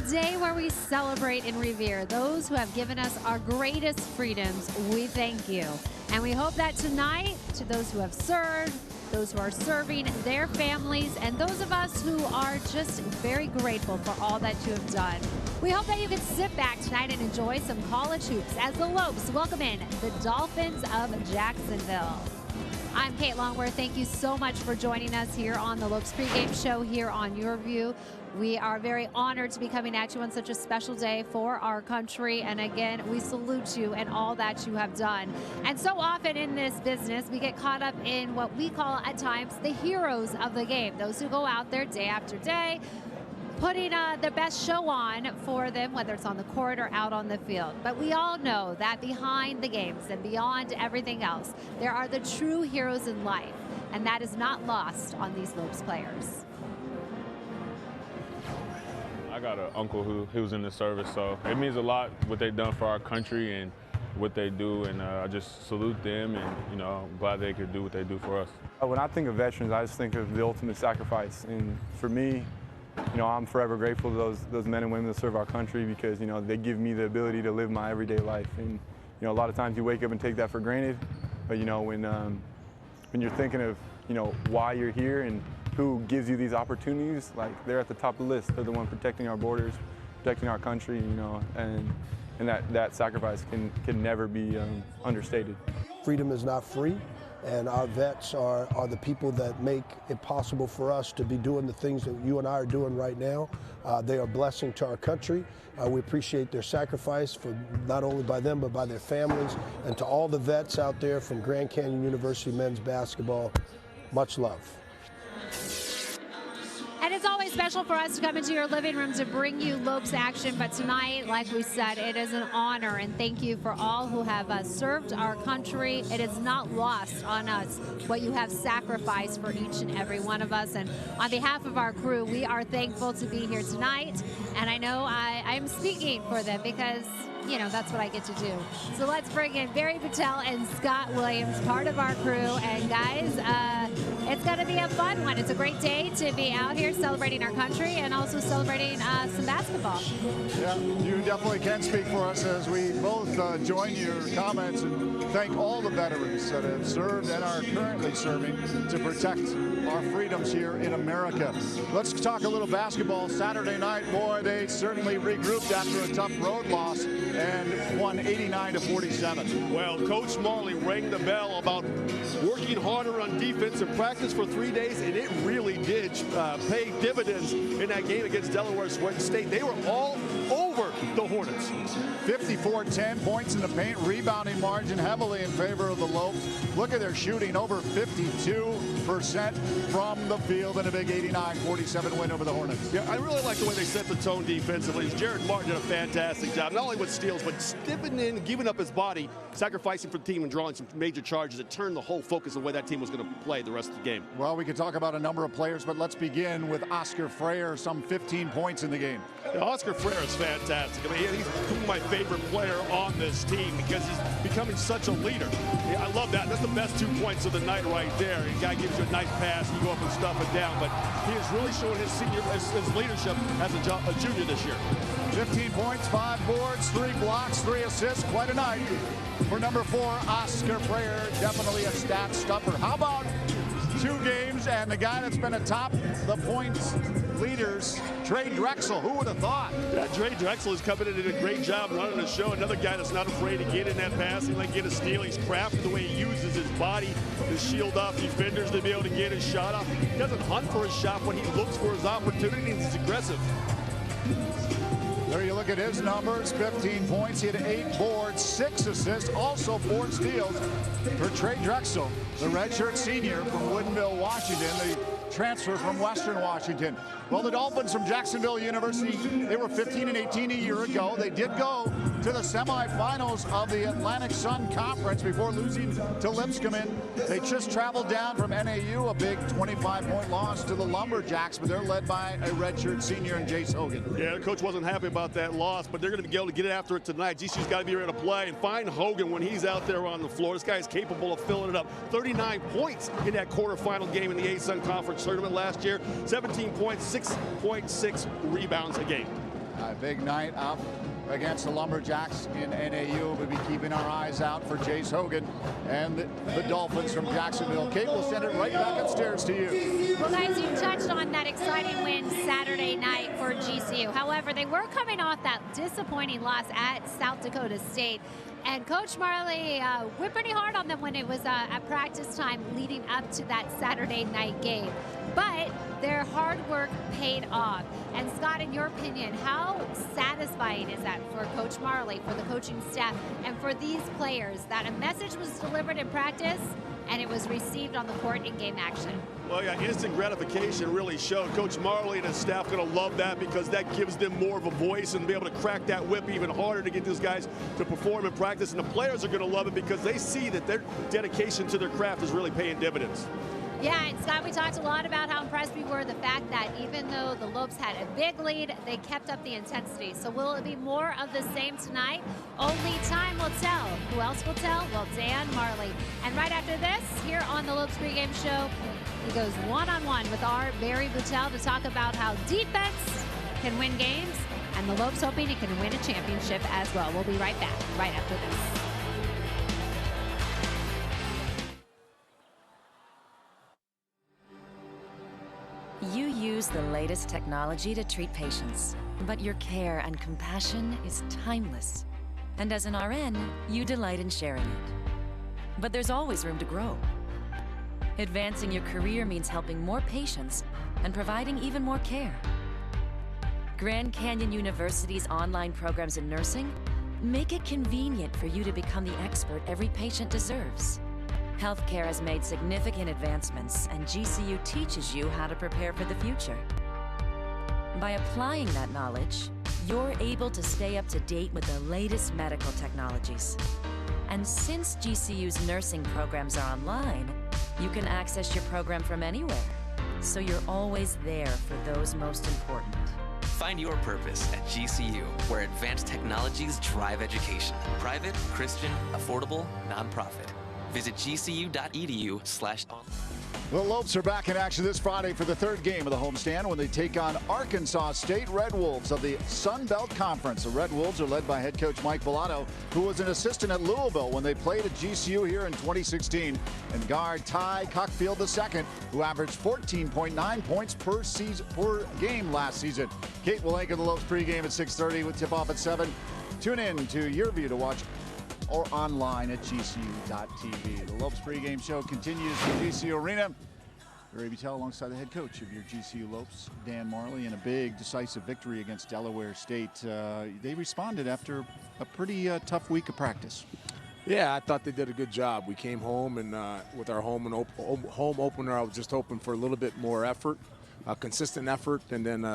day where we celebrate and revere those who have given us our greatest freedoms. We thank you. And we hope that tonight, to those who have served, those who are serving their families, and those of us who are just very grateful for all that you have done. We hope that you can sit back tonight and enjoy some college hoops as the Lopes welcome in the Dolphins of Jacksonville. I'm Kate Longworth. Thank you so much for joining us here on the Lopes pregame show here on Your View. We are very honored to be coming at you on such a special day for our country. And again, we salute you and all that you have done. And so often in this business, we get caught up in what we call at times the heroes of the game. Those who go out there day after day, putting the best show on for them, whether it's on the court or out on the field. But we all know that behind the games and beyond everything else, there are the true heroes in life. And that is not lost on these Lopes players. I got an uncle who was in the service, so it means a lot what they've done for our country and what they do, and I just salute them, and I'm glad they could do what they do for us. When I think of veterans, I just think of the ultimate sacrifice, and for me, I'm forever grateful to those men and women that serve our country because they give me the ability to live my everyday life, and a lot of times you wake up and take that for granted, but when you're thinking of why you're here and who gives you these opportunities, like they're at the top of the list. They're the one protecting our borders, protecting our country, and that sacrifice can never be understated. Freedom is not free, and our vets are the people that make it possible for us to be doing the things that you and I are doing right now. They are a blessing to our country. We appreciate their sacrifice, for not only by them but by their families, and to all the vets out there from Grand Canyon University men's basketball, much love. And it's always special for us to come into your living room to bring you Lopes action. But tonight, like we said, it is an honor. And thank you for all who have served our country. It is not lost on us what you have sacrificed for each and every one of us. And on behalf of our crew, we are thankful to be here tonight. And I know I'm speaking for them because that's what I get to do. So let's bring in Barry Patel and Scott Williams, part of our crew. And guys, it's going to be a fun one. It's a great day to be out here celebrating our country and also celebrating some basketball. Yeah, you definitely can speak for us as we both join your comments and thank all the veterans that have served and are currently serving to protect our freedoms here in America. Let's talk a little basketball. Saturday night, boy, they certainly regrouped after a tough road loss and won 89-47. Well, Coach Marley rang the bell about working harder on defense and practice for 3 days, and it really did pay dividends in that game against Delaware State. They were all over the Hornets. 54-10 points in the paint, rebounding margin heavily in favor of the Lopes. Look at their shooting, over 52% from the field in a big 89-47 win over the Hornets. Yeah, I really like the way they set the tone defensively. Jared Martin did a fantastic job, not only with steals, but stepping in, giving up his body, sacrificing for the team and drawing some major charges that turned the whole focus of the way that team was going to play the rest of the game. Well, we could talk about a number of players, but let's begin with Oscar Freyer, some 15 points in the game. Yeah, Oscar Freyer is fantastic. I mean, he's my favorite player on this team because he's becoming such a leader. Yeah, I love that. That's the best 2 points of the night right there. The guy gives you a nice pass, you go up and stuff it down, but he is really showing his leadership as a junior this year. 15 points, 5 boards, 3 blocks, 3 assists. Quite a night for number 4, Oscar Freyer. Definitely a stat stuffer. How about 2 games and the guy that's been atop the points leaders, Trey Drexel? Who would have thought? Yeah, Trey Drexel is coming in and did a great job running the show. Another guy that's not afraid to get in that pass. He might get a steal. He's crafted the way he uses his body to shield off defenders to be able to get his shot off. He doesn't hunt for his shot, but he looks for his opportunity and he's aggressive. There you look at his numbers, 15 points, he had 8 boards, 6 assists, also 4 steals for Trey Drexel, the redshirt senior from Woodinville, Washington, the transfer from Western Washington. Well, the Dolphins from Jacksonville University, they were 15-18 a year ago. They did go to the semifinals of the Atlantic Sun Conference before losing to Lipscomb. They just traveled down from NAU, a big 25-point loss to the Lumberjacks, but they're led by a redshirt senior in Jace Hogan. Yeah, the coach wasn't happy about that loss, but they're going to be able to get after it tonight. GCU's got to be ready to play and find Hogan when he's out there on the floor. This guy is capable of filling it up. 39 points in that quarterfinal game in the A-Sun Conference tournament last year. 17 points, 6.6 rebounds a game. A big night up against the Lumberjacks in NAU. We'll be keeping our eyes out for Jace Hogan and the Dolphins from Jacksonville. Kate, we'll send it right back upstairs to you. Well, guys, you touched on that exciting win Saturday night for GCU. However, they were coming off that disappointing loss at South Dakota State. And Coach Marley went pretty hard on them when it was at practice time leading up to that Saturday night game. But their hard work paid off. And Scott, in your opinion, how satisfying is that for Coach Marley, for the coaching staff, and for these players that a message was delivered in practice and it was received on the court in game action? Well, yeah, instant gratification really showed. Coach Marley and his staff going to love that because that gives them more of a voice and be able to crack that whip even harder to get these guys to perform in practice. And the players are going to love it because they see that their dedication to their craft is really paying dividends. Yeah, and Scott, we talked a lot about how impressed we were the fact that even though the Lopes had a big lead, they kept up the intensity. So will it be more of the same tonight? Only time will tell. Who else will tell? Well, Dan Marley. And right after this, here on the Lopes pregame show, he goes one-on-one with our Barry Boutel to talk about how defense can win games, and the Lopes hoping he can win a championship as well. We'll be right back right after this. You use the latest technology to treat patients, but your care and compassion is timeless. And as an RN, you delight in sharing it. But there's always room to grow. Advancing your career means helping more patients and providing even more care. Grand Canyon University's online programs in nursing make it convenient for you to become the expert every patient deserves. Healthcare has made significant advancements, and GCU teaches you how to prepare for the future. By applying that knowledge, you're able to stay up to date with the latest medical technologies. And since GCU's nursing programs are online, you can access your program from anywhere, so you're always there for those most important. Find your purpose at GCU, where advanced technologies drive education. Private, Christian, affordable, nonprofit. Visit gcu.edu/online. The Lopes are back in action this Friday for the third game of the homestand when they take on Arkansas State Red Wolves of the Sun Belt Conference. The Red Wolves are led by head coach Mike Villano, who was an assistant at Louisville when they played at GCU here in 2016, and guard Ty Cockfield II, who averaged 14.9 points per game last season. Kate will anchor the Lopes pregame at 6:30 with tip-off at 7. Tune in to YourView to watch or online at gcu.tv. The Lopes pregame show continues from GCU Arena. Barry Boutel alongside the head coach of your GCU Lopes, Dan Marley, in a big decisive victory against Delaware State. They responded after a pretty tough week of practice. Yeah, I thought they did a good job. We came home, and with our home opener, I was just hoping for a little bit more effort, consistent effort, and then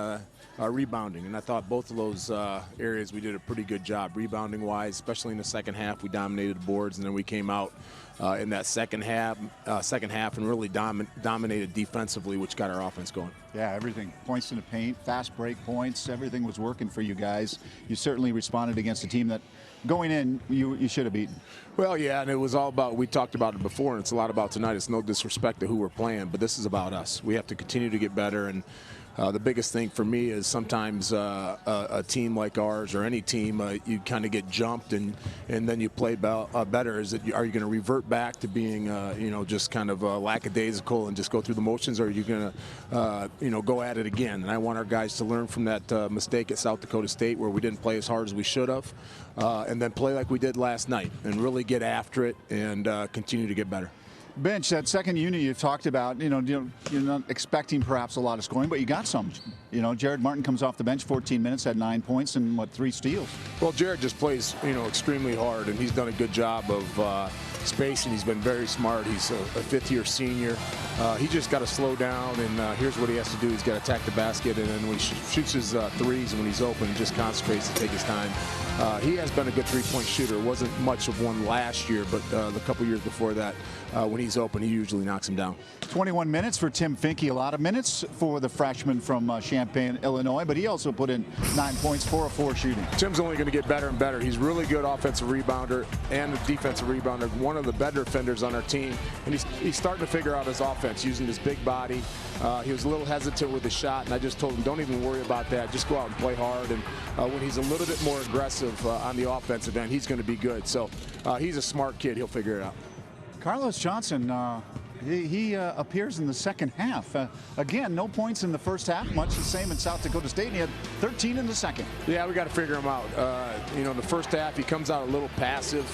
rebounding. And I thought both of those areas we did a pretty good job rebounding-wise, especially in the second half. We dominated the boards, and then we came out in that second half and really dominated defensively, which got our offense going. Yeah, everything. Points in the paint, fast break points, everything was working for you guys. You certainly responded against a team that going in, you should have beaten. Well, yeah, and it was all about, we talked about it before, and it's a lot about tonight. It's no disrespect to who we're playing, but this is about us. We have to continue to get better, and the biggest thing for me is sometimes a team like ours or any team, you kind of get jumped and then you play better. Are you going to revert back to being, just kind of lackadaisical and just go through the motions, or are you going to, go at it again? And I want our guys to learn from that mistake at South Dakota State where we didn't play as hard as we should have, and then play like we did last night and really get after it and continue to get better. Bench, that second unit you talked about, you're not expecting perhaps a lot of scoring, but you got some. Jared Martin comes off the bench, 14 minutes, had 9 points and 3 steals. Well, Jared just plays, extremely hard, and he's done a good job of spacing. He's been very smart. He's a fifth-year senior. He just got to slow down, and here's what he has to do. He's got to attack the basket, and then when he shoots his threes and when he's open, he just concentrates to take his time. He has been a good three-point shooter. Wasn't much of one last year, but the couple years before that, when he's open, he usually knocks him down. 21 minutes for Tim Finke. A lot of minutes for the freshman from Champaign, Illinois, but he also put in 9 points, 4 of 4 shooting. Tim's only going to get better and better. He's really good offensive rebounder and a defensive rebounder. one of the better defenders on our team, and he's starting to figure out his offense using his big body. He was a little hesitant with his shot, and I just told him, don't even worry about that. Just go out and play hard. And when he's a little bit more aggressive on the offensive end, he's going to be good. So he's a smart kid. He'll figure it out. Carlos Johnson, he appears in the second half. Again, no points in the first half, much the same in South Dakota State, and he had 13 in the second. Yeah, we got to figure him out. You know, in the first half, he comes out a little passive,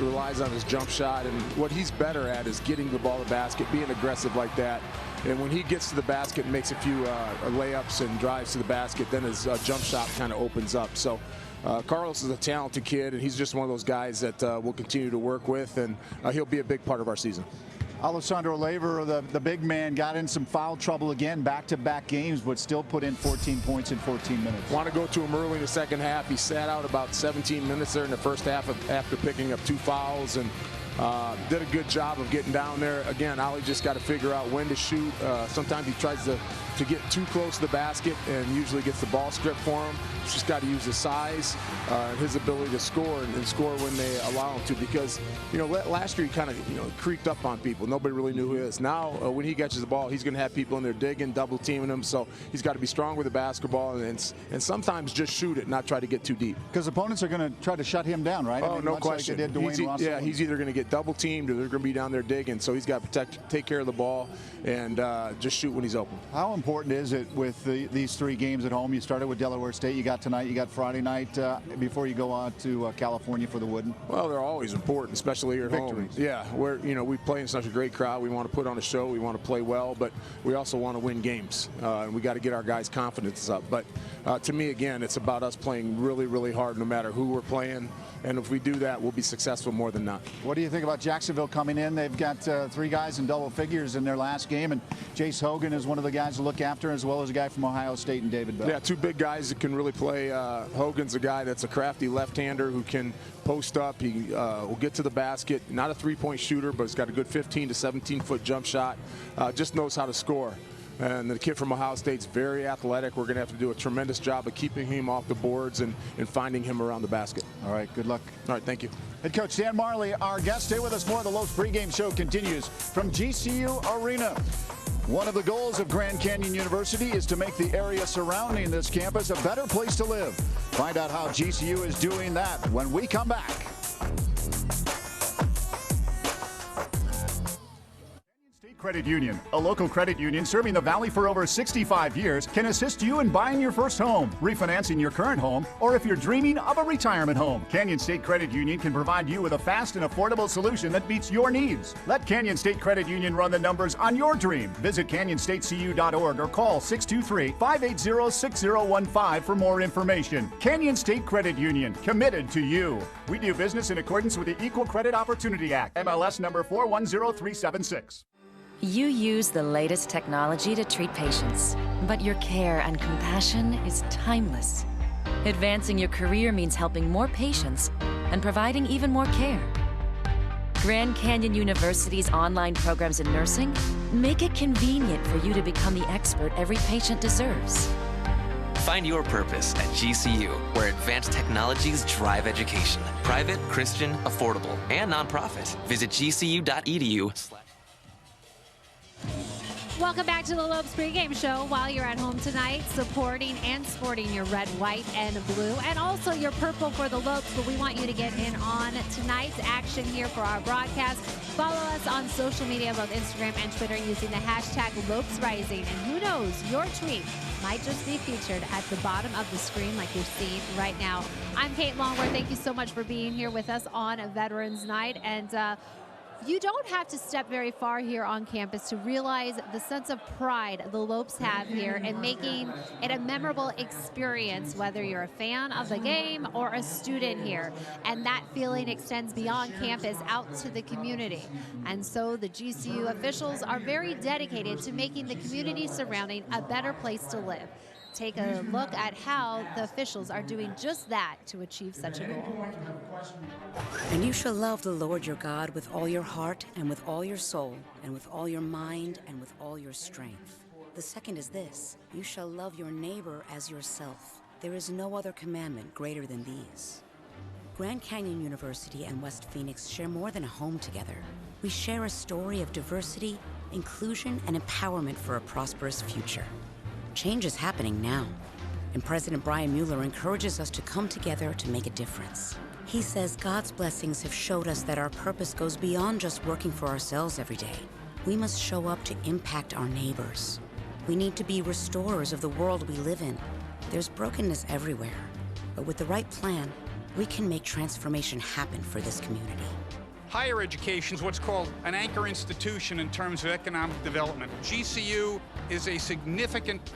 relies on his jump shot, and what he's better at is getting the ball to the basket, being aggressive like that. And when he gets to the basket and makes a few layups and drives to the basket, then his jump shot kind of opens up. So Carlos is a talented kid, and he's just one of those guys that we'll continue to work with, and he'll be a big part of our season. Alessandro Lever, the big man, got in some foul trouble again, back-to-back games, but still put in 14 points in 14 minutes. Want to go to him early in the second half. He sat out about 17 minutes there in the first half after picking up 2 fouls, and did a good job of getting down there. Again, Ollie just got to figure out when to shoot. Sometimes he tries to get too close to the basket and usually gets the ball stripped for him. He's just got to use his size and his ability to score and score when they allow him to, because, you know, last year he kind of, you know, creeped up on people. Nobody really knew who he is. Now, when he catches the ball, he's going to have people in there digging, double teaming him. So he's got to be strong with the basketball and sometimes just shoot it, not try to get too deep. Because opponents are going to try to shut him down, right? Oh, no question. Like they did Dwayne Russell. Yeah, he's either going to get double teamed or they're going to be down there digging. So he's got to take care of the ball and just shoot when he's open. How important is it with these 3 games at home? You started with Delaware State, you got tonight, you got Friday night before you go out to California for the Wooden? Well, they're always important, especially here at home. Yeah, we play in such a great crowd. We want to put on a show. We want to play well, but we also want to win games. And we got to get our guys' confidence up. But to me, again, it's about us playing really, really hard no matter who we're playing. And if we do that, we'll be successful more than not. What do you think about Jacksonville coming in? They've got 3 guys in double figures in their last game, and Jace Hogan is one of the guys to look after, as well as a guy from Ohio State and David Bell. Yeah, 2 big guys that can really play. Hogan's a guy that's a crafty left-hander who can post up. He will get to the basket. Not a three-point shooter, but he's got a good 15 to 17-foot jump shot. Just knows how to score. And the kid from Ohio State's very athletic. We're going to have to do a tremendous job of keeping him off the boards and finding him around the basket. All right, good luck. All right, thank you. Head coach Dan Marley, our guest. Stay with us more. The Lopes pregame show continues from GCU Arena. One of the goals of Grand Canyon University is to make the area surrounding this campus a better place to live. Find out how GCU is doing that when we come back. Credit Union, a local credit union serving the Valley for over 65 years, can assist you in buying your first home, refinancing your current home, or if you're dreaming of a retirement home. Canyon State Credit Union can provide you with a fast and affordable solution that meets your needs. Let Canyon State Credit Union run the numbers on your dream. Visit canyonstatecu.org or call 623-580-6015 for more information. Canyon State Credit Union, committed to you. We do business in accordance with the Equal Credit Opportunity Act, MLS number 410376. You use the latest technology to treat patients, but your care and compassion is timeless. Advancing your career means helping more patients and providing even more care. Grand Canyon University's online programs in nursing make it convenient for you to become the expert every patient deserves. Find your purpose at GCU, where advanced technologies drive education. Private, Christian, affordable, and nonprofit. Visit gcu.edu. Welcome back to the Lopes pregame show. While you're at home tonight, supporting and sporting your red, white, and blue, and also your purple for the Lopes. But we want you to get in on tonight's action here for our broadcast. Follow us on social media, both Instagram and Twitter, using the hashtag LopesRising. And who knows, your tweet might just be featured at the bottom of the screen like you're seeing right now. I'm Kate Longworth. Thank you so much for being here with us on Veterans Night. And you don't have to step very far here on campus to realize the sense of pride the Lopes have here in making it a memorable experience, whether you're a fan of the game or a student here. And that feeling extends beyond campus out to the community. And so the GCU officials are very dedicated to making the community surrounding a better place to live. Take a look at how the officials are doing just that to achieve such a goal. And you shall love the Lord your God with all your heart and with all your soul and with all your mind and with all your strength. The second is this, you shall love your neighbor as yourself. There is no other commandment greater than these. Grand Canyon University and West Phoenix share more than a home together. We share a story of diversity, inclusion, and empowerment for a prosperous future. Change is happening now, and President Brian Mueller encourages us to come together to make a difference. He says God's blessings have showed us that our purpose goes beyond just working for ourselves every day. We must show up to impact our neighbors. We need to be restorers of the world we live in. There's brokenness everywhere, but with the right plan, we can make transformation happen for this community. Higher education is what's called an anchor institution in terms of economic development. GCU is a significant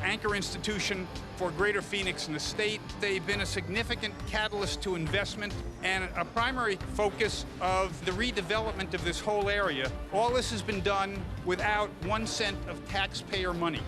anchor institution for Greater Phoenix and the state. They've been a significant catalyst to investment and a primary focus of the redevelopment of this whole area. All this has been done without 1 cent of taxpayer money.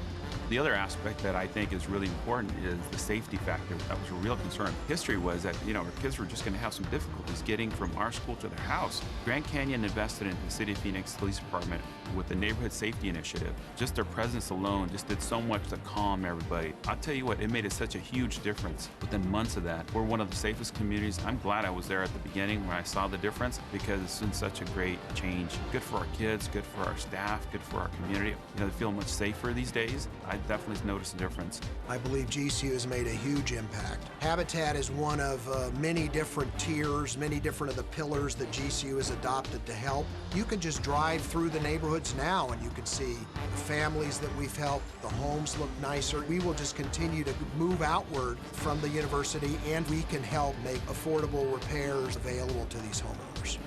The other aspect that I think is really important is the safety factor. That was a real concern. History was that, our kids were just going to have some difficulties getting from our school to their house. Grand Canyon invested in the City of Phoenix Police Department with the Neighborhood Safety Initiative. Just their presence alone just did so much to calm everybody. I'll tell you what, it made such a huge difference within months of that. We're one of the safest communities. I'm glad I was there at the beginning when I saw the difference because it's been such a great change. Good for our kids, good for our staff, good for our community. They feel much safer these days. I definitely noticed a difference. I believe GCU has made a huge impact. Habitat is one of many different tiers, many different of the pillars that GCU has adopted to help. You can just drive through the neighborhoods now and you can see the families that we've helped. The homes look nicer. We will just continue to move outward from the university and we can help make affordable repairs available to these homeowners.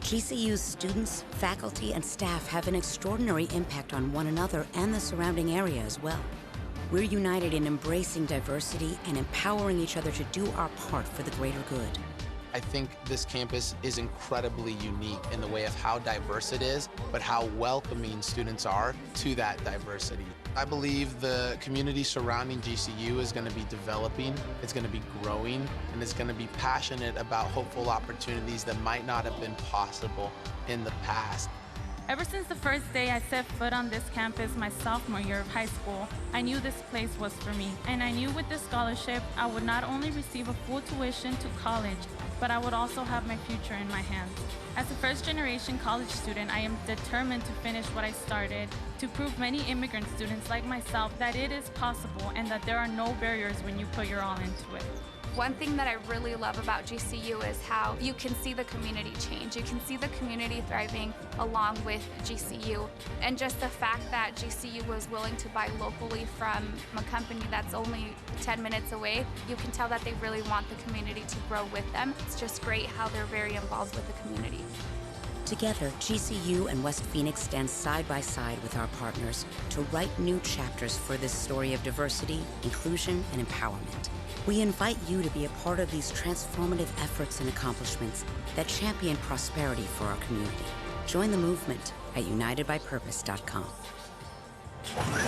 GCU's students, faculty, and staff have an extraordinary impact on one another and the surrounding area as well. We're united in embracing diversity and empowering each other to do our part for the greater good. I think this campus is incredibly unique in the way of how diverse it is, but how welcoming students are to that diversity. I believe the community surrounding GCU is going to be developing, it's going to be growing, and it's going to be passionate about hopeful opportunities that might not have been possible in the past. Ever since the first day I set foot on this campus my sophomore year of high school, I knew this place was for me. And I knew with this scholarship, I would not only receive a full tuition to college, but I would also have my future in my hands. As a first-generation college student, I am determined to finish what I started, to prove many immigrant students like myself that it is possible and that there are no barriers when you put your all into it. One thing that I really love about GCU is how you can see the community change. You can see the community thriving along with GCU. And just the fact that GCU was willing to buy locally from a company that's only 10 minutes away, you can tell that they really want the community to grow with them. It's just great how they're very involved with the community. Together, GCU and West Phoenix stand side by side with our partners to write new chapters for this story of diversity, inclusion, and empowerment. We invite you to be a part of these transformative efforts and accomplishments that champion prosperity for our community. Join the movement at unitedbypurpose.com.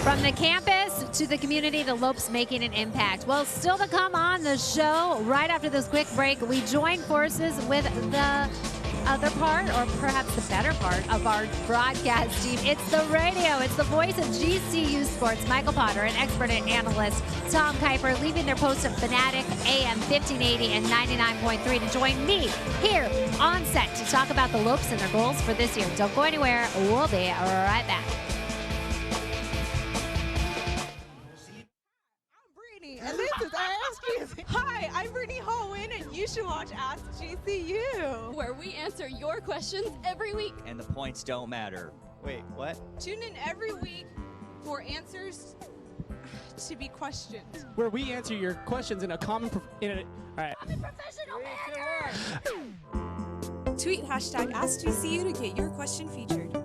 From the campus to the community, the Lopes making an impact. Well, still to come on the show, right after this quick break, we join forces with the other part, or perhaps the better part of our broadcast team. It's the radio. It's the voice of GCU Sports, Michael Potter, and expert analyst Tom Kuiper, leaving their post of Fanatic AM 1580 and 99.3 to join me here on set to talk about the Lopes and their goals for this year. Don't go anywhere. We'll be right back. And this is Ask GCU. Hi, I'm Brittany Holwyn, and you should watch Ask GCU, where we answer your questions every week. And the points don't matter. Wait, what? Tune in every week for answers to be questioned. Where we answer your questions in a common... all right. I'm a professional hacker! Tweet hashtag AskGCU to get your question featured.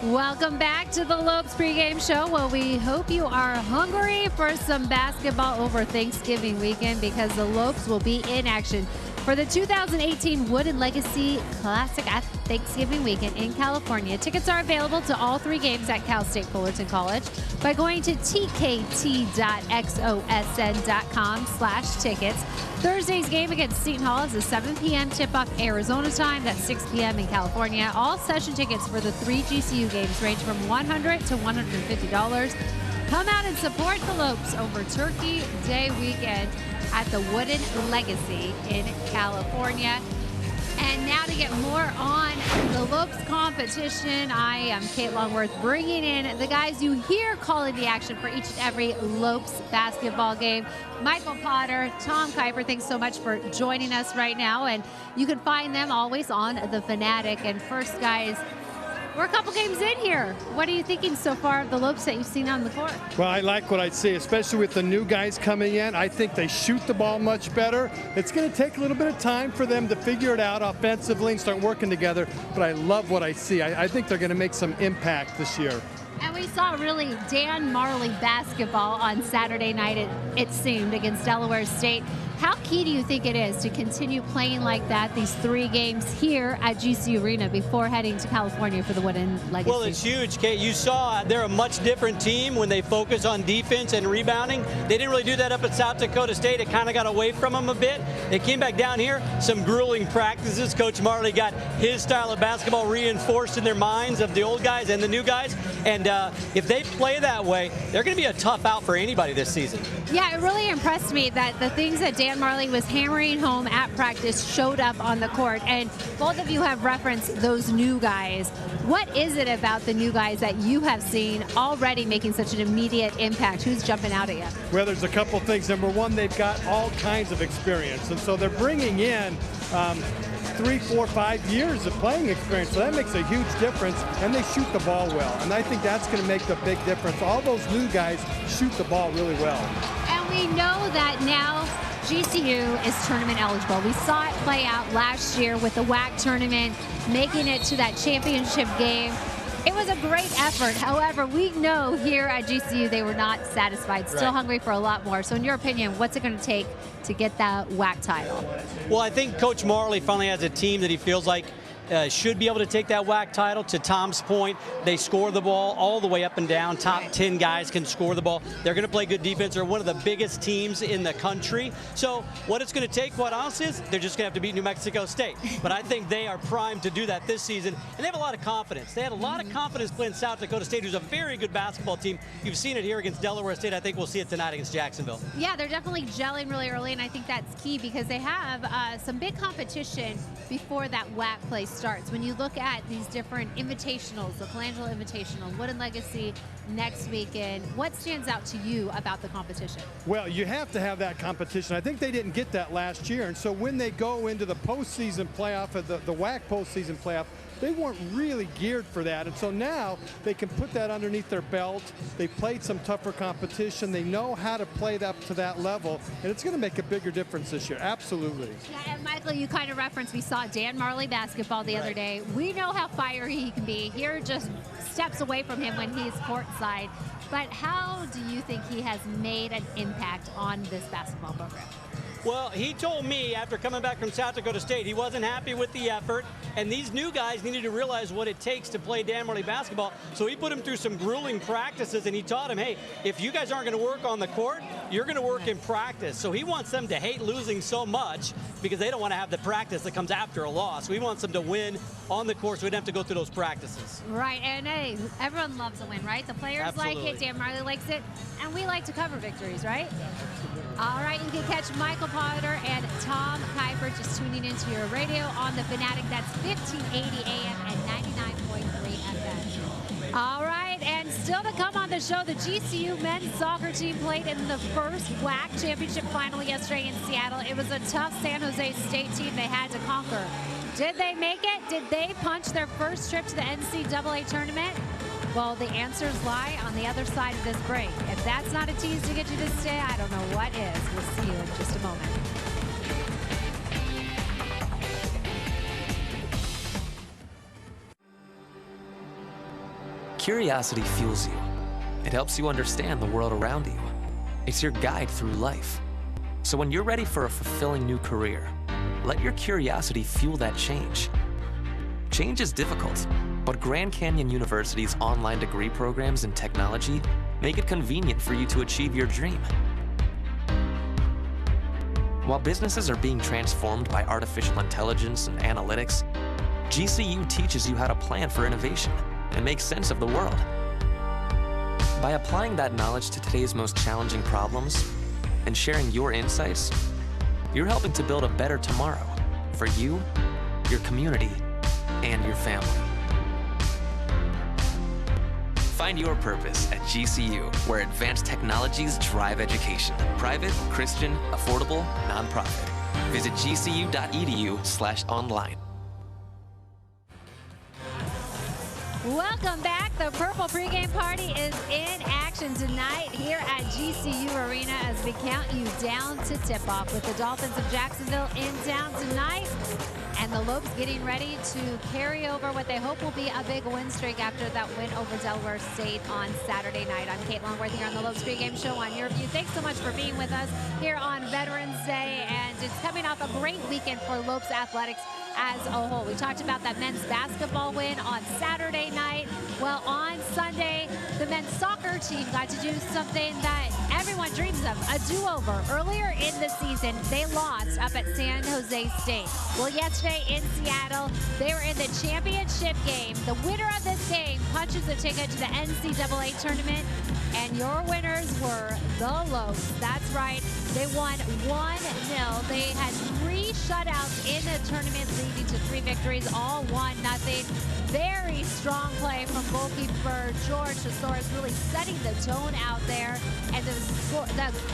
Welcome back to the Lopes pregame show. Well, we hope you are hungry for some basketball over Thanksgiving weekend because the Lopes will be in action for the 2018 Wooden Legacy Classic at Thanksgiving weekend in California. Tickets are available to all 3 games at Cal State Fullerton College by going to tkt.xosn.com/tickets. Thursday's game against Seton Hall is a 7 p.m. tip-off Arizona time. That's 6 p.m. in California. All session tickets for the 3 GCU games range from $100 to $150. Come out and support the Lopes over Turkey Day weekend at the Wooden Legacy in California. And now to get more on the Lopes competition, I am Kate Longworth, bringing in the guys you hear calling the action for each and every Lopes basketball game. Michael Potter, Tom Kuiper, thanks so much for joining us right now. And you can find them always on The Fanatic. And first, guys, we're a couple games in here. What are you thinking so far of the Lopes that you've seen on the court? Well, I like what I see, especially with the new guys coming in. I think they shoot the ball much better. It's going to take a little bit of time for them to figure it out offensively and start working together, but I love what I see. I think they're going to make some impact this year. And we saw really Dan Marley basketball on Saturday night, it seemed, against Delaware State. How key do you think it is to continue playing like that these 3 games here at GCU Arena before heading to California for the Wooden Legacy? Well, it's huge, Kate. You saw they're a much different team when they focus on defense and rebounding. They didn't really do that up at South Dakota State. It kind of got away from them a bit. They came back down here, some grueling practices. Coach Marley got his style of basketball reinforced in their minds of the old guys and the new guys. And if they play that way, they're going to be a tough out for anybody this season. Yeah, it really impressed me that the things that Dan Marley was hammering home at practice showed up on the court. And both of you have referenced those new guys. What is it about the new guys that you have seen already making such an immediate impact? Who's jumping out at you? Well, there's a couple things. Number one, they've got all kinds of experience. And so they're bringing in 3, 4, 5 years of playing experience. So that makes a huge difference. And they shoot the ball well. And I think that's going to make the big difference. All those new guys shoot the ball really well. And we know that now GCU is tournament eligible. We saw it play out last year with the WAC tournament, making it to that championship game. It was a great effort. However, we know here at GCU they were not satisfied, still hungry for a lot more. So in your opinion, what's it going to take to get that WAC title? Well, I think Coach Marley finally has a team that he feels like should be able to take that WAC title. To Tom's point, they score the ball all the way up and down. Top 10 guys can score the ball. They're going to play good defense. They're one of the biggest teams in the country. So what it's going to take, quite honestly, is they're just going to have to beat New Mexico State. But I think they are primed to do that this season, and they have a lot of confidence. They had a lot of confidence playing South Dakota State, who's a very good basketball team. You've seen it here against Delaware State. I think we'll see it tonight against Jacksonville. Yeah, they're definitely gelling really early, and I think that's key because they have some big competition before that WAC play starts. When you look at these different invitationals, the Colangelo Invitational, Wooden Legacy next weekend, what stands out to you about the competition? Well, you have to have that competition. I think they didn't get that last year. And so when they go into the postseason playoff, the WAC postseason playoff, they weren't really geared for that. And so now they can put that underneath their belt. They played some tougher competition. They know how to play up to that level. And it's going to make a bigger difference this year. Absolutely. Yeah, and Michael, you kind of referenced, we saw Dan Marley basketball the other day. We know how fiery he can be. Here just steps away from him when he's courtside. But how do you think he has made an impact on this basketball program? Well, he told me after coming back from South Dakota State, he wasn't happy with the effort, and these new guys needed to realize what it takes to play Dan Marley basketball. So he put him through some grueling practices, and he taught him, hey, if you guys aren't going to work on the court, you're going to work in practice. So he wants them to hate losing so much because they don't want to have the practice that comes after a loss. He wants them to win on the court so we don't have to go through those practices. Right, and hey, everyone loves a win, right? The players like it, Dan Marley likes it, and we like to cover victories, right? All right, you can catch Michael Potter and Tom Kuiper just tuning into your radio on The Fanatic. That's 1580 AM and 99.3 FM. All right, and still to come on the show, the GCU men's soccer team played in the first WAC championship final yesterday in Seattle. It was a tough San Jose State team they had to conquer. Did they make it? Did they punch their first trip to the NCAA tournament? Well, the answers lie on the other side of this break. If that's not a tease to get you to stay, I don't know what is. We'll see you in just a moment. Curiosity fuels you. It helps you understand the world around you. It's your guide through life. So when you're ready for a fulfilling new career, let your curiosity fuel that change. Change is difficult, but Grand Canyon University's online degree programs in technology make it convenient for you to achieve your dream. While businesses are being transformed by artificial intelligence and analytics, GCU teaches you how to plan for innovation and make sense of the world. By applying that knowledge to today's most challenging problems and sharing your insights, you're helping to build a better tomorrow for you, your community, and your family. Find your purpose at GCU, where advanced technologies drive education. Private, Christian, affordable, nonprofit. Visit gcu.edu/online. Welcome back. The Purple Pregame Party is in action tonight here at GCU Arena as we count you down to tip-off with the Dolphins of Jacksonville in town tonight. And the Lopes getting ready to carry over what they hope will be a big win streak after that win over Delaware State on Saturday night. I'm Kate Longworth here on the Lopes Pregame Show on Your View. Thanks so much for being with us here on Veterans Day. And it's coming off a great weekend for Lopes Athletics as a whole. We talked about that men's basketball win on Saturday night. Well, on Sunday, the men's soccer team got to do something that everyone dreams of, a do-over. Earlier in the season, they lost up at San Jose State. Well, yesterday in Seattle, they were in the championship game. The winner of this game punches a ticket to the NCAA tournament, and your winners were the Lopes. That's right. They won 1-0. They had 3 shutouts in the tournament, leading to 3 victories, all 1-0. Very strong play from goalkeeper George Thesaurus, really setting the tone out there. And the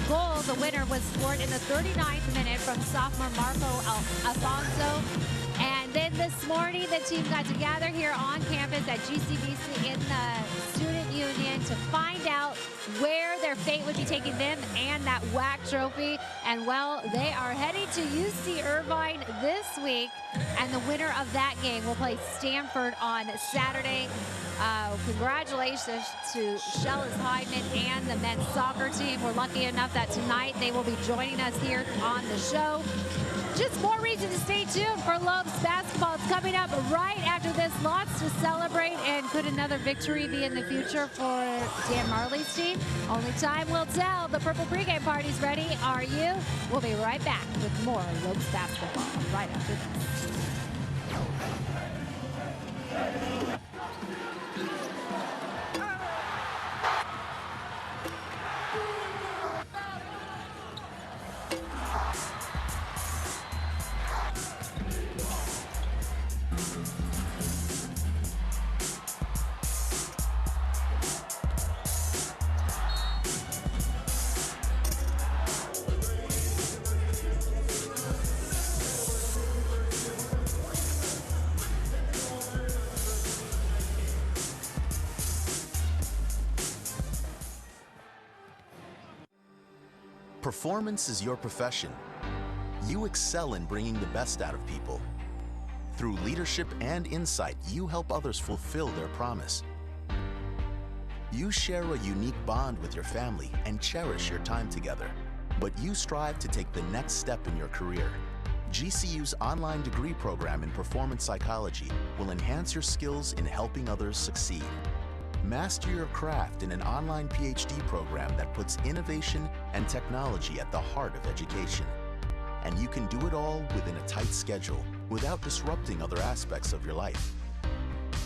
goal, the winner, was scored in the 39th minute from sophomore Marco Alfonso. And then this morning, the team got together here on campus at GCVC in the Student Union to find out where their fate would be taking them and that WAC trophy. And, well, they are heading to UC Irvine this week. And the winner of that game will play Stanford on Saturday. Congratulations to Shellis Hyman and the men's soccer team. We're lucky enough that tonight they will be joining us here on the show. Just more reason to stay tuned for Lopes basketball. It's coming up right after this. Lots to celebrate, and could another victory be in the future for Dan Marley's team? Only time will tell. The Purple Pregame Party's ready. Are you? We'll be right back with more Lopes basketball right after this. Performance is your profession. You excel in bringing the best out of people. Through leadership and insight, you help others fulfill their promise. You share a unique bond with your family and cherish your time together. But you strive to take the next step in your career. GCU's online degree program in performance psychology will enhance your skills in helping others succeed. Master your craft in an online PhD program that puts innovation and technology at the heart of education. And you can do it all within a tight schedule without disrupting other aspects of your life.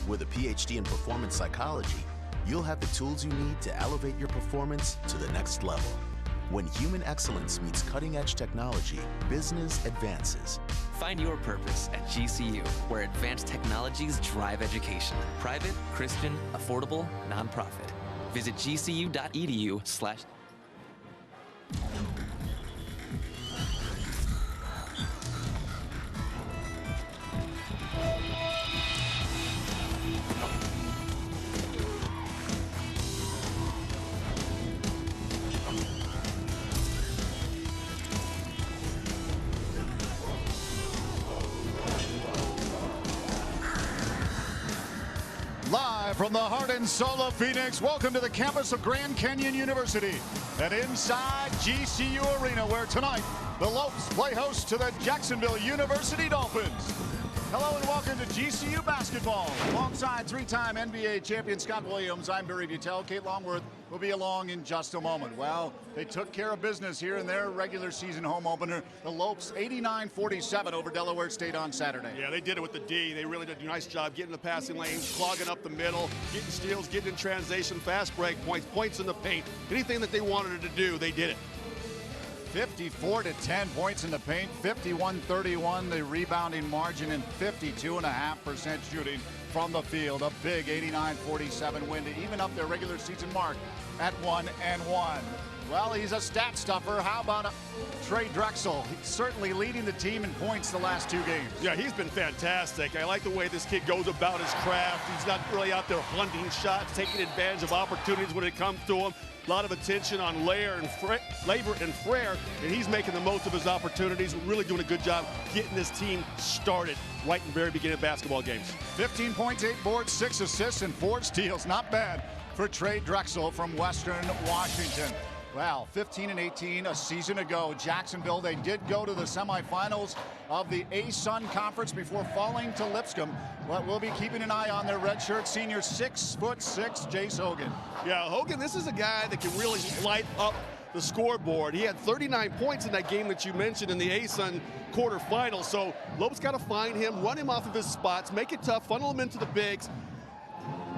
With a PhD in performance psychology, you'll have the tools you need to elevate your performance to the next level. When human excellence meets cutting-edge technology, business advances. Find your purpose at GCU, where advanced technologies drive education. Private, Christian, affordable, nonprofit. Visit gcu.edu/. Live Live from the heart and soul of Phoenix, welcome to the campus of Grand Canyon University and inside GCU Arena, where tonight the Lopes play host to the Jacksonville University Dolphins. Hello and welcome to GCU basketball. Alongside three-time NBA champion Scott Williams, I'm Barry Butel. Kate Longworth will be along in just a moment. Well, they took care of business here in their regular season home opener. The Lopes 89-47 over Delaware State on Saturday. Yeah, they did it with the D. They really did a nice job getting the passing lanes, clogging up the middle, getting steals, getting in transition, fast break points, points in the paint. Anything that they wanted to do, they did it. 54-10 points in the paint, 51-31 the rebounding margin, and 52.5% shooting from the field. A big 89-47 win to even up their regular season mark at 1-1. Well, he's a stat stuffer. How about Trey Drexel? He's certainly leading the team in points the last two games. Yeah, he's been fantastic. I like the way this kid goes about his craft. He's not really out there hunting shots, taking advantage of opportunities when it comes to him. A lot of attention on Labor and Frere, and he's making the most of his opportunities, really doing a good job getting this team started right in the very beginning of basketball games. 15 points, 8 boards, 6 assists, and 4 steals. Not bad for Trey Drexel from Western Washington. Well, 15-18 a season ago. Jacksonville, they did go to the semifinals of the A-Sun Conference before falling to Lipscomb. But we'll be keeping an eye on their redshirt senior 6'6" Jace Hogan. Yeah, Hogan, this is a guy that can really light up the scoreboard. He had 39 points in that game that you mentioned in the A-Sun quarterfinals. So Lopes got to find him, run him off of his spots, make it tough, funnel him into the bigs,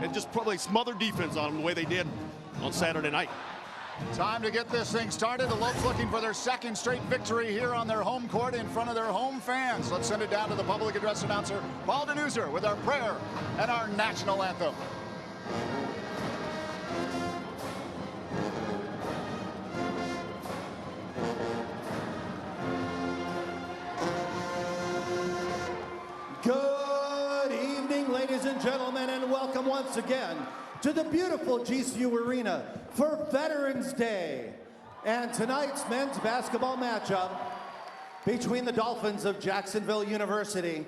and just probably smother defense on him the way they did on Saturday night. Time to get this thing started. The Lopes looking for their second straight victory here on their home court in front of their home fans. Let's send it down to the public address announcer, Paul Denuser, with our prayer and our national anthem. Good evening, ladies and gentlemen, and welcome once again to the beautiful GCU Arena for Veterans Day. And tonight's men's basketball matchup between the Dolphins of Jacksonville University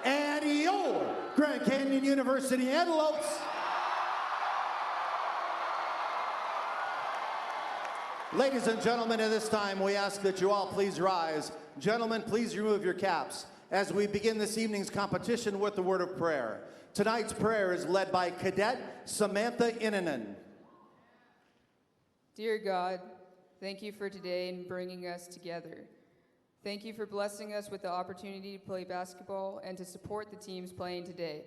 and your Grand Canyon University Antelopes. Ladies and gentlemen, at this time, we ask that you all please rise. Gentlemen, please remove your caps as we begin this evening's competition with the word of prayer. Tonight's prayer is led by Cadet Samantha Inanen. Dear God, thank you for today and bringing us together. Thank you for blessing us with the opportunity to play basketball and to support the teams playing today.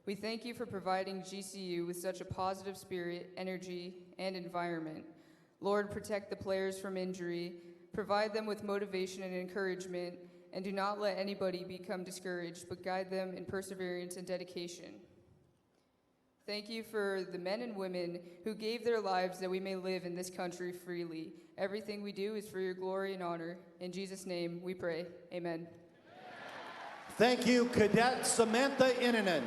We thank you for providing GCU with such a positive spirit, energy, and environment. Lord, protect the players from injury, provide them with motivation and encouragement, and do not let anybody become discouraged, but guide them in perseverance and dedication. Thank you for the men and women who gave their lives that we may live in this country freely. Everything we do is for your glory and honor. In Jesus' name we pray, amen. Thank you, Cadet Samantha Inanen.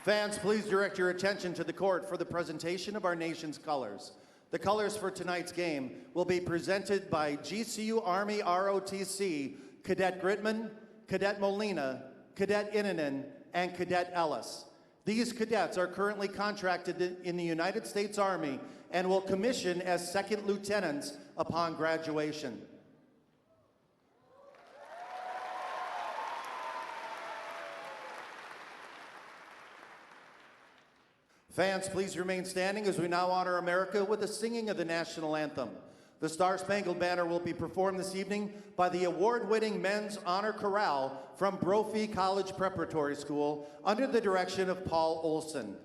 Fans, please direct your attention to the court for the presentation of our nation's colors. The colors for tonight's game will be presented by GCU Army ROTC, Cadet Gritman, Cadet Molina, Cadet Inanen, and Cadet Ellis. These cadets are currently contracted in the United States Army and will commission as second lieutenants upon graduation. Fans, please remain standing as we now honor America with the singing of the national anthem. The Star-Spangled Banner will be performed this evening by the award-winning Men's Honor Chorale from Brophy College Preparatory School under the direction of Paul Olson.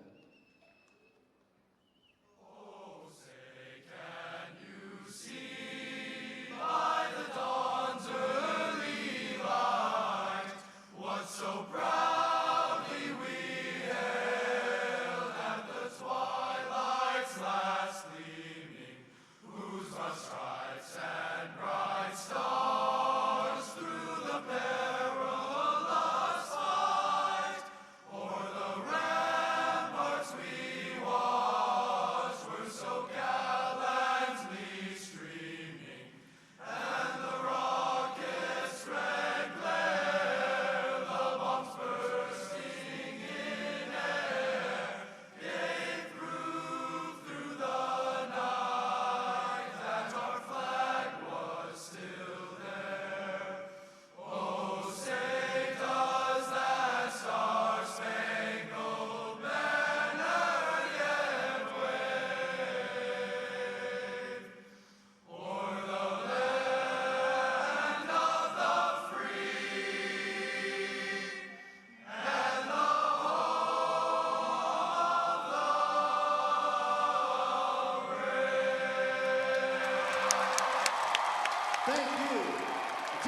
Thank you,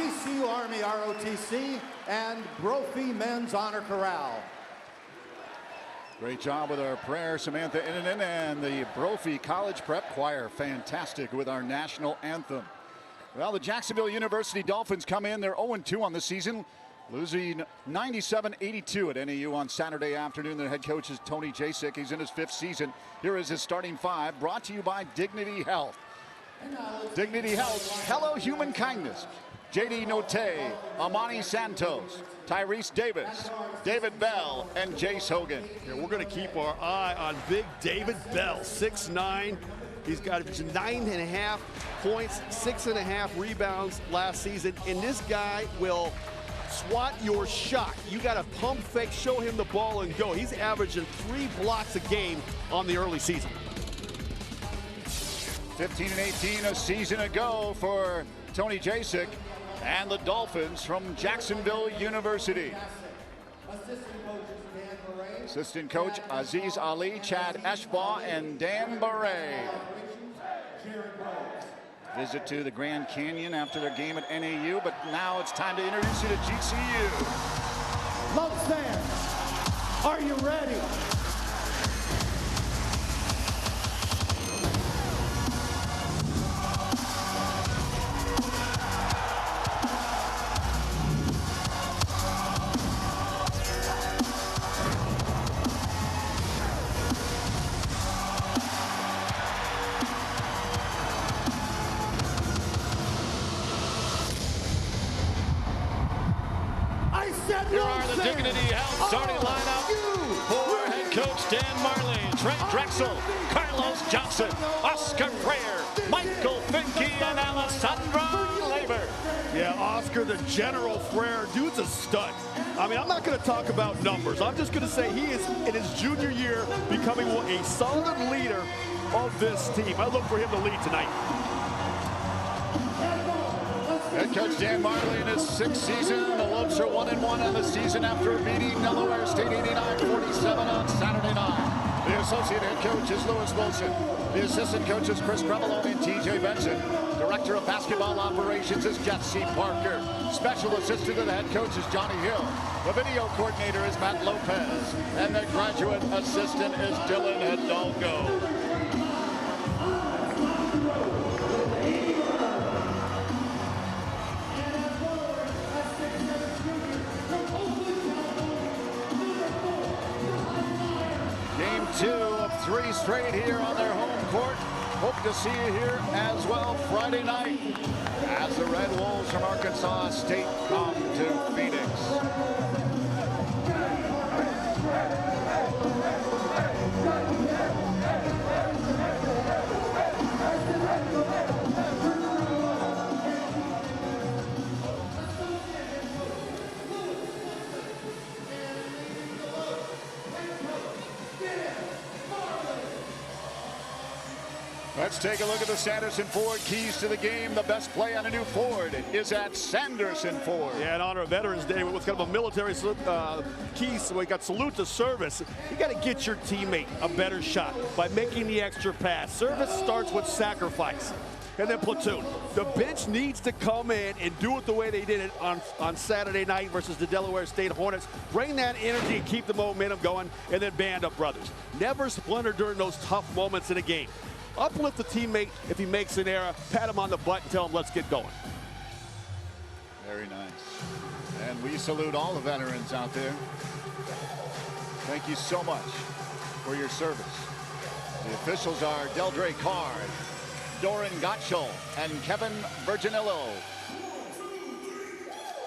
GCU Army ROTC and Brophy Men's Honor Chorale. Great job with our prayer, Samantha Innanen, and the Brophy College Prep Choir. Fantastic with our national anthem. Well, the Jacksonville University Dolphins come in. They're 0-2 on the season, losing 97-82 at NAU on Saturday afternoon. Their head coach is Tony Jasek. He's in his 5th season. Here is his starting 5, brought to you by Dignity Health. Dignity Health, Hello Human Kindness. J.D. Note, Amani Santos, Tyrese Davis, David Bell, and Jace Hogan. Yeah, we're going to keep our eye on big David Bell, 6'9". He's got 9.5 points, 6.5 rebounds last season, and this guy will swat your shot. You got to pump fake, show him the ball, and go. He's averaging 3 blocks a game on the early season. 15-18 a season ago for Tony Jasek and the Dolphins from Jacksonville University. Assistant coach Aziz Ali, Chad Eshbaugh, and Dan Barre. Visit to the Grand Canyon after their game at NAU, but now it's time to introduce you to GCU. Love fans, are you ready? Here are the Dignity Health starting lineup for head coach Dan Marley, Trent Drexel, Carlos Johnson, Oscar Freyer, Michael Finke, and Alessandra Labor. Yeah, Oscar the General Freyer, dude's a stud. I mean, I'm not going to talk about numbers. I'm just going to say he is, in his junior year, becoming a solid leader of this team. I look for him to lead tonight. Head coach Dan Marley in his 6th season. The Lopes are 1-1 in the season after beating Delaware State 89-47 on Saturday night. The associate head coach is Lewis Wilson. The assistant coach is Chris Cremolo and TJ Benson. Director of basketball operations is Jesse Parker. Special assistant to the head coach is Johnny Hill. The video coordinator is Matt Lopez. And the graduate assistant is Dylan Hidalgo. Game 2 of 3 straight here on their home court. Hope to see you here as well Friday night as the Red Wolves from Arkansas State come to Phoenix. Let's take a look at the Sanderson Ford keys to the game. The best play on a new Ford is at Sanderson Ford. Yeah, in honor of Veterans Day, with kind of a military keys, so we got salute to service. You got to get your teammate a better shot by making the extra pass. Service starts with sacrifice. And then platoon. The bench needs to come in and do it the way they did it on Saturday night versus the Delaware State Hornets. Bring that energy and keep the momentum going, and then band up brothers. Never splinter during those tough moments in a game. Uplift the teammate if he makes an error, pat him on the butt and tell him, let's get going. Very nice. And we salute all the veterans out there. Thank you so much for your service. The officials are Deldre Carr, Doran Gottschall, and Kevin Virginillo.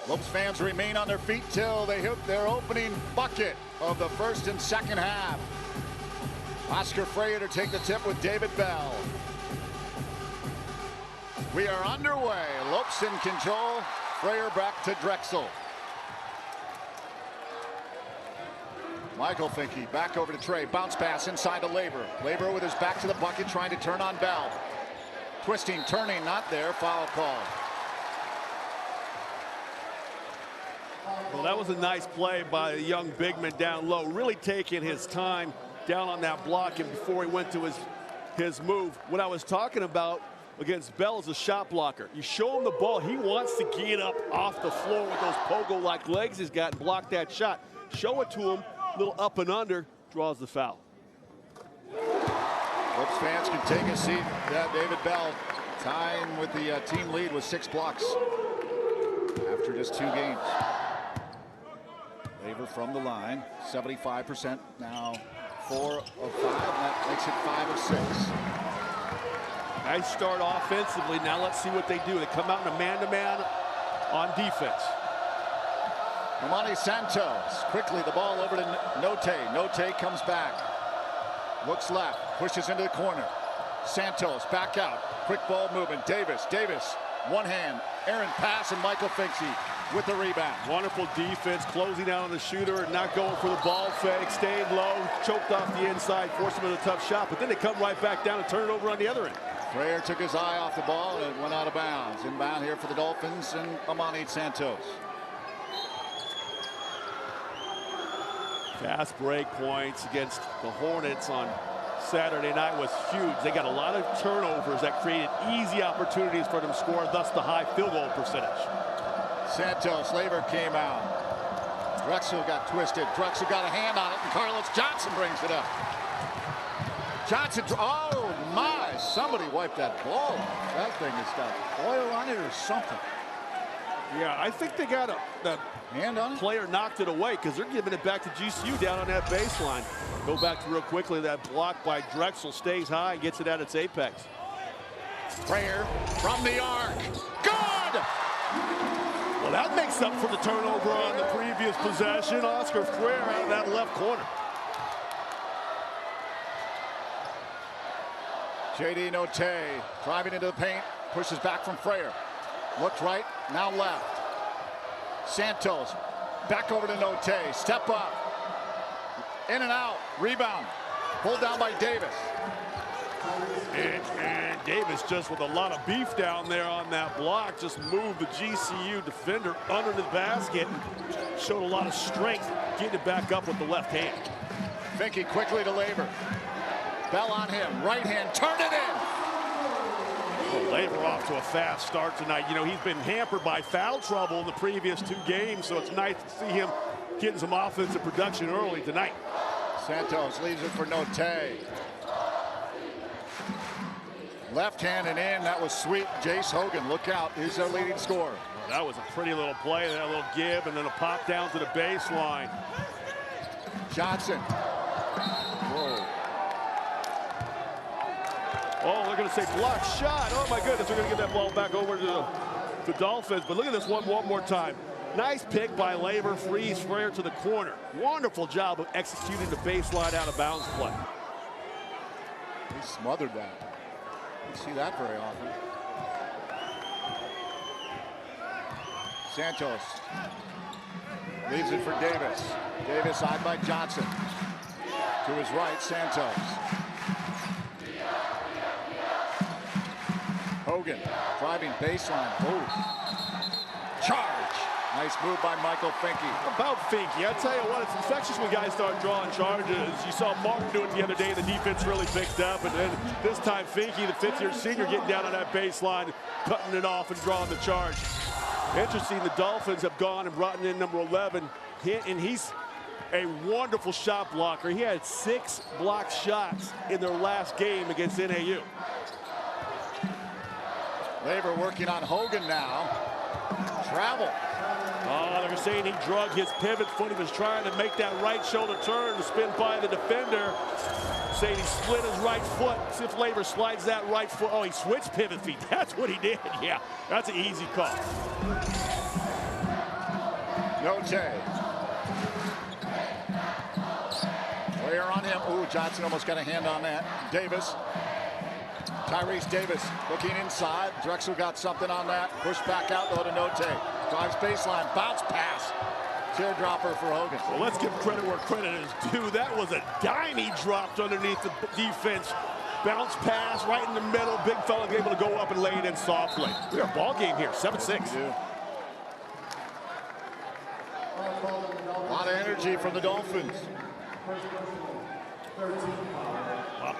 Lopes fans remain on their feet till they hit their opening bucket of the first and second half. Oscar Freyer to take the tip with David Bell. We are underway. Lopes in control. Freyer back to Drexel. Michael Finke back over to Trey. Bounce pass inside to Labor. Labor with his back to the bucket trying to turn on Bell. Twisting, turning, not there. Foul call. Well, that was a nice play by the young big man down low. Really taking his time down on that block and before he went to his move. What I was talking about against Bell as a shot blocker. You show him the ball, he wants to get up off the floor with those pogo-like legs he's got and block that shot. Show it to him, little up and under, draws the foul. Hopes fans can take a seat. David Bell tying with the team lead with 6 blocks after just 2 games. Laver from the line, 75% now, 4 of 5, and that makes it 5 of 6. Nice start offensively. Now let's see what they do. They come out in a man-to-man on defense. Ramani Santos, quickly the ball over to Note. Note comes back, looks left, pushes into the corner. Santos back out, quick ball movement. Davis, one hand, errant pass, and Michael Finksy with the rebound. Wonderful defense, closing out on the shooter and not going for the ball fake, staying low, choked off the inside, forced him with a tough shot, but then they come right back down and turn it over on the other end. Frayer took his eye off the ball and it went out of bounds. Inbound here for the Dolphins and Amani Santos. Fast break points against the Hornets on Saturday night was huge. They got a lot of turnovers that created easy opportunities for them to score, thus the high field goal percentage. Santos, Laver came out. Drexel got twisted. Drexel got a hand on it, and Carlos Johnson brings it up. Johnson, oh my, somebody wiped that ball off. That thing has got oil on it or something. Yeah, I think they got the hand on it. Player knocked it away because they're giving it back to GCU down on that baseline. Go back to real quickly. That block by Drexel stays high and gets it at its apex. Frayer from the arc. Good! Well, that makes up for the turnover on the previous possession. Oscar Frayer out of that left corner. J.D. Note driving into the paint, pushes back from Frayer. Looks right, now left. Santos back over to Note. Step up. In and out. Rebound. Pulled down by Davis. And Davis, just with a lot of beef down there on that block, just moved the GCU defender under the basket and showed a lot of strength getting it back up with the left hand. Finke quickly to Laver. Bell on him. Right hand. Turn it in. Well, Laver off to a fast start tonight. You know, he's been hampered by foul trouble in the previous 2 games, so it's nice to see him getting some offensive production early tonight. Santos leaves it for Note. Left hand and in. That was sweet. Jace Hogan, look out. He's their leading scorer. Well, that was a pretty little play. That little give and then a pop down to the baseline. Johnson. Whoa. Oh, they're going to say block shot. Oh, my goodness. They're going to get that ball back over to the Dolphins. But look at this one more time. Nice pick by Laver. Frees Frayer to the corner. Wonderful job of executing the baseline out of bounds play. He smothered that. You don't see that very often. Santos leaves it for Davis. Davis eyed by Johnson. To his right, Santos. Hogan driving baseline. Oh. Charge. Nice move by Michael Finke. About Finke, I tell you what, it's infectious when guys start drawing charges. You saw Martin do it the other day. The defense really picked up. And then this time Finke, the 5th-year senior, getting down on that baseline, cutting it off and drawing the charge. Interesting, the Dolphins have gone and brought in number 11. And he's a wonderful shot blocker. He had 6 blocked shots in their last game against NAU. Laver working on Hogan now. Travel. Oh, they're saying he drug his pivot foot. He was trying to make that right shoulder turn to spin by the defender. Saying he split his right foot. See if Laver slides that right foot. Oh, he switched pivot feet. That's what he did. Yeah, that's an easy call. Note. Player on him. Ooh, Johnson almost got a hand on that. Davis. Tyrese Davis looking inside. Drexel got something on that. Push back out though to Note. Drives baseline. Bounce pass. Teardropper for Hogan. Well, let's give credit where credit is due. That was a dime he dropped underneath the defense. Bounce pass right in the middle. Big fella able to go up and lay it in softly. We are ball game here, 7-6. A lot of energy from the Dolphins. Wow.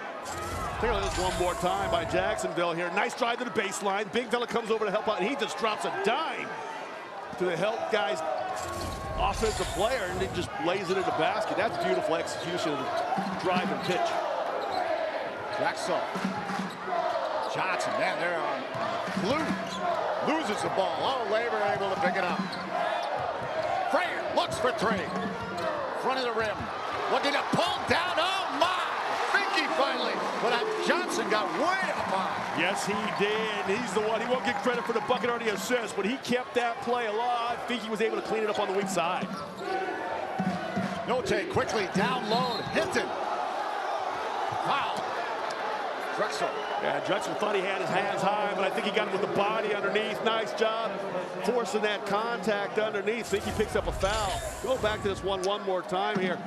Take a look at this one more time by Jacksonville here. Nice drive to the baseline. Big fella comes over to help out, and he just drops a dime to the help guy's offensive player, and he just lays it in the basket. That's beautiful execution of the drive and pitch. Drexel. Johnson, man, they're on glue. Loses the ball. Oh, Labor able to pick it up. Frayer looks for three. Front of the rim. Looking to pull down. Oh, my! Finke finally. But Johnson got way up high. Yes, he did. He's the one. He won't get credit for the bucket or the assist, but he kept that play alive. Finke was able to clean it up on the weak side. Note quickly down low. Hinton. Foul. Drexel. Yeah, Drexel thought he had his hands high, but I think he got him with the body underneath. Nice job forcing that contact underneath. Finke picks up a foul. Go back to this one more time here.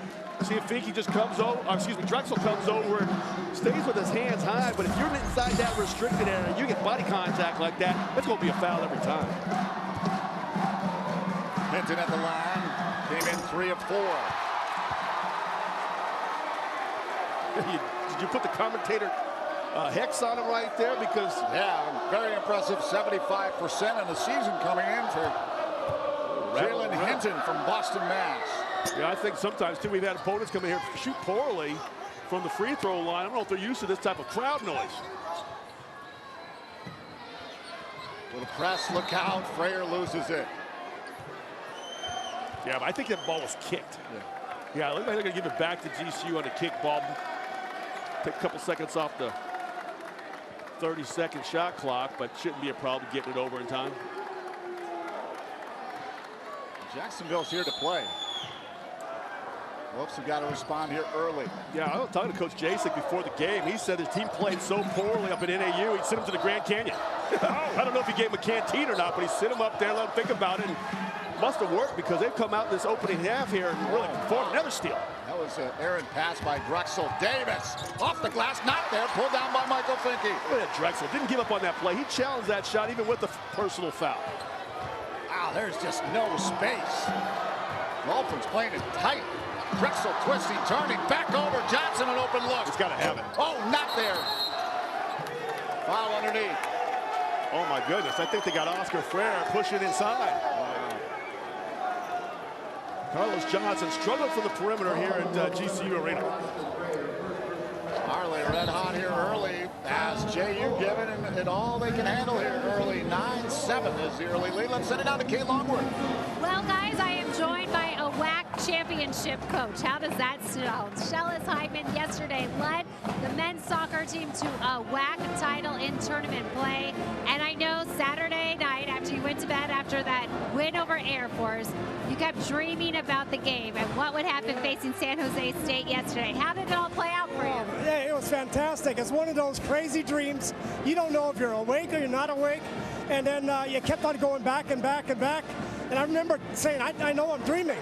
See if Finke just comes over, Drexel comes over and stays with his hands high, but if you're inside that restricted area and you get body contact like that, that's going to be a foul every time. Hinton at the line. Came in 3 of 4. Did you put the commentator hex on him right there? Because yeah, very impressive. 75% of the season coming in for Jalen Hinton from Boston, Mass. Yeah, I think sometimes too we've had opponents come in here shoot poorly from the free throw line. I don't know if they're used to this type of crowd noise. Little press, look out. Frayer loses it. Yeah, but I think that ball was kicked. Yeah, looks like they're going to give it back to GCU on the kick ball. Take a couple seconds off the 30-second shot clock, but shouldn't be a problem getting it over in time. Jacksonville's here to play. Whoops, we got to respond here early. Yeah, I was talking to Coach Jasek before the game. He said his team played so poorly up at NAU, he'd send him to the Grand Canyon. I don't know if he gave him a canteen or not, but he sent him up there, let him think about it, and must have worked because they've come out this opening half here and really performed. Another steal. That was an errant pass by Drexel. Davis off the glass, not there, pulled down by Michael Finke. Look at that Drexel, didn't give up on that play. He challenged that shot even with the personal foul. Wow, there's just no space. Dolphins playing it tight. Drexel twisting, turning, back over. Johnson an open look. He's got to have it. Oh, not there. Foul underneath. Oh, my goodness. I think they got Oscar Frayer pushing inside. Wow. Carlos Johnson struggled from the perimeter here at GCU Arena. Harley red hot here early as JU given it all they can handle here early. 9-7 is the early lead. Let's send it down to Kate Longworth. Well, guys, I am joined by a WAC championship coach. How does that sound? Shellis Hyman yesterday led the men's soccer team to a WAC title in tournament play. And I know Saturday night after you went to bed after that win over Air Force, you kept dreaming about the game and what would happen facing San Jose State yesterday. How did it all play out for you? Yeah, it was fantastic. It's one of those crazy dreams. You don't know if you're awake or you're not awake. And then you kept on going back and back and back. And I remember saying, I know I'm dreaming,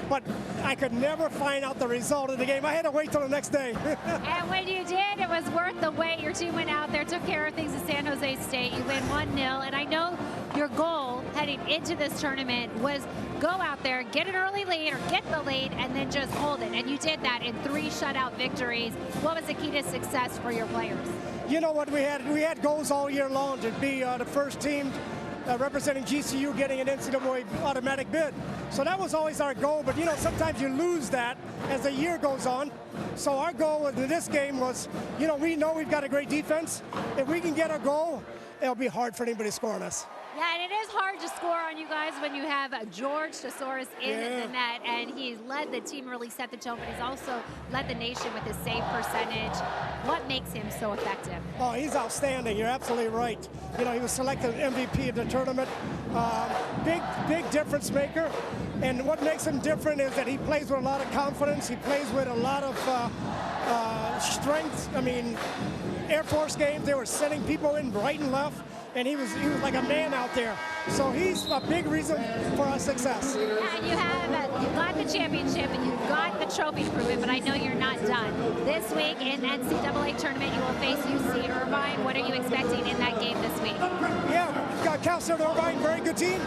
but I could never find out the result of the game. I had to wait till the next day. And when you did, it was worth the wait. Your team went out there, took care of things at San Jose State. You win 1-0. And I know your goal heading into this tournament was go out there, get an early lead or get the lead, and then just hold it. And you did that in 3 shutout victories. What was the key to success for your players? You know what, we had goals all year long to be the first team representing GCU getting an NCAA automatic bid. So that was always our goal, but you know, sometimes you lose that as the year goes on. So our goal in this game was, you know we've got a great defense. If we can get a goal, it'll be hard for anybody to score on us. Yeah, and it is hard to score on you guys when you have George Tesaurus in the net, and he's led the team, really set the tone, but he's also led the nation with his save percentage. What makes him so effective? Oh, he's outstanding. You're absolutely right. You know, he was selected MVP of the tournament. Big difference maker. And what makes him different is that he plays with a lot of confidence. He plays with a lot of strength. I mean, Air Force games, they were sending people in right and left. and he was like a man out there. So he's a big reason for our success. And you got the championship and you got the trophy to prove it, but I know you're not done. This week in NCAA tournament, you will face UC Irvine. What are you expecting in that game this week? Yeah, got Cal State Irvine, very good team.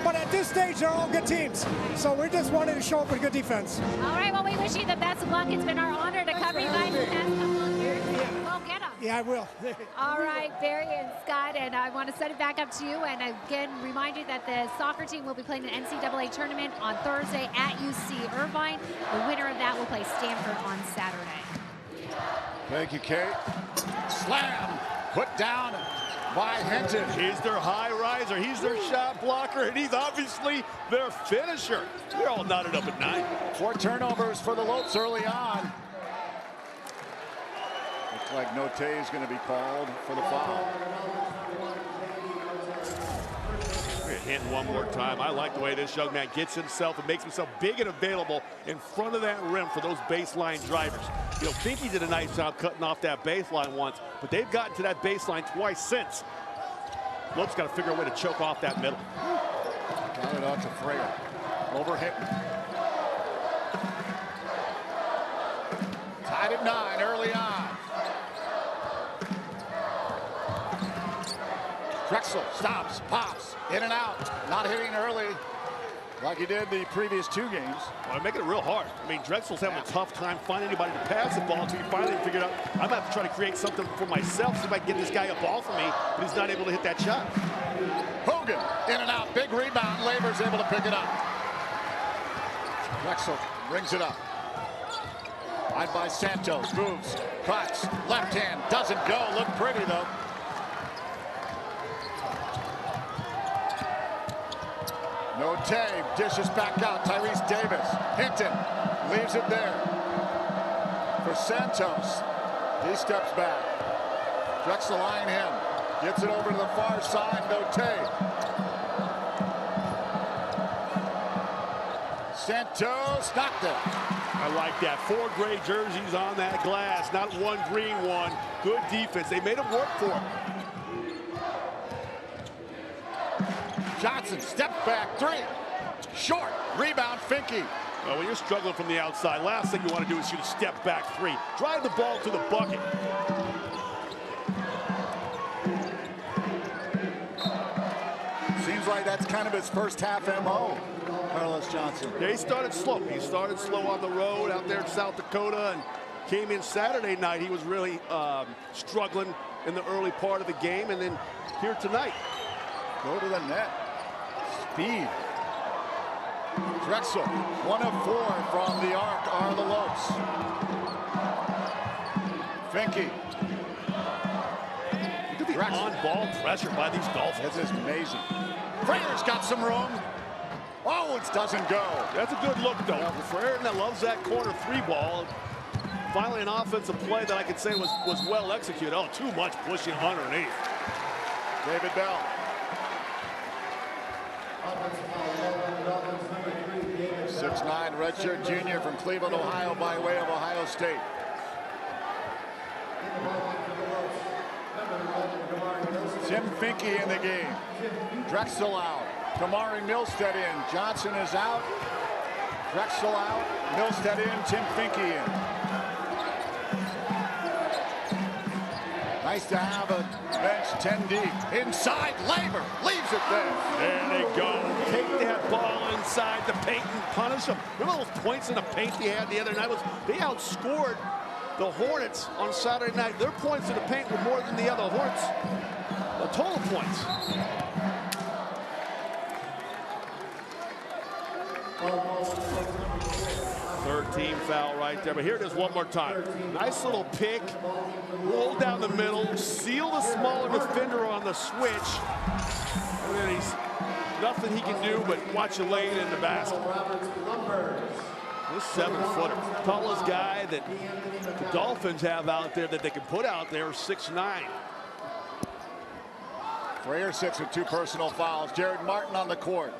But at this stage, they're all good teams. So we just wanted to show up with good defense. All right, well, we wish you the best of luck. It's been our honor to cover you guys the past couple of years. Go get them. Yeah, I will. All right, Barry and Scott, and I want to set it back up to you. And again, remind you that the soccer team will be playing an NCAA tournament on Thursday at UC Irvine. The winner of that will play Stanford on Saturday. Thank you, Kate. Slam, put down by Hinton. He's their high riser, he's their shot blocker, and he's obviously their finisher. They're all knotted up at 9. 4 turnovers for the Lopes early on. Looks like Note is going to be called for the foul. Hinton one more time. I like the way this young man gets himself and makes himself big and available in front of that rim for those baseline drivers. You know, Finke did a nice job cutting off that baseline once, but they've gotten to that baseline twice since. Lopes got to figure a way to choke off that middle. Got it out to Freya. Over Hinton. Tied at 9 early on. Drexel stops, pops, in and out. Not hitting early like he did the previous 2 games. Well, making it real hard. I mean, Drexel's having a tough time finding anybody to pass the ball until he finally figured out, I'm going to have to try to create something for myself, see if I can get this guy a ball for me, but he's not able to hit that shot. Hogan, in and out, big rebound. Labor's able to pick it up. Drexel brings it up. Wide by Santos, moves, cuts, left hand, doesn't go. Look pretty, though. Note dishes back out. Tyrese Davis. Hinton leaves it there for Santos. He steps back. Drexel eyeing him. Gets it over to the far side. Note. Santos knocked it. I like that. 4 gray jerseys on that glass, not 1 green one. Good defense. They made him work for it. Johnson, step back, 3. Short, rebound, Finke. Well, when you're struggling from the outside, last thing you want to do is shoot a step back 3. Drive the ball to the bucket. Seems like that's kind of his first half MO, Carlos Johnson. Yeah, he started slow. He started slow on the road out there in South Dakota and came in Saturday night. He was really struggling in the early part of the game, and then here tonight. Go to the net. Speed. Drexel, 1 of 4 from the arc are the Lopes. Finke. Look at the on-ball pressure by these Dolphins. This is amazing. Freier's got some room. Oh, it doesn't go. That's a good look, though. Freier that loves that corner 3 ball. Finally, an offensive play that I could say was well executed. Oh, too much pushing underneath. David Bell. 6'9", redshirt junior from Cleveland, Ohio, by way of Ohio State. Tim Finke in the game. Drexel out. Kamari Milstead in. Johnson is out. Drexel out. Milstead in. Tim Finke in. Nice to have a bench 10 deep. Inside, Labor leaves it there. There they go. Take that ball inside the paint and punish them. Remember those points in the paint they had the other night? They outscored the Hornets on Saturday night. Their points in the paint were more than the other Hornets. The total points. Third team foul right there, but here it is one more time. Nice little pick, roll down the middle, seal the smaller defender on the switch. And then he's nothing he can do but watch you lay it in the basket. This 7-footer, tallest guy that the Dolphins have out there that they can put out there, 6'9". Freyer sits with 2 personal fouls. Jared Martin on the court.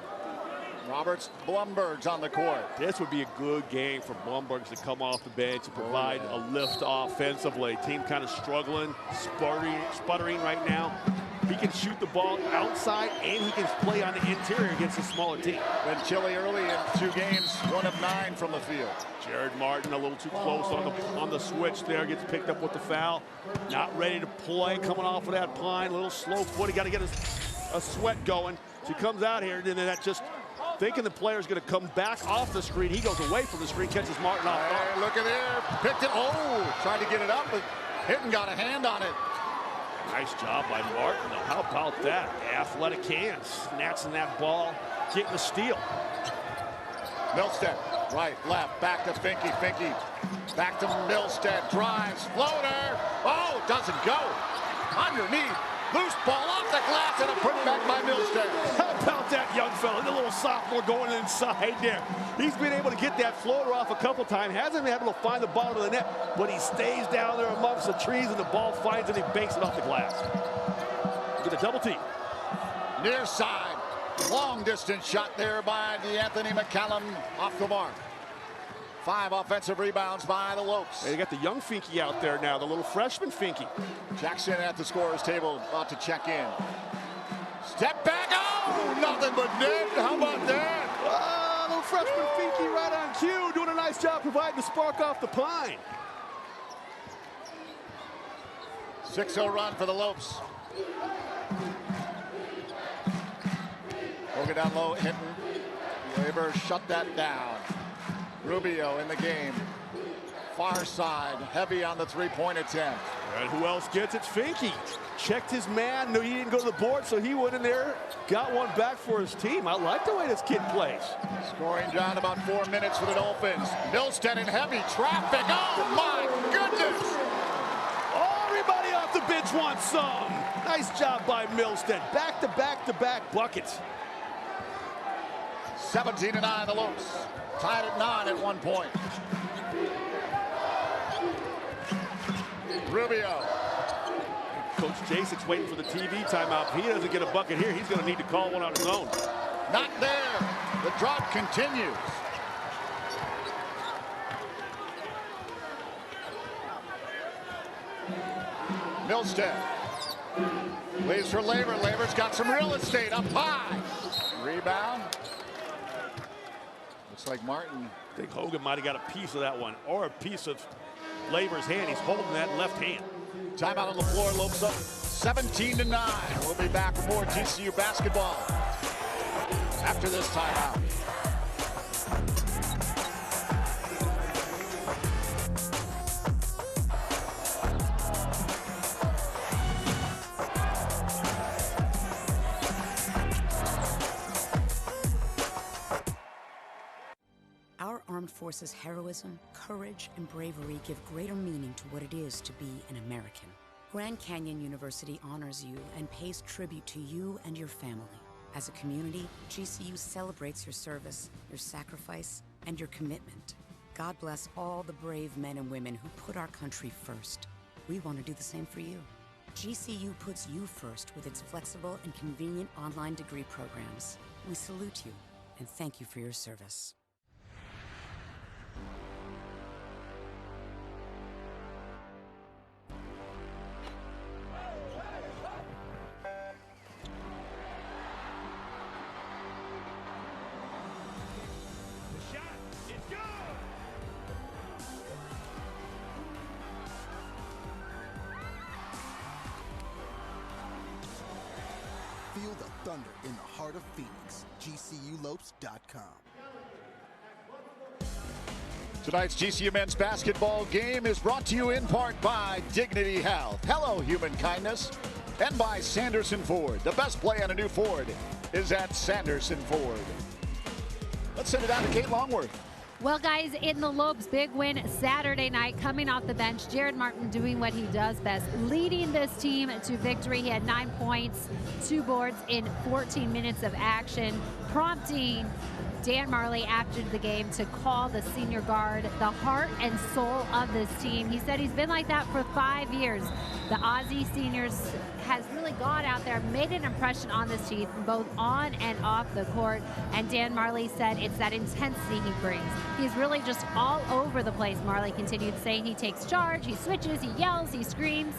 Roberts Blumberg's on the court. This would be a good game for Blumberg to come off the bench and provide a lift offensively. Team kind of struggling, sputtering right now. He can shoot the ball outside, and he can play on the interior against a smaller team. Been chilly early in 2 games, 1 of 9 from the field. Jared Martin a little too close on the switch there, gets picked up with the foul. Not ready to play, coming off of that pine, a little slow foot. He got to get a sweat going. So he comes out here, and then that just thinking the player's going to come back off the screen. He goes away from the screen, catches Martin off guard. Hey, look at there, picked it. Oh, tried to get it up, but Hinton got a hand on it. Nice job by Martin, though. How about that? Athletic hands, snatching that ball, getting the steal. Milstead, right, left, back to Finke. Finke, back to Milstead, drives, floater. Oh, doesn't go. Underneath, loose ball off the glass, and a put back by Milstead. How about that young fella, the little sophomore going inside there. He's been able to get that floater off a couple times. Hasn't been able to find the bottom of the net, but he stays down there amongst the trees, and the ball finds it, and he banks it off the glass. Get a double team. Near side, long distance shot there by Anthony McCallum off the mark. 5 offensive rebounds by the Lopes. They got the young Finke out there now, the little freshman Finke. Jackson at the scorer's table, about to check in. Step back, oh, nothing but net. How about that? Little freshman Finke right on cue, doing a nice job providing the spark off the pine. 6-0 run for the Lopes. Hogan down low, Hinton. Weber shut that down. Rubio in the game. Far side, heavy on the three-point attempt. And who else gets it? Finke. Checked his man, knew he didn't go to the board, so he went in there, got one back for his team. I like the way this kid plays. Scoring down about 4 minutes for the Dolphins. Milstead in heavy traffic. Oh, my goodness! Everybody off the bench wants some. Nice job by Milstead. Back-to-back-to-back buckets. 17-9, the Lopes. Tied at 9 at one point. Rubio. Coach Jason's waiting for the TV timeout. If he doesn't get a bucket here, he's going to need to call one on his own. Not there. The drought continues. Milstead. Leaves for Labor. Labor's got some real estate up high. Rebound. Looks like Martin. I think Hogan might have got a piece of that one, or a piece of Labor's hand. He's holding that left hand. Timeout on the floor. Lopes up 17-9. We'll be back for more GCU basketball after this timeout. Our armed forces' heroism, courage, and bravery give greater meaning to what it is to be an American. Grand Canyon University honors you and pays tribute to you and your family. As a community, GCU celebrates your service, your sacrifice, and your commitment. God bless all the brave men and women who put our country first. We want to do the same for you. GCU puts you first with its flexible and convenient online degree programs. We salute you and thank you for your service. Feel the thunder in the heart of Phoenix. GCULopes.com. Tonight's GCU men's basketball game is brought to you in part by Dignity Health, Hello Human Kindness, and by Sanderson Ford. The best play on a new Ford is at Sanderson Ford. Let's send it out to Kate Longworth. Well, guys, in the Lopes, big win Saturday night, coming off the bench. Jared Martin doing what he does best, leading this team to victory. He had 9 points, 2 boards in 14 minutes of action, prompting Dan Marley after the game to call the senior guard the heart and soul of this team. He said he's been like that for 5 years. The Aussie seniors has really gone out there, made an impression on this team, both on and off the court. And Dan Marley said it's that intensity he brings. He's really just all over the place, Marley continued saying. He takes charge, he switches, he yells, he screams.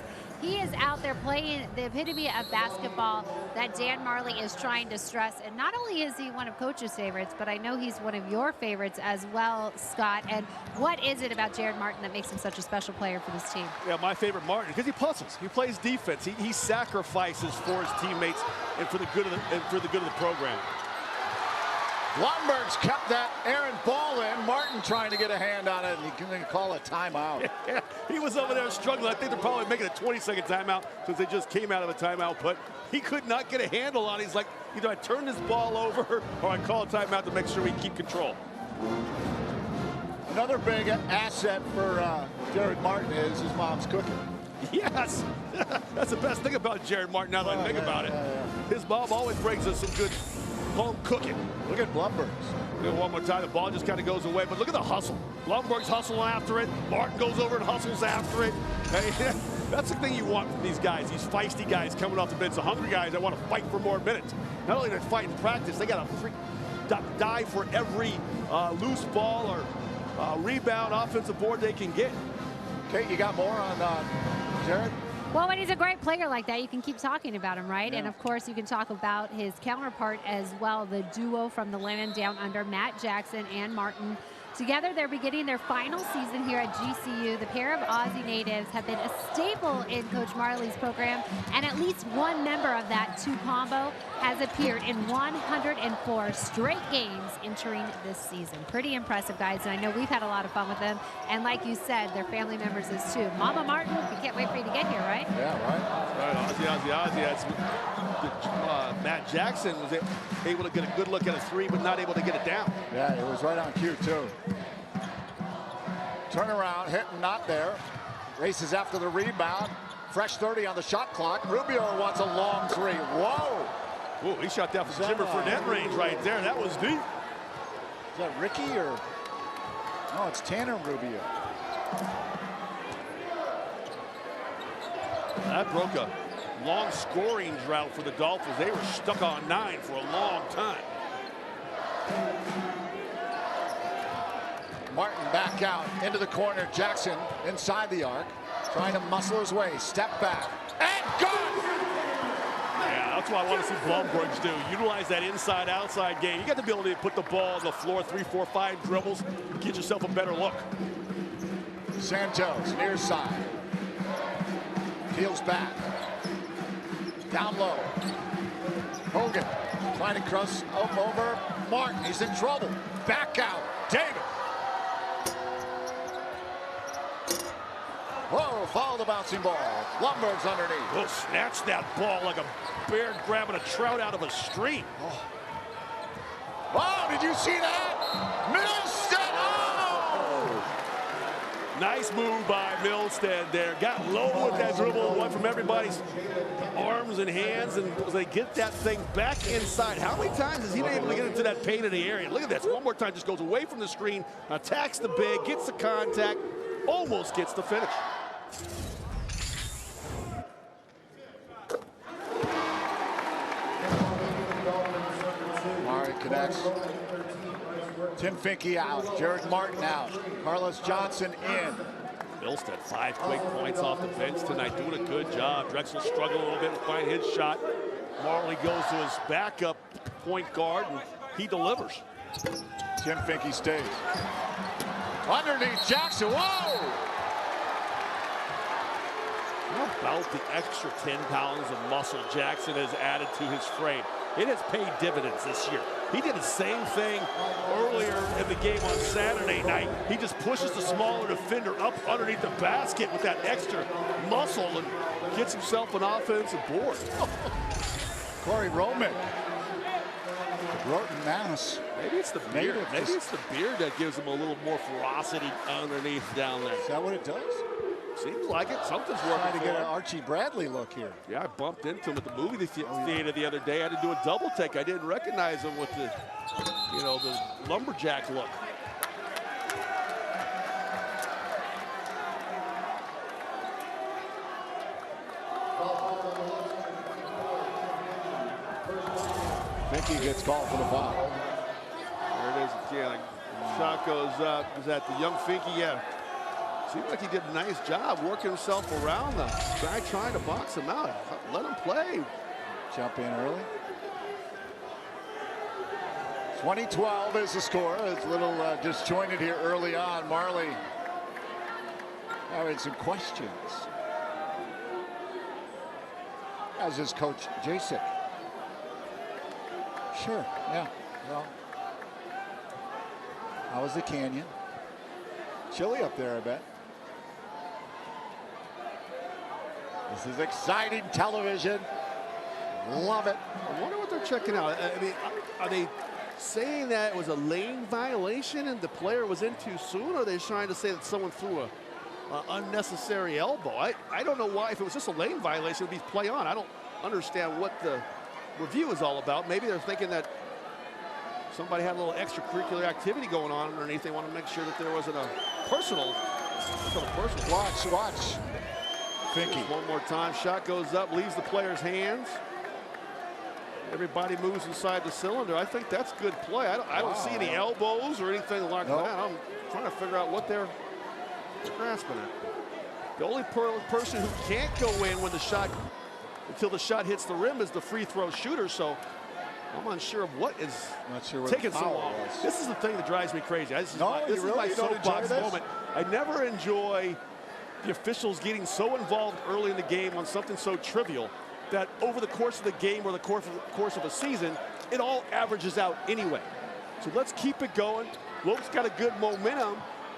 He is out there playing the epitome of basketball that Dan Marley is trying to stress. And not only is he one of Coach's favorites, but I know he's one of your favorites as well, Scott. And what is it about Jared Martin that makes him such a special player for this team? Yeah, my favorite Martin, because he puzzles. He plays defense. He sacrifices for his teammates and for the good of the program. Blumberg's kept that errant ball in. Martin trying to get a hand on it, and he can call a timeout. Yeah, he was over there struggling. I think they're probably making a 20-second timeout since they just came out of a timeout, but he could not get a handle on it. He's like, either I turn this ball over or I call a timeout to make sure we keep control. Another big asset for Jared Martin is his mom's cooking. Yes, that's the best thing about Jared Martin now that I think about it. His mom always brings us some good home cooking. Look at Blumberg's. One more time, the ball just kind of goes away, but look at the hustle. Blumberg's hustling after it. Martin goes over and hustles after it. Hey, that's the thing you want from these guys, these feisty guys coming off the bench, the hungry guys that want to fight for more minutes. Not only do they fight in practice, they got to die for every loose ball or rebound, offensive board they can get. Kate, you got more on Jared? Well, when he's a great player like that, you can keep talking about him, right? Yeah. And, of course, you can talk about his counterpart as well, the duo from the land down under, Matt Jackson and Martin. Together, they're beginning their final season here at GCU. The pair of Aussie natives have been a staple in Coach Marley's program, and at least one member of that two combo has appeared in 104 straight games entering this season. Pretty impressive, guys, and I know we've had a lot of fun with them. And like you said, their family members is too. Mama Martin, we can't wait for you to get here, right? Yeah, right. Aussie. That's Matt Jackson was able to get a good look at a three, but not able to get it down. Yeah, it was right on cue, too. Turn around, hit and not there. Races after the rebound. Fresh 30 on the shot clock. Rubio wants a long three. Whoa! Ooh, he shot that from Jimmer for net range right there. That was deep. Is that Ricky or? No, it's Tanner Rubio. That broke a long scoring drought for the Dolphins. They were stuck on 9 for a long time. Martin back out into the corner. Jackson inside the arc, trying to muscle his way. Step back and good. Yeah, that's what I want to see Blumberg's do. Utilize that inside-outside game. You got the ability to put the ball on the floor, 3, 4, 5 dribbles, get yourself a better look. Santos near side. Peels back. Down low. Hogan trying to cross over Martin. He's in trouble. Back out. David. Whoa, follow the bouncing ball. Blumberg's underneath. Oh, snatch that ball like a bear grabbing a trout out of a stream. Oh, did you see that? Milstead! Oh! Nice move by Milstead there. Got low with that dribble, went from everybody's arms and hands, and they get that thing back inside. How many times has he been able to get into that painted area? Look at this. One more time, just goes away from the screen, attacks the big, gets the contact, almost gets the finish. Mari connects. Tim Finke out. Jared Martin out. Carlos Johnson in. Milstead, 5 quick points off the bench tonight, doing a good job. Drexel struggled a little bit to find his shot. Marley goes to his backup point guard, and he delivers. Tim Finke stays. Underneath Jackson. Whoa! How about the extra 10 pounds of muscle Jackson has added to his frame? It has paid dividends this year. He did the same thing earlier in the game on Saturday night. He just pushes the smaller defender up underneath the basket with that extra muscle and gets himself an offensive board. Corey Roman. Broughton, Mass. Maybe it's the beard. Maybe it's the beard that gives him a little more ferocity underneath down there. Is that what it does? Seems like it. Something's working. Trying to get an Archie Bradley look here. Yeah, I bumped into him at the movie theater the other day. I had to do a double take. I didn't recognize him with the, the lumberjack look. Finke gets called for the foul. There it is again. Shot goes up. Is that the young Finke? Yeah. Seemed like he did a nice job working himself around the guy trying to box him out. Let him play. Jump in early. 2012 is the score. It's a little disjointed here early on. Marley having some questions, as is Coach Jasek. Sure, yeah. Well, how was the canyon? Chilly up there, I bet. This is exciting television. Love it. I wonder what they're checking out. I mean, are they saying that it was a lane violation and the player was in too soon, or are they trying to say that someone threw a unnecessary elbow? I don't know why. If it was just a lane violation, it would be play on. I don't understand what the review is all about. Maybe they're thinking that somebody had a little extracurricular activity going on underneath. They want to make sure that there wasn't a personal. Watch. Finky. One more time. Shot goes up, leaves the player's hands. Everybody moves inside the cylinder. I think that's good play. I don't see any elbows or anything like that. I'm trying to figure out what they're grasping at. The only person who can't go in when the shot, until the shot hits the rim, is the free throw shooter. So I'm unsure of what is taking so long. This is the thing that drives me crazy. This is my soapbox moment. I never enjoy the officials getting so involved early in the game on something so trivial that over the course of the game or the course of a season, it all averages out anyway. So let's keep it going. Lope's got a good momentum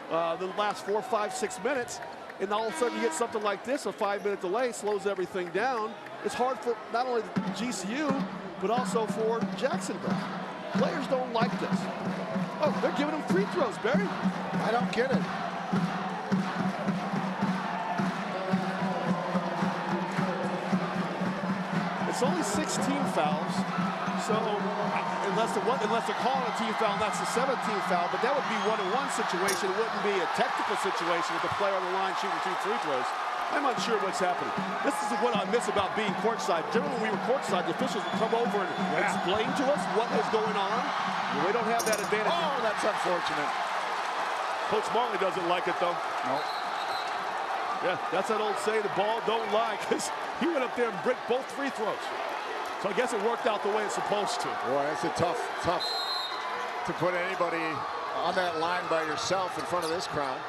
the last 4, 5, 6 minutes, and all of a sudden you get something like this, a 5-minute delay slows everything down. It's hard for not only GCU, but also for Jacksonville. Players don't like this. Oh, they're giving them free throws, Barry. I don't get it. It's only 16 fouls, so unless they're calling a team foul, that's the 17th foul, but that would be 1-on-1 situation. It wouldn't be a technical situation with the player on the line shooting 2 free throws. I'm unsure what's happening. This is what I miss about being courtside. Generally, when we were courtside, the officials would come over and explain to us what was going on. Well, we don't have that advantage. Oh, that's unfortunate. Coach Marley doesn't like it, though. Nope. Yeah, that's that old saying, the ball don't lie, because he went up there and bricked both free throws. So I guess it worked out the way it's supposed to. Boy, it's a tough to put anybody on that line by yourself in front of this crowd.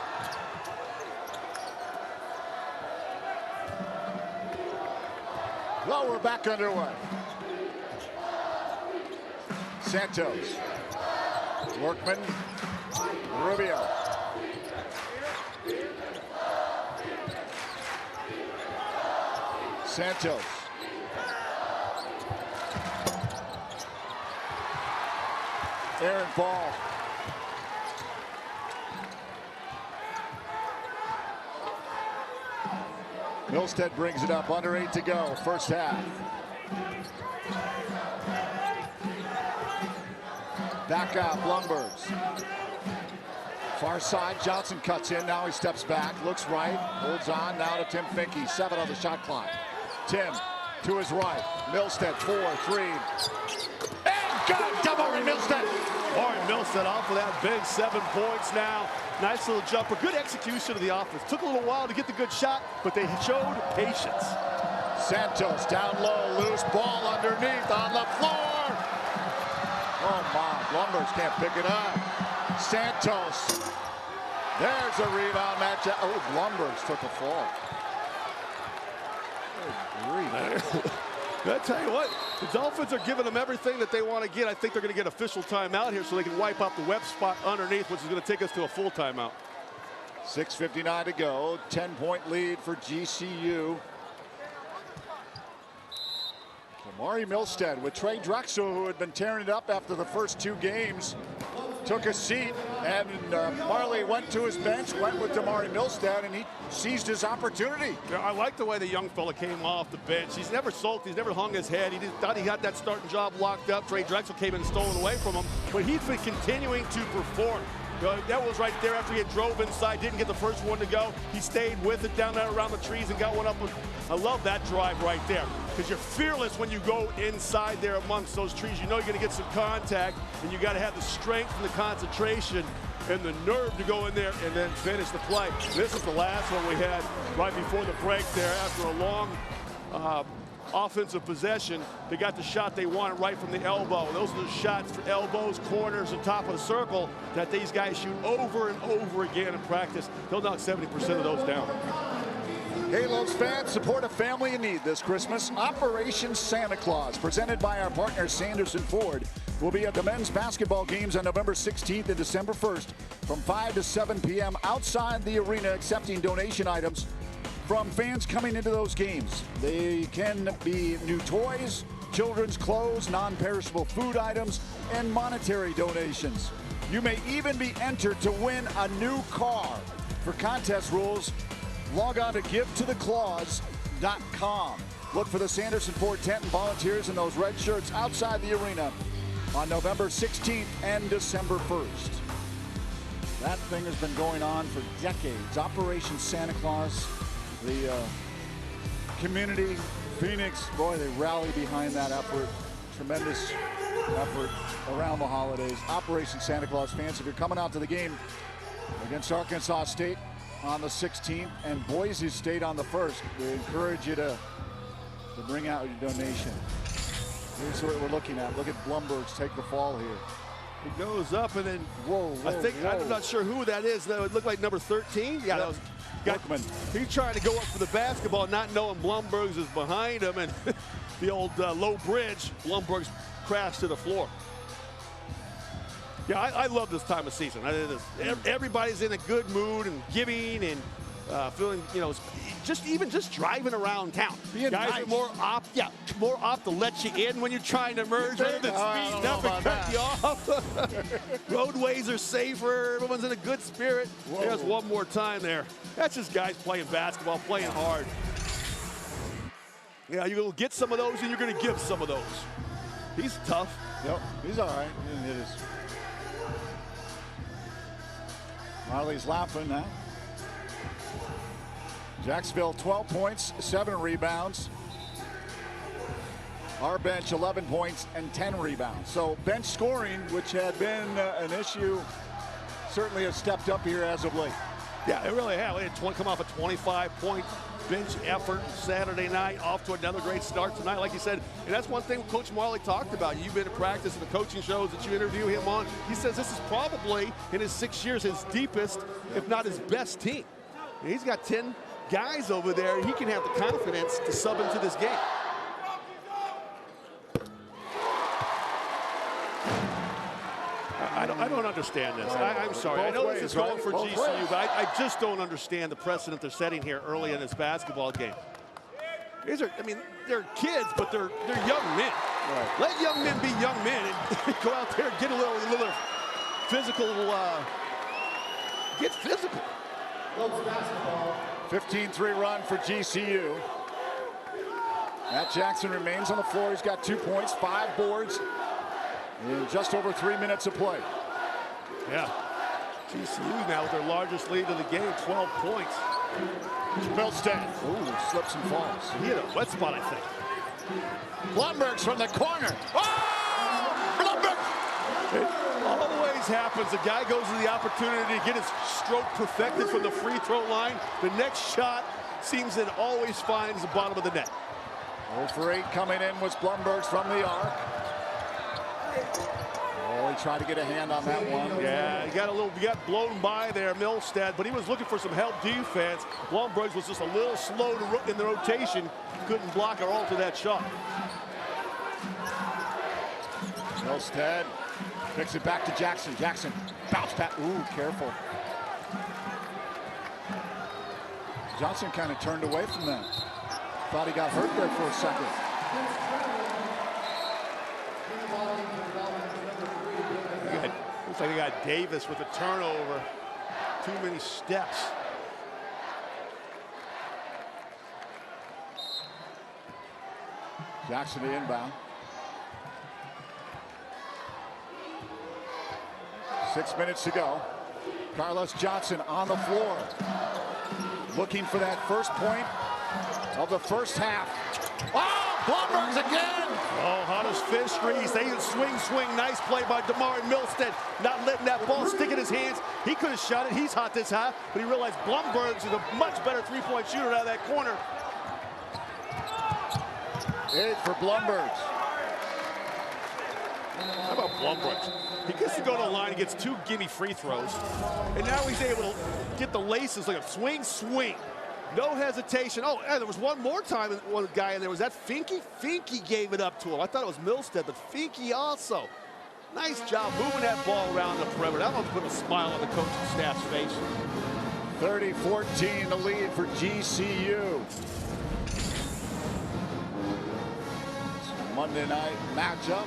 Well, we're back underway. Santos, Workman, Rubio. Santos. Aaron Ball. Milstead brings it up, under 8 to go, first half. Back out, Blumbergs. Far side, Johnson cuts in, now he steps back, looks right, holds on, now to Tim Finke, 7 on the shot clock. Tim to his right, Milstead, 4-3. And got it, Damari Milstead. Damari Milstead off of that big 7 points now. Nice little jumper, good execution of the offense. Took a little while to get the good shot, but they showed patience. Santos down low, loose ball underneath on the floor. Oh my, Blumbergs can't pick it up. Santos, there's a rebound match. Oh, Blumbergs took a fall. I tell you what, the Dolphins are giving them everything that they want to get. I think they're going to get official timeout here so they can wipe out the web spot underneath, which is going to take us to a full timeout. 6:59 to go, 10-point lead for GCU. Damari Milstead with Trey Drexel, who had been tearing it up after the first 2 games, took a seat, and Marley went to his bench, went with Damari Milstead, and he seized his opportunity. Yeah, I like the way the young fella came off the bench. He's never sulked, he's never hung his head. He just thought he got that starting job locked up. Trey Drexel came in and stole it away from him, but he's been continuing to perform. That was right there after he had drove inside, didn't get the first one to go. He stayed with it down there around the trees and got one up. I love that drive right there. because you're fearless when you go inside there amongst those trees. You know you're going to get some contact, and you got to have the strength and the concentration and the nerve to go in there and then finish the play. This is the last one we had right before the break there after a long offensive possession. They got the shot they wanted right from the elbow. Those are the shots for elbows, corners, and top of the circle that these guys shoot over and over again in practice. They'll knock 70% of those down. Hey, Lopes fans, support a family in need this Christmas. Operation Santa Claus, presented by our partner Sanderson Ford, will be at the men's basketball games on November 16th and December 1st from 5 to 7 p.m. outside the arena, accepting donation items from fans coming into those games. They can be new toys, children's clothes, non-perishable food items, and monetary donations. You may even be entered to win a new car. For contest rules, log on to givetotheclaws.com. Look for the Sanderson Ford tent and volunteers in those red shirts outside the arena on November 16th and December 1st. That thing has been going on for decades. Operation Santa Claus. The community, Phoenix, boy, they rally behind that effort. Tremendous effort around the holidays. Operation Santa Claus fans, if you're coming out to the game against Arkansas State on the 16th and Boise State on the 1st, we encourage you to bring out your donation. Here's what we're looking at. Look at Blumberg's take the fall here. He goes up and then, whoa, I'm not sure who that is. That would look like number 13. Yeah, that was he's trying to go up for the basketball, not knowing Blumberg's is behind him, and the old low bridge, Blumberg's crashed to the floor. Yeah, I love this time of season. Everybody's in a good mood and giving and feeling, you know, just driving around town. Guys are more opt to let you in when you're trying to merge rather than speeding up and cut you off. Roadways are safer. Everyone's in a good spirit. Whoa. There's one more time there. That's just guys playing basketball, playing hard. Yeah, you're going to get some of those and you're going to give some of those. He's tough. Yep, he's all right. He didn't hit his. Marley's laughing now. Jacksonville 12 points, 7 rebounds. Our bench 11 points and 10 rebounds. So bench scoring, which had been an issue, certainly has stepped up here as of late. Yeah, it really has. They had come off a 25-point bench effort Saturday night, off to another great start tonight, like you said. And that's one thing Coach Marley talked about. You've been in practice and the coaching shows that you interview him on. He says this is probably, in his 6 years, his deepest, if not his best team. And he's got 10 guys over there. He can have the confidence to sub into this game. I don't understand this. I'm sorry. I know this is going for GCU, but I just don't understand the precedent they're setting here early in this basketball game. These are, I mean, they're kids, but they're young men. Right. Let young men be young men and go out there and get a little physical, get physical. 15-3 run for GCU. Matt Jackson remains on the floor. He's got 2 points, 5 boards in just over 3 minutes of play. Yeah. GCU now with their largest lead of the game, 12 points. Milstead. Ooh, slips and falls. He hit a wet spot, I think. Blumberg's from the corner. Oh! Blumberg! It always happens. The guy goes to the opportunity to get his stroke perfected from the free throw line. The next shot seems it always finds the bottom of the net. 0 for 8 coming in was Blumberg's from the arc. Oh, he tried to get a hand on that one. Yeah, he got blown by there, Milstead, but he was looking for some help defense. Blumberg was just a little slow in the rotation. Couldn't block or alter that shot. Milstead picks it back to Jackson. Jackson bounce back. Ooh, careful. Johnson kind of turned away from that. Thought he got hurt there for a second. Looks like they got Davis with a turnover. Too many steps. Jackson the inbound. 6 minutes to go. Carlos Johnson on the floor. Looking for that first point of the first half. Oh, Blumberg's again. Oh, how does Fish Street? They swing. Nice play by Damari Milstead. Not letting that ball stick in his hands. He could have shot it. He's hot this high, but he realized Blumberg's is a much better three-point shooter out of that corner. 8 for Blumberg's. How about Blumberg's? He gets to go to the line. He gets 2 gimme free throws, and now he's able to get the laces like a swing. No hesitation. Oh, and there was one more time one guy in there. Was that Finke? Finke gave it up to him. I thought it was Milstead, but Finke also. Nice job moving that ball around the perimeter. That one put a smile on the coaching staff's face. 30-14 the lead for GCU. It's a Monday night matchup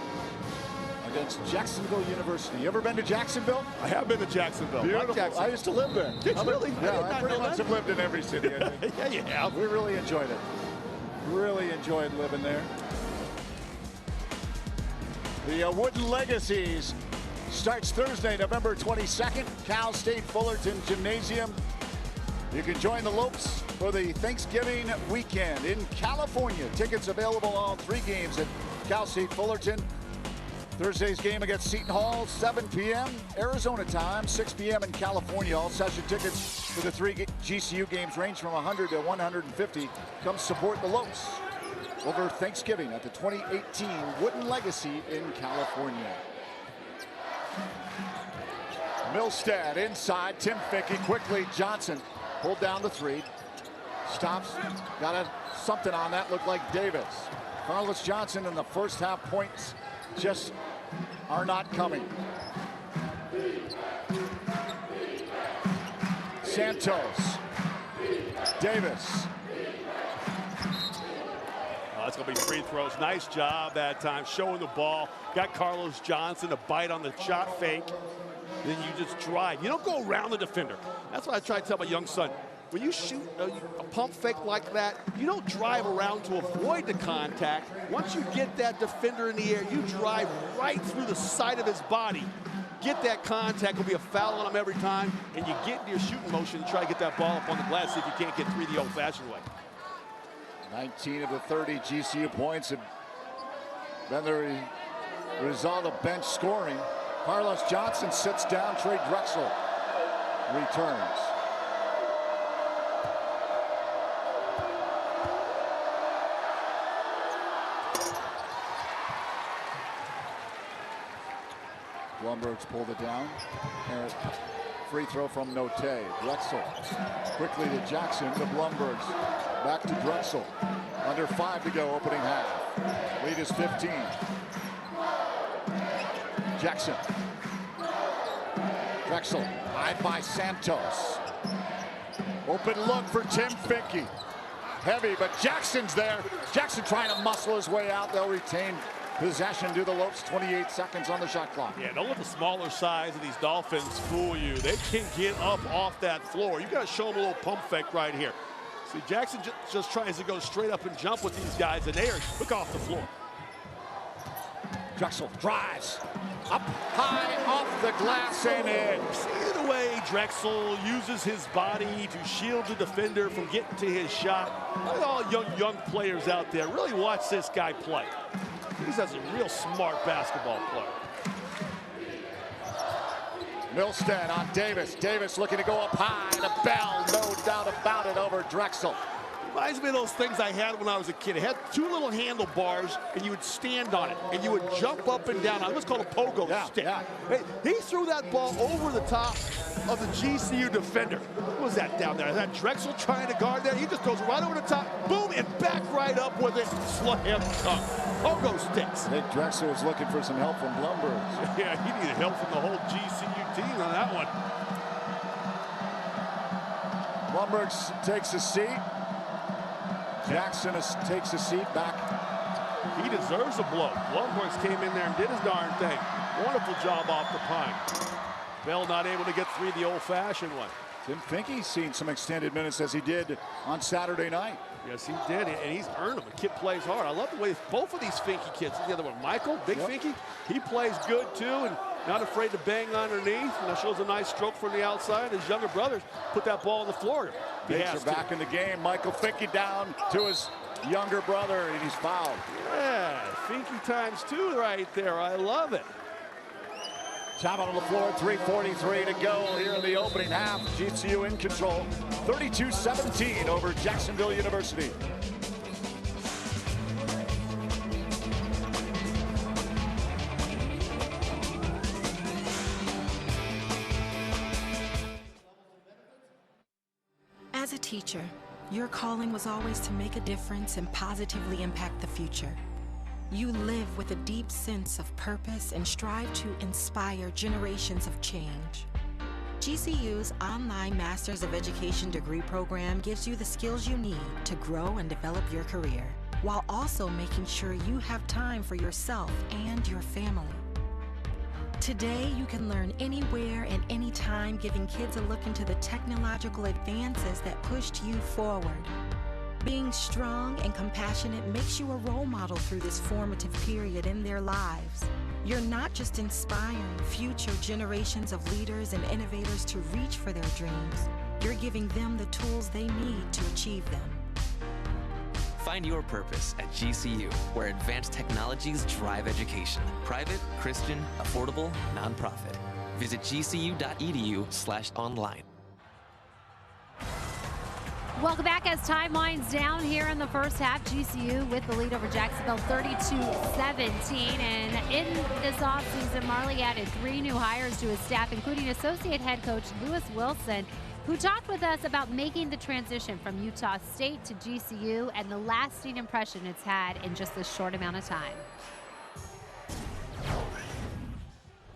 against Jacksonville University. You ever been to Jacksonville? I have been to Jacksonville. Beautiful. I used to live there. Did you really? Yeah, I pretty much have lived in every city. I think. Yeah, you have. We really enjoyed it. Really enjoyed living there. The Wooden Legacies starts Thursday, November 22nd, Cal State Fullerton Gymnasium. You can join the Lopes for the Thanksgiving weekend in California. Tickets available on 3 games at Cal State Fullerton. Thursday's game against Seton Hall, 7 p.m. Arizona time, 6 p.m. in California. All session tickets for the 3 GCU games range from 100 to 150. Come support the Lopes over Thanksgiving at the 2018 Wooden Legacy in California. Milstead inside, Tim Finke quickly. Johnson pulled down the 3. Stops, got something on that, looked like Davis. Carlos Johnson in the first half points just are not coming. Santos. Davis. It's going to be free throws. Nice job that time showing the ball. Got Carlos Johnson a bite on the shot fake. Then you just drive. You don't go around the defender. That's what I try to tell my young son. When you shoot a pump fake like that, you don't drive around to avoid the contact. Once you get that defender in the air, you drive right through the side of his body. Get that contact. It'll be a foul on him every time. And you get into your shooting motion and try to get that ball up on the glass if you can't get 3 the old-fashioned way. 19 of the 30 GCU points have been the result of bench scoring. Carlos Johnson sits down. Trey Drexel returns. Blumberg's pulled it down. And free throw from Note. Drexel quickly to Jackson, to Blumberg's. Back to Drexel. Under 5 to go, opening half. Lead is 15. Jackson. Drexel, eyed by Santos. Open look for Tim Finke. Heavy, but Jackson's there. Jackson trying to muscle his way out. They'll retain possession to the Lopes. 28 seconds on the shot clock. Yeah, don't let the smaller size of these Dolphins fool you. They can get up off that floor. You got to show them a little pump fake right here. See, Jackson just tries to go straight up and jump with these guys, and they are quick off the floor. Drexel drives. Up high, off the glass, and in. See the way Drexel uses his body to shield the defender from getting to his shot. Look at all young players out there. Really watch this guy play. He's a real smart basketball player. Milstead on Davis. Davis looking to go up high. The bell, no doubt about it, over Drexel. Reminds me of those things I had when I was a kid. It had 2 little handlebars, and you would stand on it, and you would jump up and down. It was called a pogo stick. Yeah. Hey, he threw that ball over the top of the GCU defender. What was that down there? Is that Drexel trying to guard that? He just goes right over the top, boom, and back right up with it. Slam dunk. Pogo sticks. I think Drexel was looking for some help from Blumberg. Yeah, he needed help from the whole GCU team on that one. Blumberg takes a seat. Jackson takes a seat back. He deserves a blow. Blumberg came in there and did his darn thing. Wonderful job off the pine. Bell not able to get 3 the old-fashioned way. Tim Finke's seen some extended minutes as he did on Saturday night. Yes, he did, and he's earned them. The kid plays hard. I love the way both of these Finke kids, the other one, Michael, Big Finke, he plays good too, and not afraid to bang underneath. And that shows a nice stroke from the outside. His younger brothers put that ball on the floor. Bigs are back in the game. Michael Finke down to his younger brother, and he's fouled. Yeah, Finky times 2 right there. I love it. Time on the floor, 3:43 to go here in the opening half. GCU in control, 32-17 over Jacksonville University. As a teacher, your calling was always to make a difference and positively impact the future. You live with a deep sense of purpose and strive to inspire generations of change. GCU's online Masters of Education degree program gives you the skills you need to grow and develop your career, while also making sure you have time for yourself and your family. Today, you can learn anywhere and anytime, giving kids a look into the technological advances that pushed you forward. Being strong and compassionate makes you a role model through this formative period in their lives. You're not just inspiring future generations of leaders and innovators to reach for their dreams. You're giving them the tools they need to achieve them. Find your purpose at GCU, where advanced technologies drive education. Private, Christian, affordable, nonprofit. Visit gcu.edu/online. Welcome back as time winds down here in the first half. GCU with the lead over Jacksonville 32-17. And in this offseason, Marley added 3 new hires to his staff, including associate head coach Lewis Wilson, who talked with us about making the transition from Utah State to GCU and the lasting impression it's had in just this short amount of time.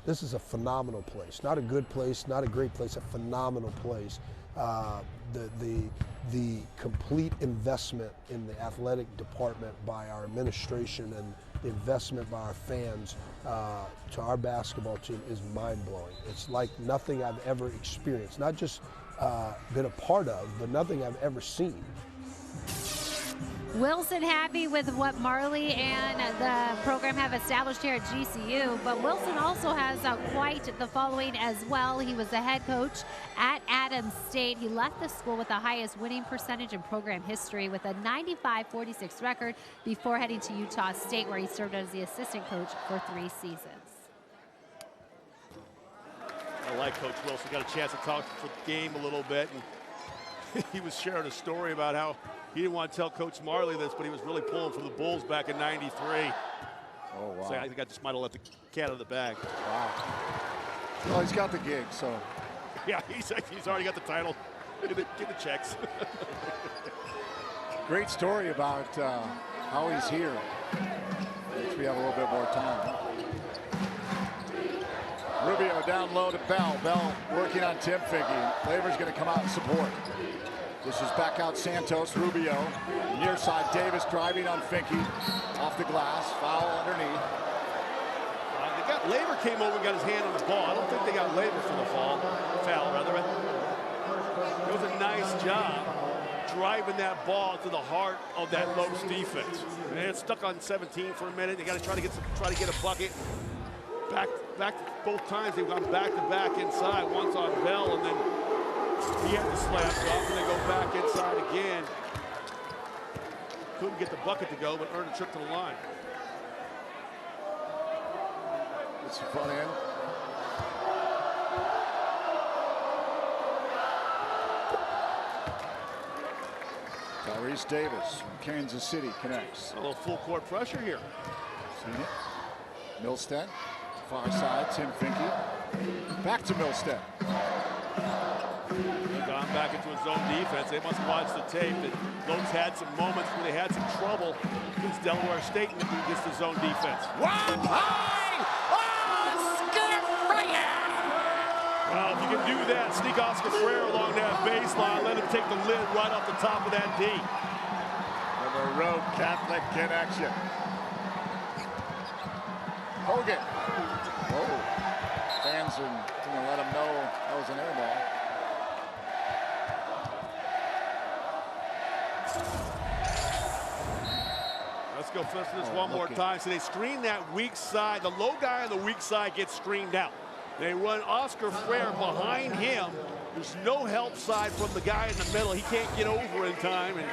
This is a phenomenal place. Not a good place, not a great place, a phenomenal place. The complete investment in the athletic department by our administration and the investment by our fans to our basketball team is mind-blowing. It's like nothing I've ever experienced, not just been a part of, but nothing I've ever seen. Wilson happy with what Marley and the program have established here at GCU, but Wilson also has quite the following as well. He was the head coach at Adams State. He left the school with the highest winning percentage in program history with a 95-46 record before heading to Utah State, where he served as the assistant coach for 3 seasons. I like Coach Wilson. Got a chance to talk for the game a little bit, and he was sharing a story about how he didn't want to tell Coach Marley this, but he was really pulling for the Bulls back in '93. Oh, wow. So I think I just might have let the cat out of the bag. Wow. Well, he's got the gig, so. Yeah, he's already got the title. Get the checks. Great story about how he's here. If we have a little bit more time. Rubio down low to Bell. Bell working on Tim Figgy. Laver's going to come out and support. This is back out Santos. Rubio. Near side Davis driving on Finky. Off the glass. Foul underneath. Laver came over and got his hand on the ball. I don't think they got Laver for the foul, rather. It was a nice job driving that ball to the heart of that Lopes defense. And it's stuck on 17 for a minute. They got to try to get a bucket. Back both times they've gone back to back inside. Once on Bell, and then he had the slap off, and they go back inside again. Couldn't get the bucket to go, but earned a trip to the line. It's the front end. Tyrese Davis from Kansas City connects. A little full court pressure here. Seen it. Milstead, far side, Tim Finky. Back to Milstead. They've gone back into a zone defense. They must watch the tape. That Lopes had some moments where they had some trouble against Delaware State against the zone defense. One high! Well, if you can do that, sneak Oscar Freire along that baseline, let him take the lid right off the top of that D. And the road Catholic connection. Hogan. Whoa. Fans are going to let him know that was an air ball. Let's go finish this one more time. So they screen that weak side. The low guy on the weak side gets screened out. They run Oscar Freire behind him There's no help side from the guy in the middle. He can't get over in time, and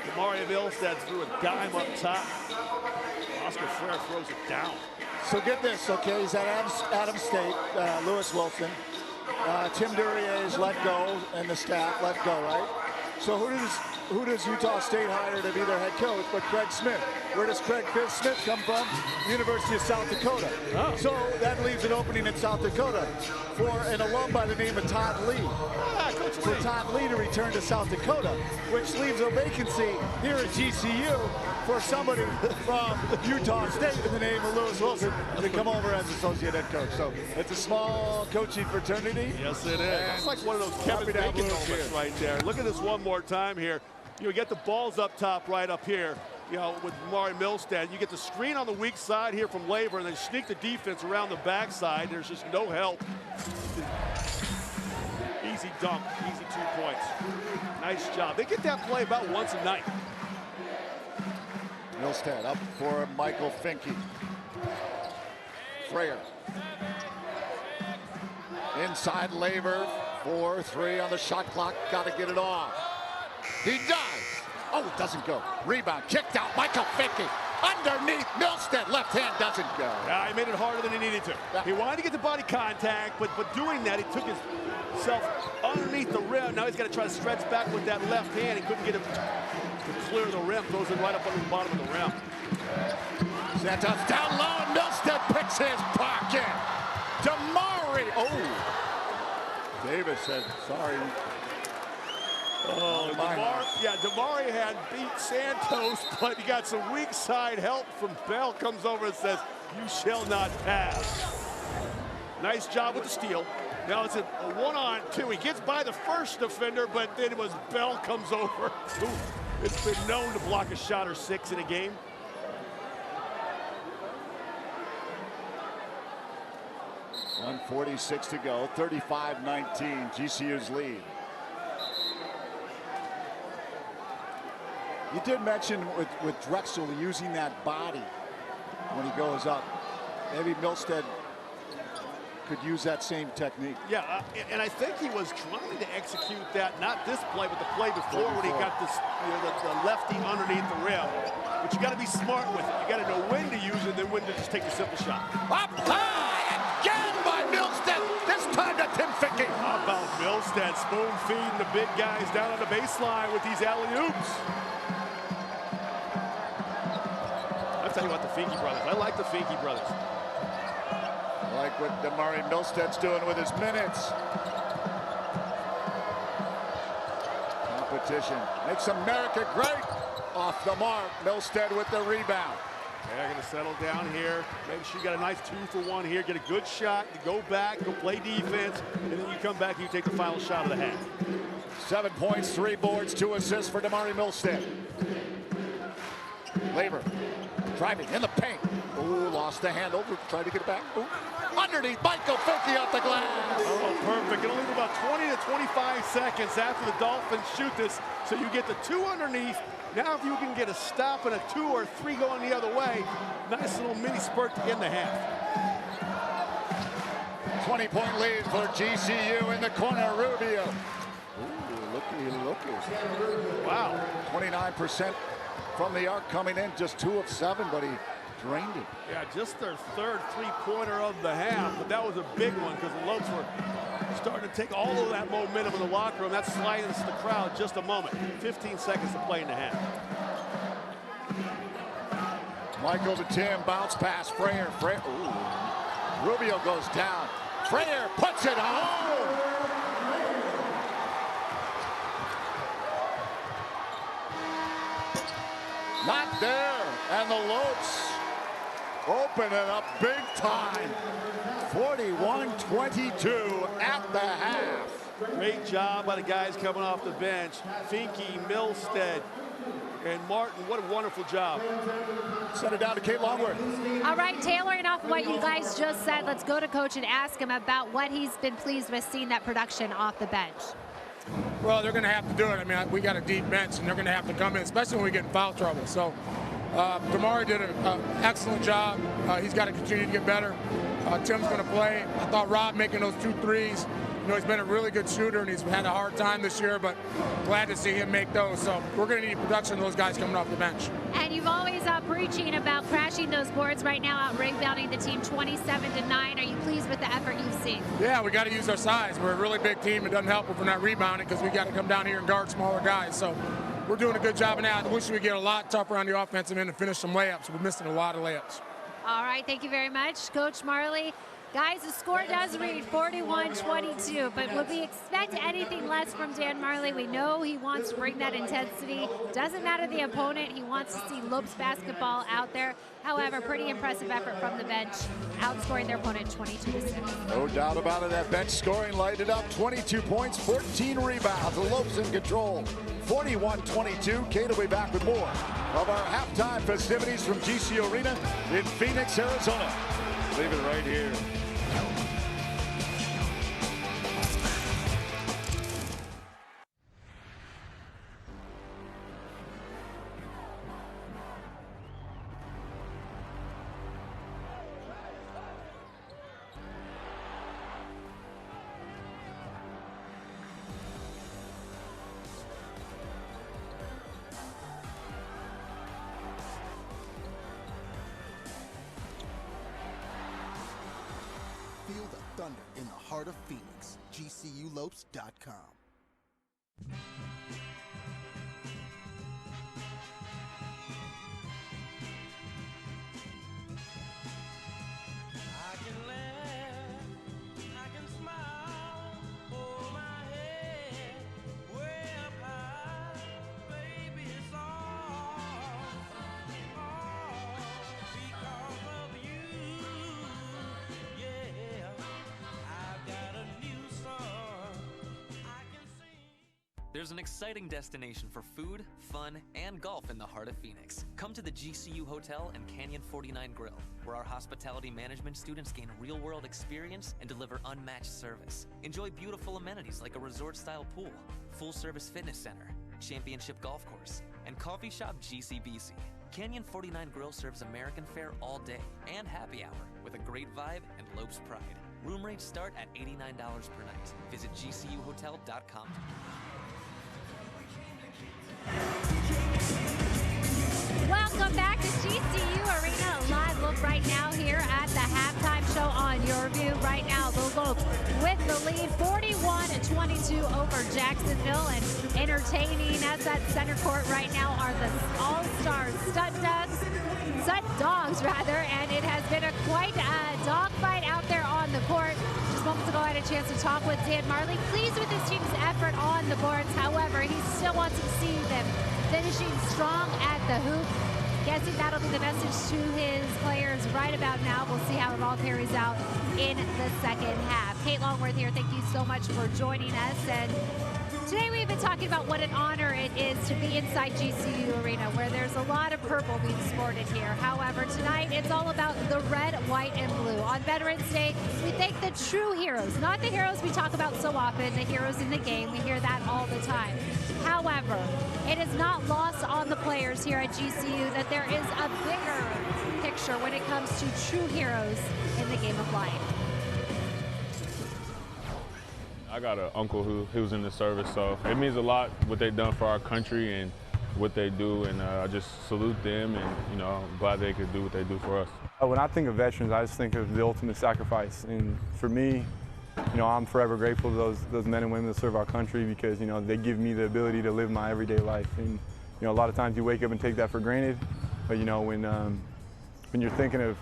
Damari Milstead threw a dime up top. Oscar Freire throws it down. So get this, okay? He's at Adams State, Lewis Wilson. Tim Duryea is let go, and the staff let go, right? So who does Utah State hire to be their head coach but Craig Smith? Where does Craig Smith come from? University of South Dakota. Oh. So that leaves an opening in South Dakota for an alum by the name of Todd Lee. For Todd Lee to return to South Dakota, which leaves a vacancy here at GCU for somebody from Utah State in the name of Lewis Wilson to come over as associate head coach. So it's a small coaching fraternity. Yes, it is. It's like one of those Kevin Bacon moments right there. Look at this one more time here. You get the balls up top right up here, with Damari Milstead. You get the screen on the weak side here from Laver, and then sneak the defense around the backside. There's just no help. Easy dunk, easy 2 points. Nice job. They get that play about once a night. Milstead up for Michael Finke. Freire. Inside Laver, 4-3 on the shot clock. Got to get it off. He does. Oh, it doesn't go. Rebound, kicked out. Michael Finke. Underneath, Milstead, left hand doesn't go. Yeah, he made it harder than he needed to. Yeah. He wanted to get the body contact, but doing that, he took himself underneath the rim. Now he's got to try to stretch back with that left hand. He couldn't get it to clear the rim. Throws it right up under the bottom of the rim. Santos down low, and Milstead picks his pocket. Damari. Oh. Davis said, sorry. Oh, Damari had beat Santos, but he got some weak side help from Bell. Comes over and says, "You shall not pass." Nice job with the steal. Now it's a 1-on-2. He gets by the first defender, but then it was Bell comes over. It's been known to block a shot or 6 in a game. .146 to go, 35-19, GCU's lead. You did mention with Drexel using that body when he goes up. Maybe Milstead could use that same technique. Yeah, and I think he was trying to execute that, not this play, but the play before when he got this, the lefty underneath the rim. But you got to be smart with it. You got to know when to use it and then when to just take a simple shot. Up high again by Milstead. This time to Tim Finke. How about Milstead spoon feeding the big guys down on the baseline with these alley-oops? I'll tell you about the Finke brothers. I like the Finke brothers. I like what Damari Milstead's doing with his minutes. Competition makes America great. Off the mark, Milstead with the rebound. They're going to settle down here. Make sure you got a nice 2-for-1 here. Get a good shot. You go back, go play defense, and then you come back and you take the final shot of the half. 7 points, 3 boards, 2 assists for Damari Milstead. Laver driving in the paint. Ooh, lost the handle. Tried to get it back. Ooh. Underneath, Michael Finke off the glass. Oh, perfect. It'll leave about 20 to 25 seconds after the Dolphins shoot this. So you get the 2 underneath. Now if you can get a stop and a 2 or 3 going the other way, nice little mini spurt to end the half. 20-point lead for GCU in the corner, Rubio. Ooh, looky. Wow. 29% from the arc coming in, just 2 of 7, but he drained it. Yeah, just their 3rd three-pointer of the half, but that was a big one because the Lopes were starting to take all of that momentum in the locker room. That silenced the crowd just a moment. 15 seconds to play in the half. Michael to Tim, bounce pass, Freire. Ooh. Rubio goes down. Freire puts it home. Not there, and the Lopes open it up big time. 41-22 at the half. Great job by the guys coming off the bench. Finke, Milstead, and Martin. What a wonderful job. Send it down to Kate Longworth. All right, tailoring off what you guys just said, let's go to Coach and ask him about what he's been pleased with seeing that production off the bench. Well, they're going to have to do it. I mean, we got a deep bench, and they're going to have to come in, especially when we get in foul trouble. So Damari did an excellent job. He's got to continue to get better. Tim's going to play. I thought Rob making those 2 threes he's been a really good shooter, and he's had a hard time this year, but glad to see him make those. So we're going to need production of those guys coming off the bench. And you've always preaching about crashing those boards. Right now, out rebounding the team 27-9. Are you pleased with the effort you've seen? Yeah, we got to use our size. We're a really big team. It doesn't help if we're not rebounding because we got to come down here and guard smaller guys. So we're doing a good job of that. I wish we get a lot tougher on the offensive end and finish some layups. We're missing a lot of layups. All right, thank you very much, Coach Marley. Guys, the score does read 41-22, but would we expect anything less from Dan Marley? We know he wants to bring that intensity. Doesn't matter the opponent. He wants to see Lopes basketball out there. However, pretty impressive effort from the bench, outscoring their opponent 22-6. No doubt about it. That bench scoring lighted up. 22 points, 14 rebounds. Lopes in control. 41-22. Kate will be back with more of our halftime festivities from GCU Arena in Phoenix, Arizona. Leave it right here. Feel the thunder in the heart of Phoenix. GCULopes.com. There's an exciting destination for food, fun, and golf in the heart of Phoenix. Come to the GCU Hotel and Canyon 49 Grill, where our hospitality management students gain real-world experience and deliver unmatched service. Enjoy beautiful amenities like a resort-style pool, full-service fitness center, championship golf course, and coffee shop GCBC. Canyon 49 Grill serves American fare all day and happy hour with a great vibe and Lopes pride. Room rates start at $89 per night. Visit GCUHotel.com. Welcome back to GCU Arena. A live look right now here at the halftime show on your view. Right now, the Lopes with the lead 41-22 over Jacksonville, and entertaining us at center court right now are the all-star stud dogs, and it has been quite a dogfight out there on the court. Just moments ago, I had a chance to talk with Dan Marley, pleased with his team's effort on the boards. However, he still wants to see them finishing strong at the hoop. Guessing that'll be the message to his players right about now. We'll see how it all carries out in the second half. Kate Longworth here. Thank you so much for joining us. And today we've been talking about what an honor it is to be inside GCU Arena, where there's a lot of purple being sported here. However, tonight it's all about the red, white, and blue. On Veterans Day, we thank the true heroes, not the heroes we talk about so often, the heroes in the game. We hear that all the time. However, it is not lost on the players here at GCU that there is a bigger picture when it comes to true heroes in the game of life. I got an uncle who was in the service, so it means a lot what they've done for our country and what they do, and I just salute them, and I'm glad they could do what they do for us. When I think of veterans, I just think of the ultimate sacrifice, and for me, I'm forever grateful to those men and women that serve our country, because they give me the ability to live my everyday life. And a lot of times you wake up and take that for granted, but when you're thinking of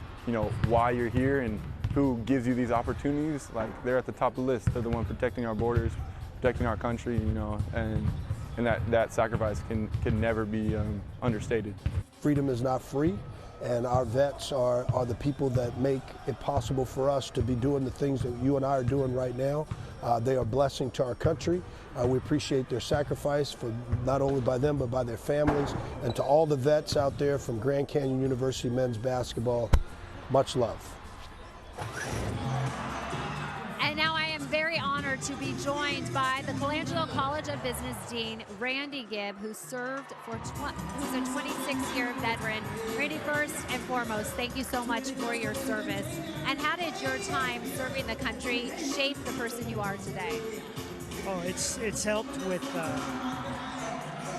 why you're here and who gives you these opportunities, like, they're at the top of the list. They're the one protecting our borders, protecting our country, and that sacrifice can never be understated. Freedom is not free, and our vets are the people that make it possible for us to be doing the things that you and I are doing right now. They are a blessing to our country. We appreciate their sacrifice, for not only by them but by their families. And to all the vets out there from Grand Canyon University men's basketball, much love. And now I am very honored to be joined by the Colangelo College of Business Dean, Randy Gibb, who's served for who's a 26-year veteran. Randy, first and foremost, thank you so much for your service. And how did your time serving the country shape the person you are today? Oh, it's helped with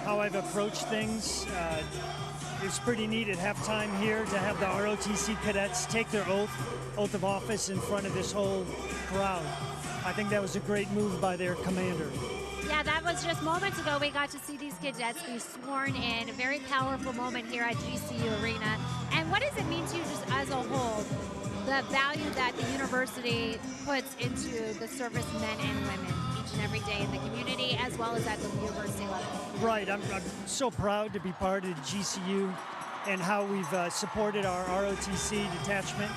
how I've approached things. It's pretty neat at halftime here to have the ROTC cadets take their oath of office in front of this whole crowd. I think that was a great move by their commander. Yeah, that was just moments ago. We got to see these cadets be sworn in. A very powerful moment here at GCU Arena. And what does it mean to you just as a whole, the value that the university puts into the servicemen and women each and every day in the community as well as at the university level? Right, I'm so proud to be part of GCU and how we've supported our ROTC detachment.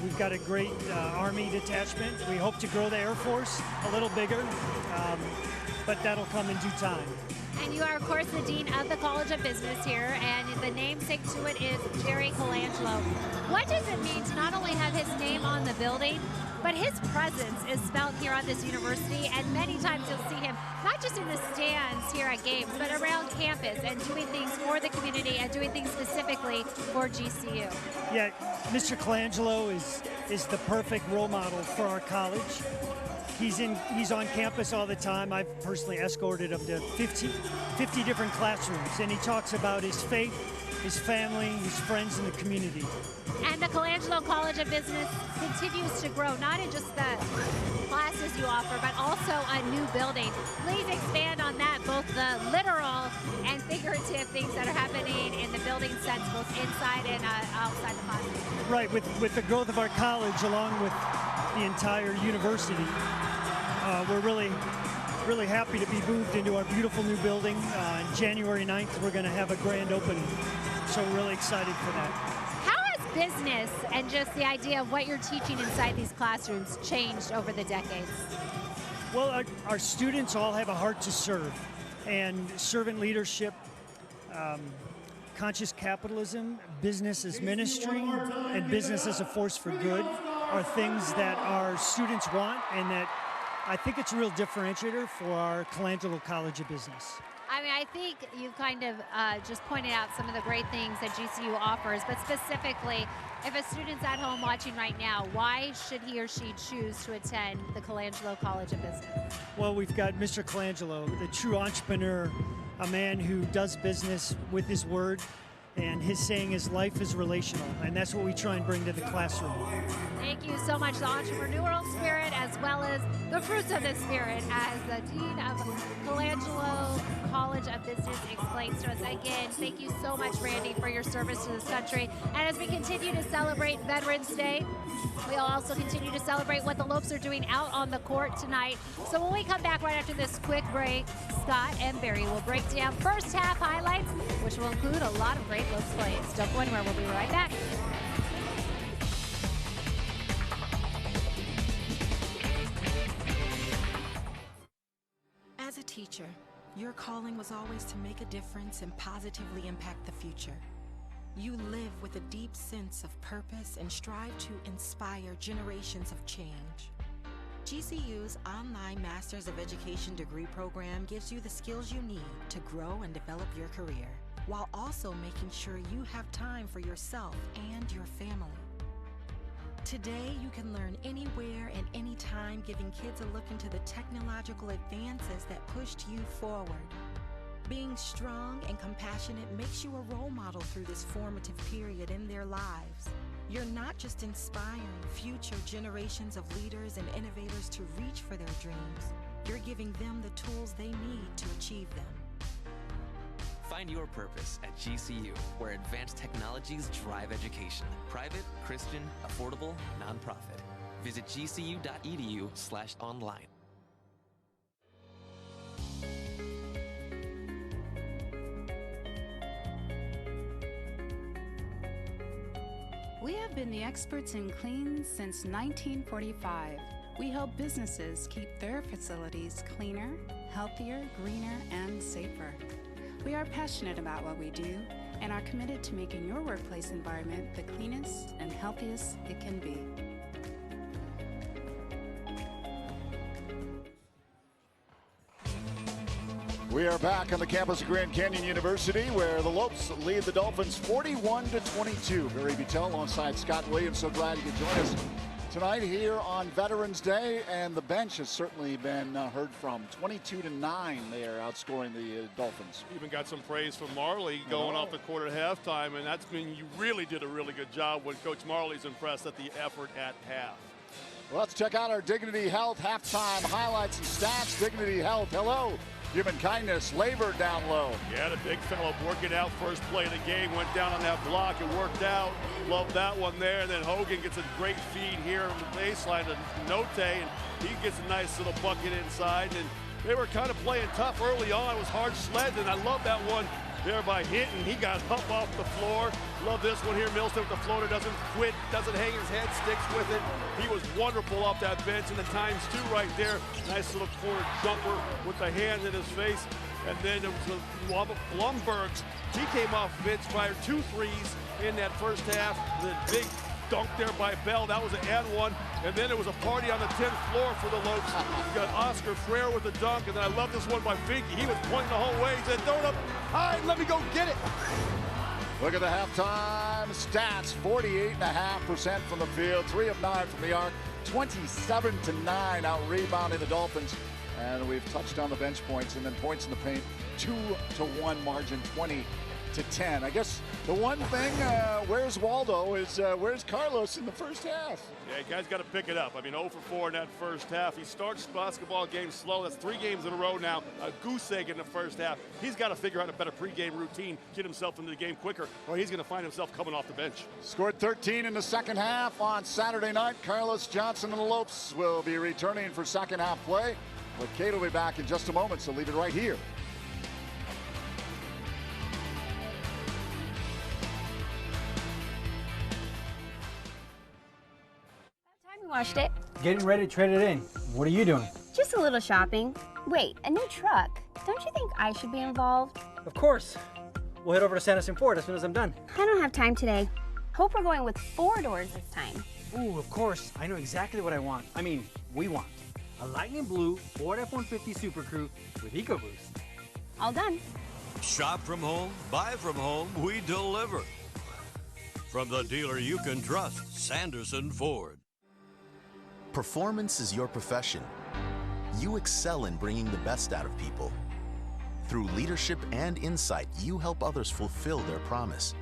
We've got a great Army detachment. We hope to grow the Air Force a little bigger, but that'll come in due time. And you are, of course, the Dean of the College of Business here, and the namesake to it is Jerry Colangelo. What does it mean to not only have his name on the building, but his presence is felt here on this university, and many times you'll see him not just in the stands here at games, but around campus and doing things for the community and doing things specifically for GCU. Yeah, Mr. Colangelo is the perfect role model for our college. He's on campus all the time. I've personally escorted him to 50 different classrooms, and he talks about his faith, his family, his friends, and the community. And the Colangelo College of Business continues to grow, not in just the classes you offer, but also a new building. Please expand on that, both the literal and figurative things that are happening in the building sense, both inside and outside the classroom. Right, with the growth of our college, along with the entire university, we're really happy to be moved into our beautiful new building. On January 9th, we're going to have a grand opening, so we're really excited for that. How has business and just the idea of what you're teaching inside these classrooms changed over the decades? Well, our students all have a heart to serve, and servant leadership, conscious capitalism, business as ministry, and business as a force for good are things that our students want, and that I think it's a real differentiator for our Colangelo College of Business. I mean, I think you kind of just pointed out some of the great things that GCU offers, but specifically, if a student's at home watching right now, why should he or she choose to attend the Colangelo College of Business? Well, we've got Mr. Colangelo, the true entrepreneur, a man who does business with his word, and his saying is life is relational, and that's what we try and bring to the classroom. Thank you so much. The entrepreneurial spirit as well as the fruits of the spirit, as the Dean of Colangelo College of Business explains to us. Again, thank you so much, Randy, for your service to this country. And as we continue to celebrate Veterans Day, we'll also continue to celebrate what the Lopes are doing out on the court tonight. So when we come back right after this quick break, Scott and Barry will break down first half highlights, which will include a lot of great Lopes plays. Don't go anywhere. We'll be right back. As a teacher, your calling was always to make a difference and positively impact the future. You live with a deep sense of purpose and strive to inspire generations of change. GCU's online Masters of Education degree program gives you the skills you need to grow and develop your career, while also making sure you have time for yourself and your family. Today, you can learn anywhere and anytime, giving kids a look into the technological advances that pushed you forward. Being strong and compassionate makes you a role model through this formative period in their lives. You're not just inspiring future generations of leaders and innovators to reach for their dreams, you're giving them the tools they need to achieve them. Find your purpose at GCU, where advanced technologies drive education. Private, Christian, affordable, nonprofit. Visit gcu.edu/online. We have been the experts in clean since 1945. We help businesses keep their facilities cleaner, healthier, greener, and safer. We are passionate about what we do and are committed to making your workplace environment the cleanest and healthiest it can be. We are back on the campus of Grand Canyon University, where the Lopes lead the Dolphins 41-22. Barry Butel alongside Scott Williams. So glad you could join us tonight here on Veterans Day, and the bench has certainly been heard from. 22-9, they are outscoring the Dolphins. Even got some praise from Marley going off the court at halftime, and that's been, you really did a really good job when Coach Marley's impressed at the effort at half. Well, let's check out our Dignity Health halftime highlights and stats. Dignity Health, hello. Human kindness, labor down low. Yeah, the big fella working out first play of the game, went down on that block and worked out. Love that one there. And then Hogan gets a great feed here on the baseline to Note, and he gets a nice little bucket inside. And they were kind of playing tough early on. It was hard sledding, and I love that one there by Hinton. He got up off the floor. Love this one here. Milstead with the floater, doesn't quit, doesn't hang his head, sticks with it. He was wonderful off that bench, and the times two right there. Nice little corner jumper with the hand in his face. And then it was Blumberg's. He came off bench, fired 2 threes in that first half. The big dunk there by Bell. That was an and one. And then it was a party on the 10th floor for the Lopes. You got Oscar Frere with the dunk, and then I love this one by Finke. He was pointing the whole way. He said, throw it up high, let me go get it. Look at the halftime stats. 48.5% from the field, 3 of 9 from the arc, 27-9 out rebounding the Dolphins. And we've touched on the bench points, and then points in the paint, 2-1 margin, 20-10. I guess the one thing, where's Waldo, is where's Carlos in the first half? Yeah, guys got to pick it up. I mean, 0 for 4 in that first half. He starts basketball games slow. That's 3 games in a row now. A goose egg in the first half. He's got to figure out a better pregame routine, get himself into the game quicker, or he's going to find himself coming off the bench. Scored 13 in the second half on Saturday night. Carlos Johnson and the Lopes will be returning for second half play. But Kate will be back in just a moment, so leave it right here. We watched it. Getting ready to trade it in. What are you doing? Just a little shopping. Wait, a new truck. Don't you think I should be involved? Of course. We'll head over to Sanderson Ford as soon as I'm done. I don't have time today. Hope we're going with 4 doors this time. Ooh, of course. I know exactly what I want. I mean, we want. A lightning blue Ford F-150 Super Crew with EcoBoost. All done. Shop from home, buy from home, we deliver. From the dealer you can trust, Sanderson Ford. Performance is your profession. You excel in bringing the best out of people. Through leadership and insight, you help others fulfill their promise.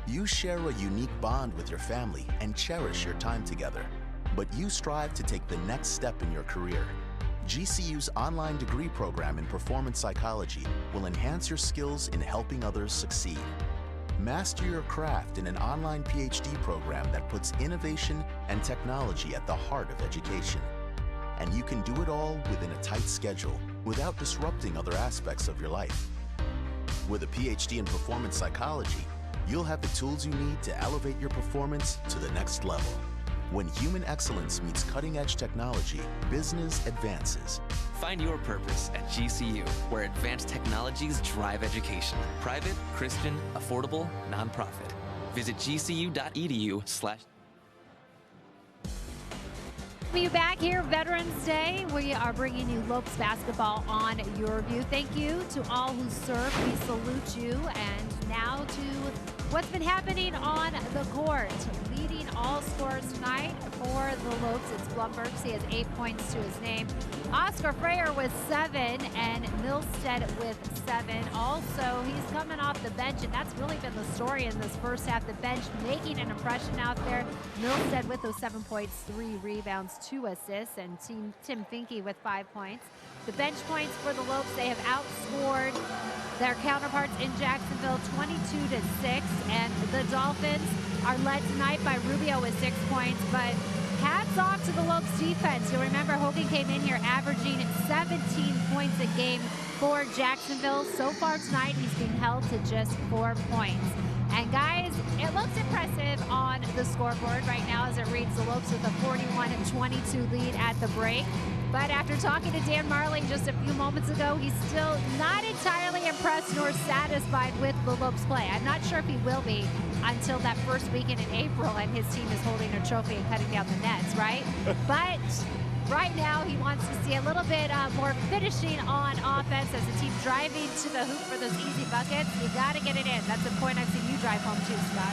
You share a unique bond with your family and cherish your time together. But you strive to take the next step in your career. GCU's online degree program in performance psychology will enhance your skills in helping others succeed. Master your craft in an online PhD program that puts innovation and technology at the heart of education. And you can do it all within a tight schedule without disrupting other aspects of your life. With a PhD in performance psychology, you'll have the tools you need to elevate your performance to the next level. When human excellence meets cutting-edge technology, business advances. Find your purpose at GCU, where advanced technologies drive education. Private, Christian, affordable, nonprofit. Visit gcu.edu/. We're back here, Veterans Day. We are bringing you Lopes basketball on your view. Thank you to all who served. We salute you. And now to what's been happening on the court. Leading all scorers tonight for the Lopes, it's Blumberg. He has 8 points to his name. Oscar Frere with 7 and Milstead with 7. Also, he's coming off the bench, and that's really been the story in this first half. The bench making an impression out there. Milstead with those 7 points, 3 rebounds, 2 assists, and Tim Finke with 5 points. The bench points for the Lopes, they have outscored their counterparts in Jacksonville 22-6, and the Dolphins are led tonight by Rubio with 6 points, but hats off to the Lopes defense. You'll remember Hogan came in here averaging 17 points a game for Jacksonville. So far tonight, he's being held to just 4 points. And guys, it looks impressive on the scoreboard right now as it reads the Lopes with a 41-22 lead at the break. But after talking to Dan Marley just a few moments ago, he's still not entirely impressed nor satisfied with the Lopes play. I'm not sure if he will be until that first weekend in April and his team is holding a trophy and cutting down the nets, right? But Right now, he wants to see a little bit more finishing on offense as the team driving to the hoop for those easy buckets. You got to get it in. That's a point I've seen you drive home too, Scott.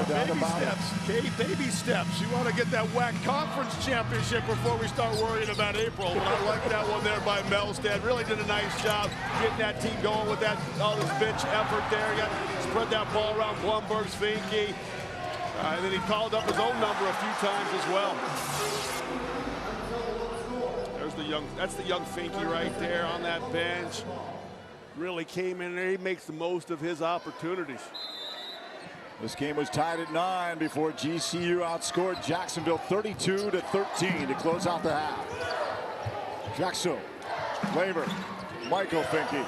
Baby steps, Kate, baby steps. You want to get that WAC conference championship before we start worrying about April. But I like that one there by Melstead. Really did a nice job getting that team going with that all this bench effort there. He got spread that ball around Blumberg's Finke. And then he called up his own number a few times as well. There's the young, that's the young Finke right there on that bench. Really came in there. He makes the most of his opportunities. This game was tied at 9 before GCU outscored Jacksonville 32-13 to close out the half. Jackson, Laver, Michael Finke.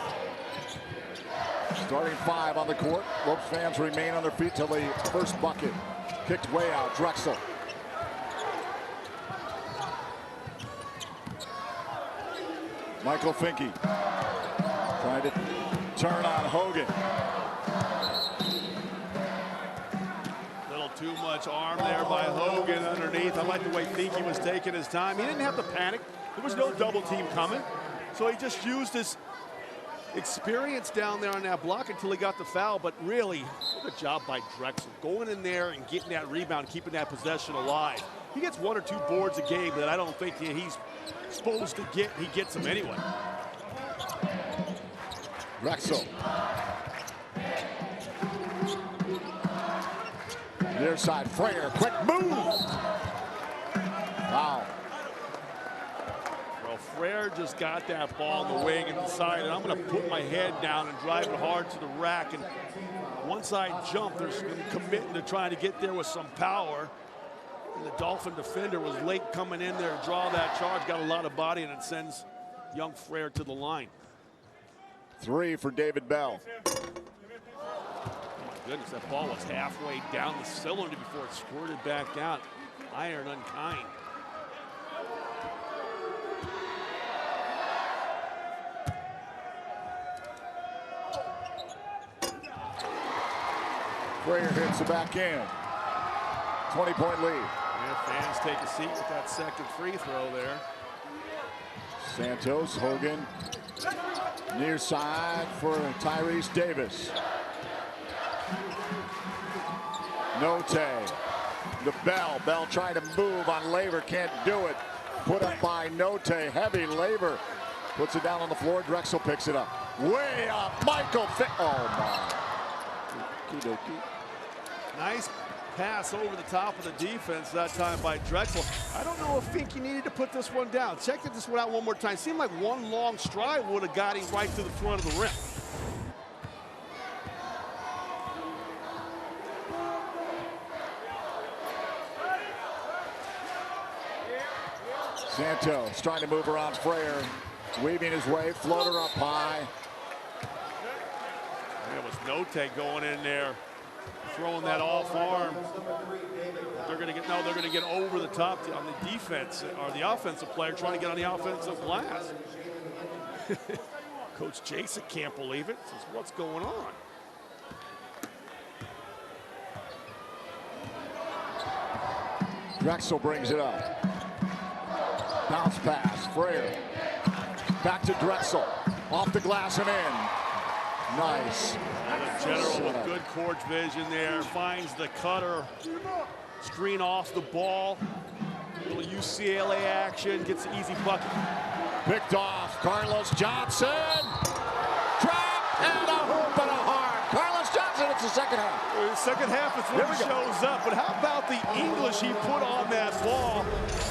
Starting 5 on the court. Lopes fans remain on their feet till the first bucket. Kicked way out, Drexel. Michael Finke trying to turn on Hogan. Little too much arm there by Hogan underneath. I like the way Finke was taking his time. He didn't have to panic. There was no double team coming. So he just used his experience down there on that block until he got the foul. But really, what a job by Drexel. Going in there and getting that rebound, keeping that possession alive. He gets 1 or 2 boards a game that I don't think he's supposed to get. He gets them anyway. Drexel. Near side, Frayer, quick move. Wow. Well, Frayer just got that ball in the wing and decided, I'm going to put my head down and drive it hard to the rack. And once I jump, there's committing to trying to get there with some power. And the Dolphin defender was late coming in there to draw that charge, got a lot of body, and it sends young Frayer to the line. 3 for David Bell. Goodness, that ball was halfway down the cylinder before it squirted back down. Iron unkind. Frayer hits the back end. 20-point lead. Yeah, fans take a seat with that second free throw there. Santos, Hogan, near side for Tyrese Davis. Note, the Bell trying to move on Laver, can't do it. Put up by Note, heavy Laver. Puts it down on the floor, Drexel picks it up. Way up, Michael oh my. Nice pass over the top of the defense that time by Drexel. I don't know if Finke needed to put this one down. Check this one out one more time. Seemed like one long stride would have got him right to the front of the rim. Santos trying to move around Frayer, weaving his way, floater up high. It was Note going in there, throwing that off arm. They're going to get over the top on the defense, or the offensive player trying to get on the offensive glass. Coach Jason can't believe it. Says, what's going on? Drexel brings it up. Bounce pass, Frayer. Back to Drexel. Off the glass and in. Nice. And the general with good court vision there. Finds the cutter. Screen off the ball. Little UCLA action. Gets an easy bucket. Picked off. Carlos Johnson. Trap and a hoop and a heart. Carlos Johnson, it's the second half. The second half is when he shows up. But how about the English he put on that ball?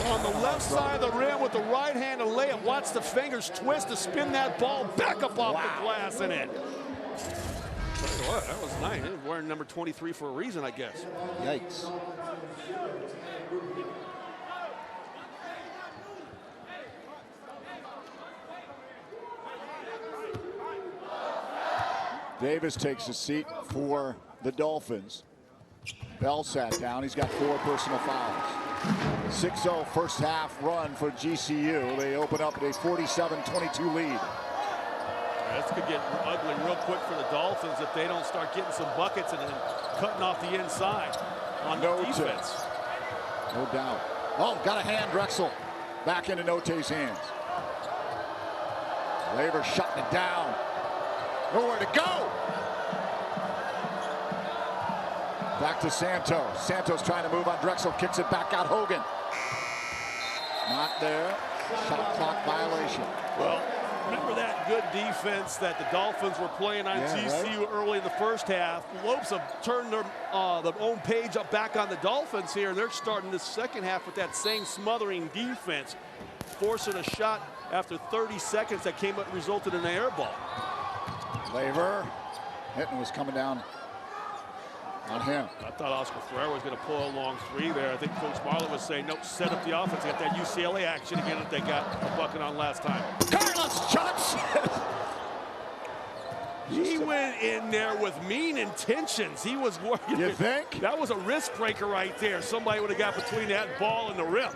On the left side of the rim with the right hand and layup. Watch the fingers twist to spin that ball back up off the glass and in. Tell you what, that was nice. He was wearing number 23 for a reason, I guess. Yikes. Davis takes a seat for the Dolphins. Bell sat down. He's got 4 personal fouls. 6-0 first half run for GCU. They open up a 47-22 lead. This could get ugly real quick for the Dolphins if they don't start getting some buckets and then cutting off the inside on the defense. No doubt. Oh, got a hand, Drexel. back into Note's hands. Laver shutting it down. Nowhere to go. Back to Santos. Santos trying to move on Drexel. Kicks it back out. Hogan. Not there. Shot clock violation. Well, remember that good defense that the Dolphins were playing on GCU early in the first half. Lopes have turned their own page up back on the Dolphins here. They're starting the second half with that same smothering defense, forcing a shot after 30 seconds that came up and resulted in an air ball. Laver. Hinton was coming down on him. I thought Oscar Ferrer was going to pull a long three there. I think Coach Marlin was saying, nope, set up the offense. Get that UCLA action again that they got a bucket on last time. Carlos Johnson! He went in there with mean intentions. He was worried. You think? That was a wrist breaker right there. Somebody would have got between that ball and the rim.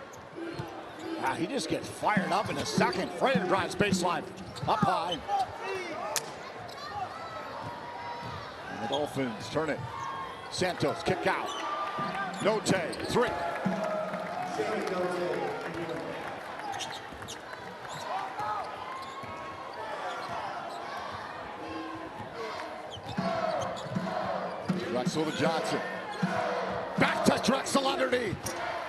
Wow, he just gets fired up in a second. Freyer drives baseline. Up high. And the Dolphins turn it. Santos, kick out. Note, three. Drexel to Johnson. Back to Drexel underneath.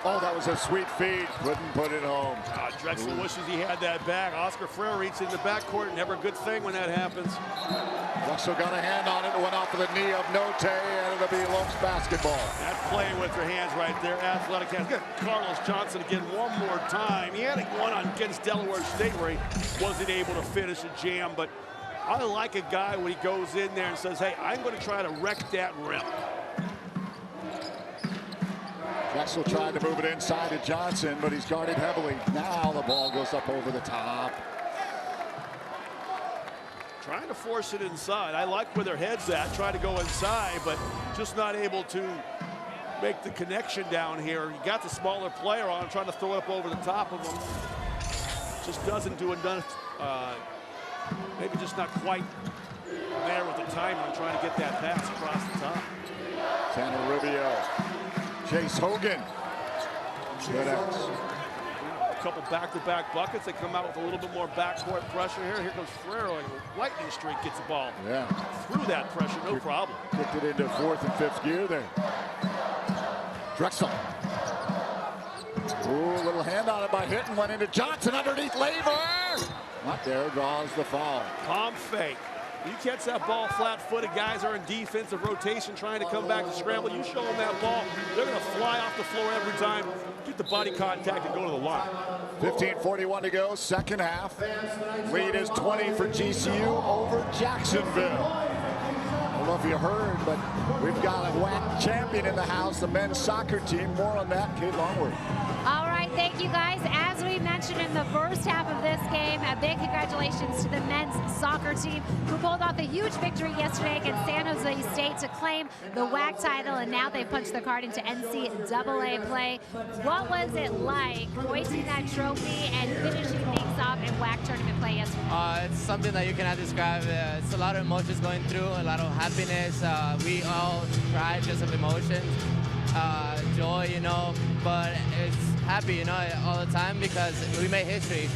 Oh, that was a sweet feed. Couldn't put it home. Drexel wishes he had that back. Oscar Freire reached in the backcourt. Never a good thing when that happens. Drexel got a hand on it. Went off of the knee of Note, and it'll be Lopes basketball. That's playing with your hands right there. Athletic hands. Look at Carlos Johnson again one more time. He had one against Delaware State where he wasn't able to finish a jam, but I like a guy when he goes in there and says, hey, I'm going to try to wreck that rim. Drexel tried to move it inside to Johnson, but he's guarded heavily. Now the ball goes up over the top. Trying to force it inside. I like where their head's at. Try to go inside, but just not able to make the connection down here. You got the smaller player on, trying to throw it up over the top of him. Just doesn't do enough. Maybe just not quite there with the timing and trying to get that pass across the top. Tanner Rubio. Chase Hogan. Good X. A couple back-to-back buckets. They come out with a little bit more backcourt pressure here. Here comes Ferrer, like a lightning streak, gets the ball. Yeah. Through that pressure, no problem. Kicked it into fourth and fifth gear there. Drexel. Ooh, a little hand on it by Hinton. Went into Johnson underneath Laver. Not there, draws the foul. Palm fake. You catch that ball flat-footed, guys are in defensive rotation trying to come back to scramble. You show them that ball, they're going to fly off the floor every time, get the body contact and go to the line. 15:41 to go, second half. Lead is 20 for GCU over Jacksonville. I don't know if you heard, but we've got a WAC champion in the house, the men's soccer team. More on that, Kate Longworth. All right, thank you guys. As we mentioned in the first half of this game, a big congratulations to the men's soccer team who pulled off a huge victory yesterday against San Jose State to claim the WAC title, and now they punched their card into NCAA play. What was it like hoisting that trophy and finishing things off in WAC tournament play yesterday? It's something that you cannot describe. It's a lot of emotions going through, a lot of happiness. We all cry just of emotions, joy, you know, but it's happy, you know, all the time because we made history.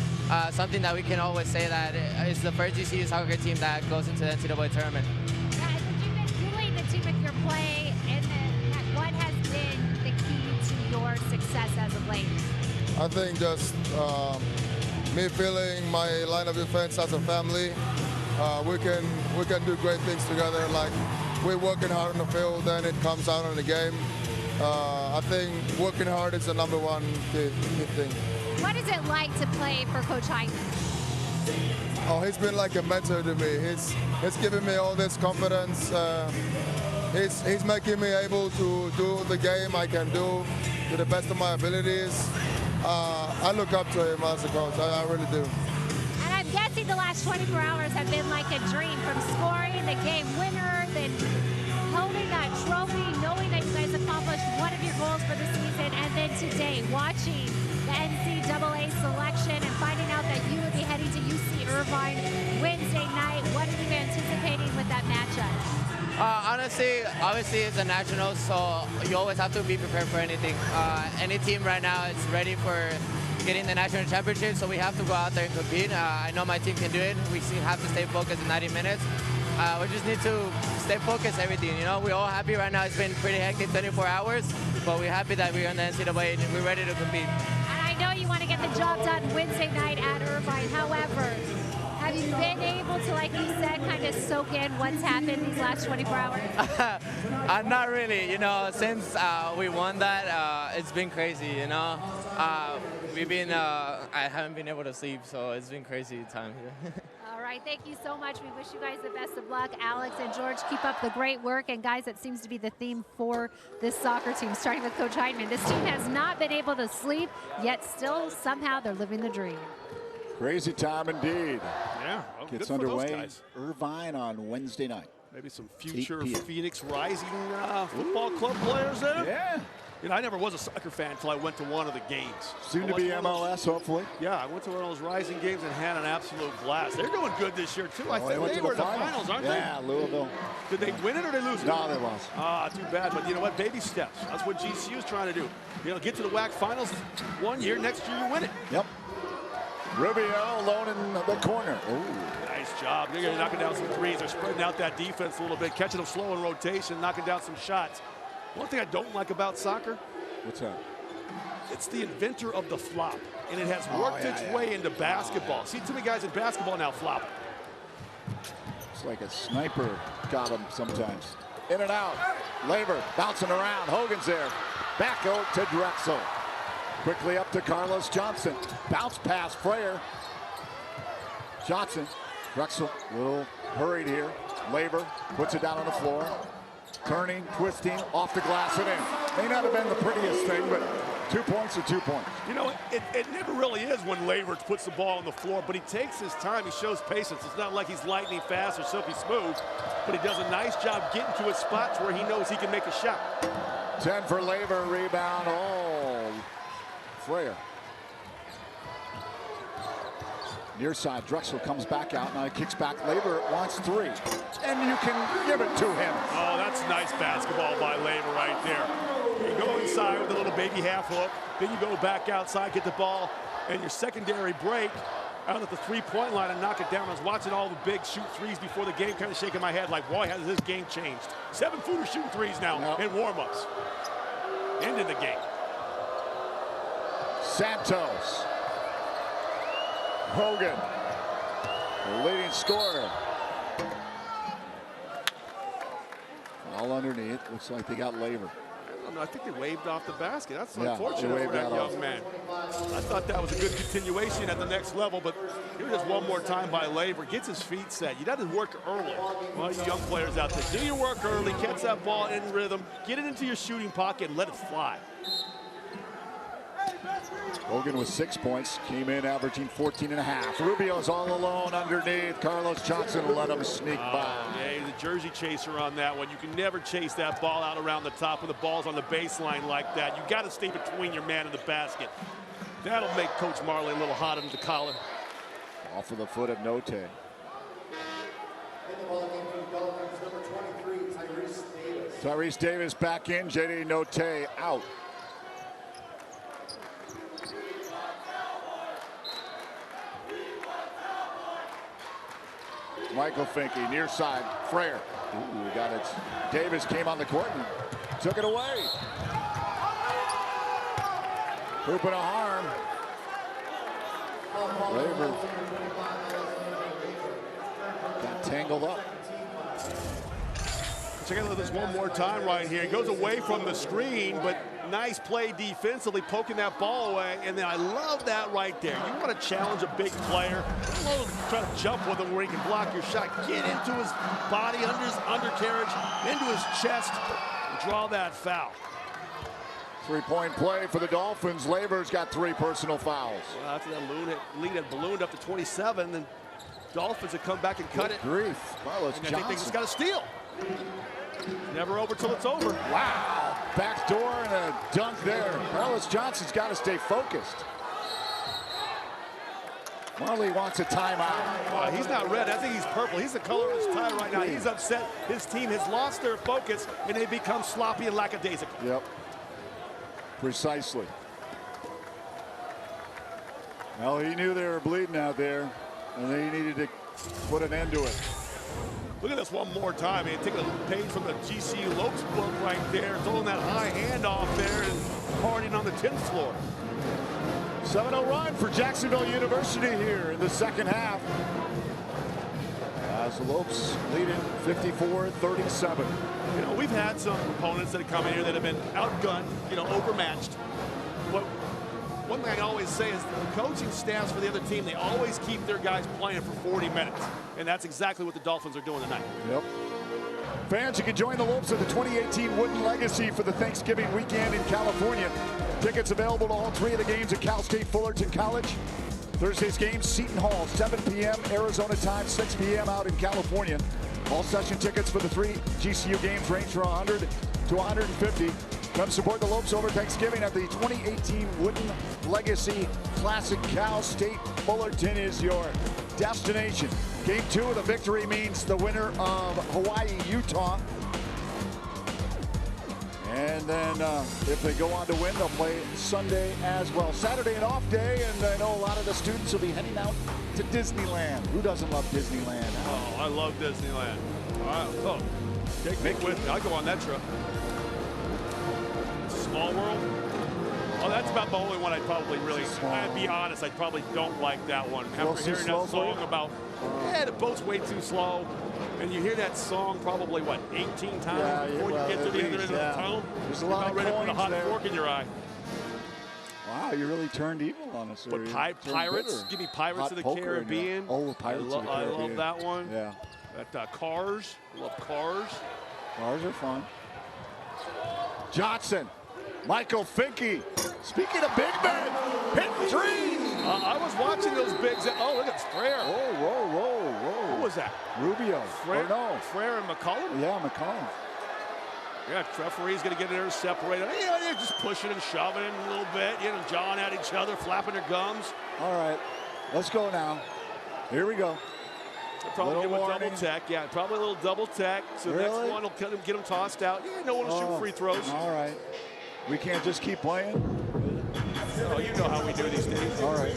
Something that we can always say that it's the first GCU soccer team that goes into the NCAA tournament. You lead the team with your play, and what has been the key to your success as of late? I think just me feeling my line of defense as a family. We can do great things together. Like we're working hard on the field, and it comes out on the game. I think working hard is the #1 key thing. What is it like to play for Coach Hyman? Oh, he's been like a mentor to me. He's given me all this confidence. He's making me able to do the game I can do to the best of my abilities. I look up to him as a coach. I really do. And I'm guessing the last 24 hours have been like a dream, from scoring the game winner, then holding that trophy, knowing that you guys accomplished one of your goals for the season, and then today watching the NCAA selection and finding out that you would be heading to UC Irvine Wednesday night. What are you anticipating with that matchup? Honestly, obviously it's a national, so you always have to be prepared for anything. Any team right now is ready for getting the national championship, so we have to go out there and compete. I know my team can do it. We have to stay focused in 90 minutes. We just need to stay focused, everything. You know, we're all happy right now. It's been pretty hectic 24 hours, but we're happy that we're in the NCAA and we're ready to compete. And I know you want to get the job done Wednesday night at Irvine. However, have you been able to, like you said, kind of soak in what's happened these last 24 hours? Not really. You know, since we won that, it's been crazy, you know. I haven't been able to sleep, so it's been crazy time here. All right, thank you so much. We wish you guys the best of luck. Alex and George, keep up the great work. And guys, that seems to be the theme for this soccer team, starting with Coach Heidman. This team has not been able to sleep, yet still somehow they're living the dream. Crazy time indeed. Yeah, well, gets good for underway. those guys. Irvine on Wednesday night. Maybe some future 8 p.m. Phoenix Rising football club players there. Yeah. You know, I never was a soccer fan until I went to one of the games. Soon to be MLS, hopefully. Yeah, I went to one of those Rising games and had an absolute blast. They're doing good this year, too. I think went they to were the in the finals, aren't they? Yeah, Louisville. Did they win it or did they lose it? No, they lost. Ah, too bad. But you know what? Baby steps. That's what GCU is trying to do. You know, get to the WAC finals one year, next year you win it. Yep. Rubio alone in the corner. Ooh. Nice job. They're knocking down some threes. They're spreading out that defense a little bit, catching them slow in rotation, knocking down some shots. One thing I don't like about soccer, what's that? It's the inventor of the flop, and it has worked its way into basketball. See too many guys in basketball now flopping. It's like a sniper got him sometimes. In and out. Laver bouncing around. Hogan's there. Back out to Drexel. Quickly up to Carlos Johnson. Bounce pass, Frayer. Johnson. Drexel, a little hurried here. Laver puts it down on the floor. Turning, twisting, off the glass and in. May not have been the prettiest thing, but 2 points are 2 points. You know, it never really is when Laver puts the ball on the floor, but he takes his time. He shows patience. It's not like he's lightning fast or silky smooth, but he does a nice job getting to his spots where he knows he can make a shot. 10 for Laver, rebound. Oh, Frayer. Near side, Drexel comes back out. Now he kicks back. Laver wants three. And you can give it to him. Oh, that's nice basketball by Laver right there. You go inside with a little baby half hook. Then you go back outside, get the ball, and your secondary break out at the three-point line and knock it down. I was watching all the big shoot threes before the game, kind of shaking my head like, boy, has this game changed. 7-footer shooting threes now in warm-ups. End of the game. Santos. Hogan, the leading scorer. All underneath. Looks like they got Laver. I think they waved off the basket. That's Yeah, unfortunate for that young man. I thought that was a good continuation at the next level, but here it is one more time by Laver. Gets his feet set. You got to work early. Well, you young players out there, do your work early, catch that ball in rhythm, get it into your shooting pocket, and let it fly. Hogan with 6 points, came in averaging 14.5. Rubio's all alone underneath. Carlos Johnson let him sneak by. Yeah, the jersey chaser on that one. You can never chase that ball out around the top when the ball's on the baseline like that. You got to stay between your man and the basket. That'll make Coach Marley a little hot under the collar. Off of the foot of Note. Tyrese Davis back in, JD Note out. Michael Finke, near side, Frayer. Ooh, got it. Davis came on the court and took it away. Hoop and a harm. Laver got tangled up. Check out this one more time right here. He goes away from the screen, but nice play defensively, poking that ball away. And then I love that right there. You want to challenge a big player. Try to jump with him where he can block your shot. Get into his body, under his undercarriage, into his chest, and draw that foul. Three-point play for the Dolphins. Laver's got 3 personal fouls. Well, after that lead had ballooned up to 27, then Dolphins have come back and cut it. Grief. Carlos Johnson. Johnson. I think they just got to steal. Never over till it's over. Wow. Backdoor and a dunk there. Carlos Johnson's got to stay focused. Marley wants a timeout. He's not red. I think he's purple. He's the color of his tie right now. He's upset. His team has lost their focus, and they become sloppy and lackadaisical. Yep. Precisely. Well, he knew they were bleeding out there, and he needed to put an end to it. Look at this one more time. I mean, take a page from the GCU Lopes book right there, throwing that high handoff there and partying on the 10th floor. 7-0 run for Jacksonville University here in the second half. As the Lopes lead it 54-37. You know, we've had some opponents that have come in here that have been outgunned, you know, overmatched. But one thing I always say is the coaching staffs for the other team, they always keep their guys playing for 40 minutes. And that's exactly what the Dolphins are doing tonight. Yep. Fans, you can join the Lopes at the 2018 Wooden Legacy for the Thanksgiving weekend in California. Tickets available to all 3 of the games at Cal State Fullerton College. Thursday's game, Seton Hall, 7 p.m. Arizona time, 6 p.m. out in California. All session tickets for the 3 GCU games range from $100 to $150. Come support the Lopes over Thanksgiving at the 2018 Wooden Legacy Classic. Cal State Fullerton is your destination. Game 2 of the victory means the winner of Hawaii-Utah. And then if they go on to win, they'll play Sunday as well. Saturday an off day, and I know a lot of the students will be heading out to Disneyland. Who doesn't love Disneyland? Oh, I love Disneyland. Oh, take me with me. I'll go on that trip. Small World. Oh, that's about the only one I'd probably really, I'd be honest, I probably don't like that one. After hearing that song about, the boat's way too slow. And you hear that song probably, what, 18 times before you get to the other end of the tunnel? There's a lot of ready to coins put a hot there. fork in your eye. Wow, you really turned evil on us. But Pirates, give me Pirates of the Caribbean. Oh, Pirates of the Caribbean. I love that one. Yeah. That Cars, love Cars. Cars are fun. Johnson, Michael Finke. Speaking of big men, hitting threes. I was watching those bigs. Oh, look at Frere. Whoa. Who was that? Rubio. Frere and McCollum? Yeah, McCollum. Yeah, referee's going to get in there separated. You know, they're just pushing and shoving a little bit, you know, jawing at each other, flapping their gums. All right, let's go now. Here we go. They'll probably give a double tech. Yeah, probably a little double tech. So the next one will get them tossed out. Yeah, no one will shoot free throws. All right. We can't just keep playing. Oh, you know how we do these days. All right.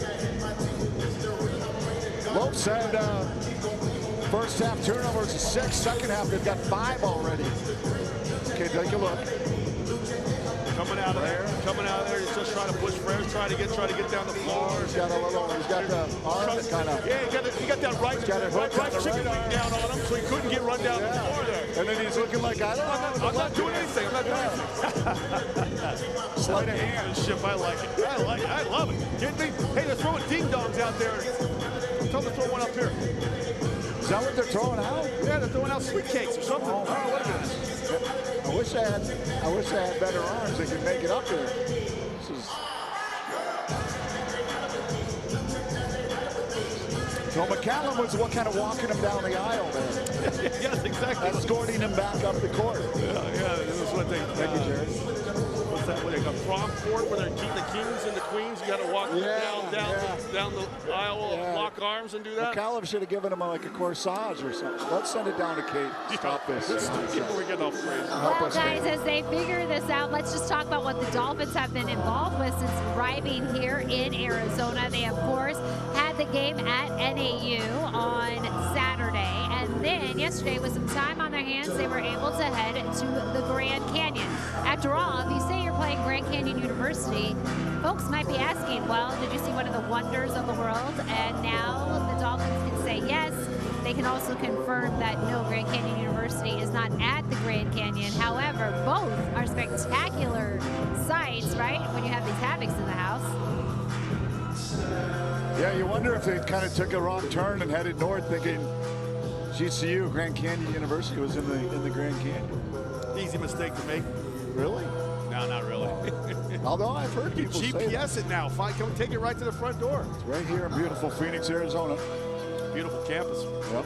Lopes had first half turnovers of 6. Second half, they've got 5 already. Okay, take a look. Coming out of there, he's just trying to push Frere, trying to get down the floor. He's got the arm that kind of. Yeah, he got that right chicken wing down on him, so he couldn't get run down the floor there. And then he's looking like, I'm not doing anything. Sleight of hand ship, I like it. I love it. Kidding me? Hey, they're throwing ding-dongs out there. Tell them to throw one up here. Is that what they're throwing out? Yeah, they're throwing out sweet cakes or something. Oh, what is this? I wish I had better arms that could make it up there. So McCallum was what kind of walking him down the aisle there. Yes, exactly. Escorting him back up the court. Yeah, this is what they. Thank you, Jerry. What's that? What they got? Prom court where they're the kings and the queens. You got to walk down the aisle, lock arms, and do that. McCallum should have given him like a corsage or something. Let's send it down to Kate. Stop this. We're getting off crazy. Well, guys, as they figure this out, let's just talk about what the Dolphins have been involved with since arriving here in Arizona. They, of course, had the game at NAU on Saturday, and then yesterday, with some time on their hands, they were able to head to the Grand Canyon. After all, if you say you're playing Grand Canyon University, folks might be asking, well, did you see one of the wonders of the world? And now the Dolphins can say yes. They can also confirm that no, Grand Canyon University is not at the Grand Canyon. However, both are spectacular sights, right? When you have these Havocs in the house. Yeah, you wonder if they kind of took a wrong turn and headed north, thinking GCU, Grand Canyon University, was in the Grand Canyon. Easy mistake to make. Really? No, not really. Although I've heard people say GPS it now. Fine, come take it right to the front door. It's right here in beautiful Phoenix, Arizona. Beautiful campus. Yep.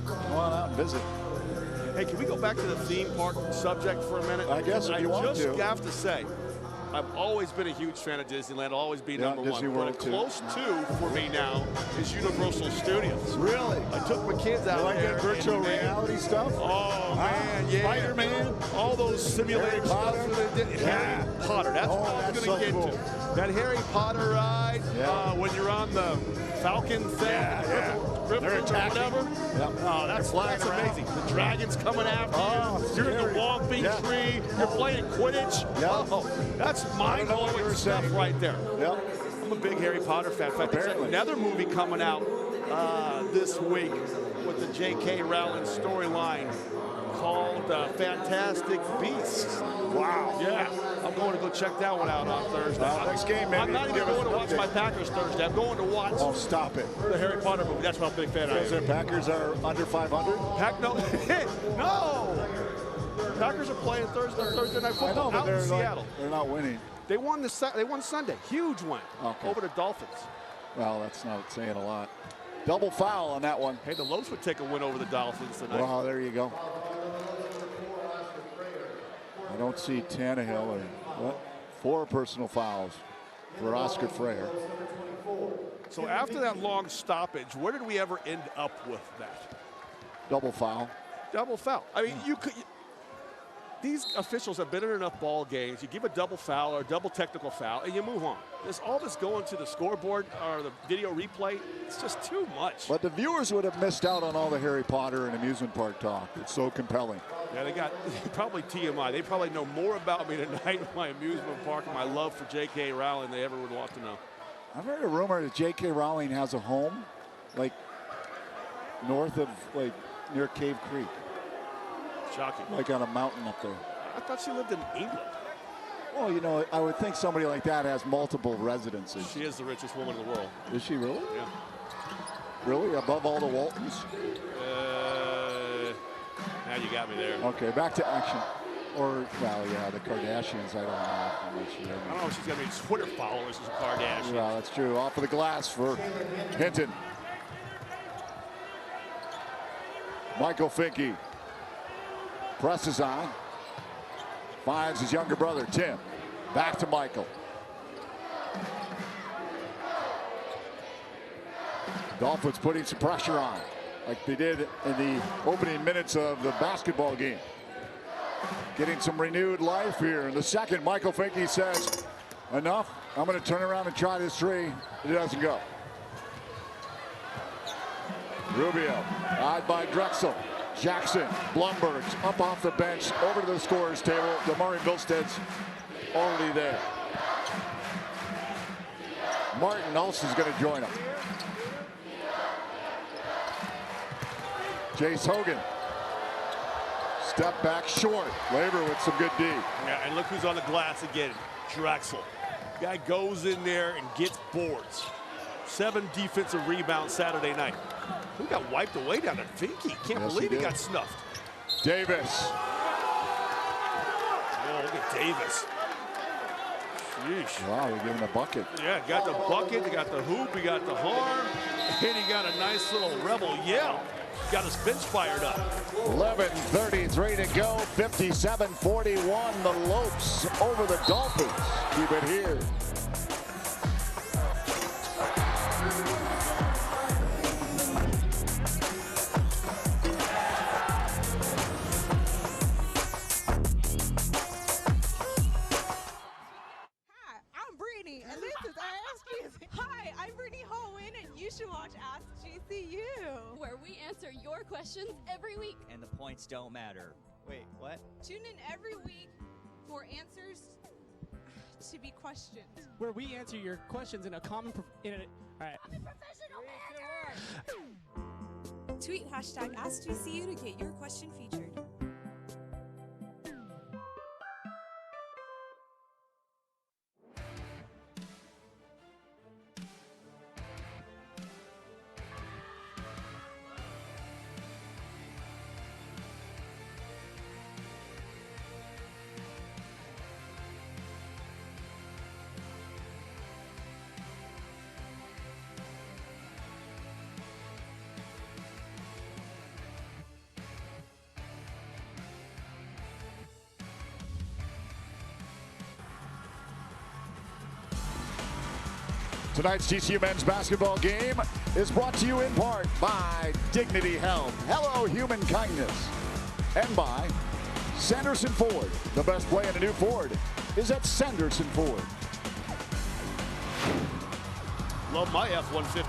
Come on out and visit. Hey, can we go back to the theme park subject for a minute? I guess if you want to. I just have to say, I've always been a huge fan of Disneyland. I'll always be number Disney one. World But a close to for me now is Universal Studios. Really? I took my kids out there. Like that virtual reality stuff? Oh, man, yeah. Spider-Man? All those simulated Harry Potter? stuff. Harry Potter. That's what I was going to get to. That Harry Potter ride, when you're on the Falcon thing, Griffin or whatever. Oh, that's amazing. The dragons coming after you. You're in the Whomping tree. You're playing Quidditch. Oh, that's mind-blowing stuff right there. I'm a big Harry Potter fan. In fact, there's another movie coming out this week with the J.K. Rowling storyline called Fantastic Beasts. Wow. Yeah. I'm going to go check that one out on Thursday. Next game, maybe. I'm not even going to watch my Packers Thursday. I'm going to watch stop it. The Harry Potter movie. That's what I'm a big fan of. The Packers are under 500? No. Packers are playing Thursday night football out in Seattle. They're not winning. They won Sunday. Huge win over the Dolphins. Well, that's not saying a lot. Double foul on that one. Hey, the Lopes would take a win over the Dolphins tonight. Well, there you go. I don't see Tannehill or 4 personal fouls for Oscar Freyer. So after that long stoppage, where did we ever end up with that? Double foul. Double foul. I mean, these officials have been in enough ball games. You give a double foul or a double technical foul, and you move on. There's all this going to the scoreboard or the video replay. It's just too much. But the viewers would have missed out on all the Harry Potter and amusement park talk. It's so compelling. Yeah, they got probably TMI. They probably know more about me tonight in my amusement park and my love for J.K. Rowling than they ever would want to know. I've heard a rumor that J.K. Rowling has a home, like, north of, like, near Cave Creek. Shocking. Like on a mountain up there. I thought she lived in England. Well, you know, I would think somebody like that has multiple residences. She is the richest woman in the world. Is she really? Yeah. Really? Above all the Waltons? Now you got me there. Okay, back to action. Or, well, yeah, the Kardashians, I don't know how much. I don't know if she's got any Twitter followers as a Kardashian. Yeah, that's true. Off of the glass for Hinton. Michael Finke presses on. Finds his younger brother, Tim. Back to Michael. Dolphins putting some pressure on, like they did in the opening minutes of the basketball game. Getting some renewed life here in the second. Michael Finke says, enough. I'm going to turn around and try this three. It doesn't go. Rubio, eyed by Drexel. Jackson, Blumberg's up off the bench, over to the scorer's table. Damari Bilstead's already there. Martin also is going to join him. Jace Hogan. Step back short. Labor with some good D. Yeah, and look who's on the glass again. Drexel. Guy goes in there and gets boards. 7 defensive rebounds Saturday night. Who got wiped away down there? Finke. Can't believe he got snuffed. Davis. Oh, look at Davis. Sheesh. Wow, they're giving a bucket. Yeah, got the bucket, he got the hoop, he got the harm, and he got a nice little rebel yell. Got his bench fired up. 11:33 to go. 57-41. The Lopes over the Dolphins. Keep it here. Hi, I'm Brittany Holwyn, and you should watch Ask GCU, where we answer your questions every week. And the points don't matter. Wait, what? Tune in every week for answers to be questioned. Where we answer your questions in a common... all right. I'm a professional hacker! Tweet hashtag AskGCU to get your question featured. Tonight's GCU men's basketball game is brought to you in part by Dignity Health, Hello Human Kindness, and by Sanderson Ford. The best play in a new Ford is at Sanderson Ford. love my F-150.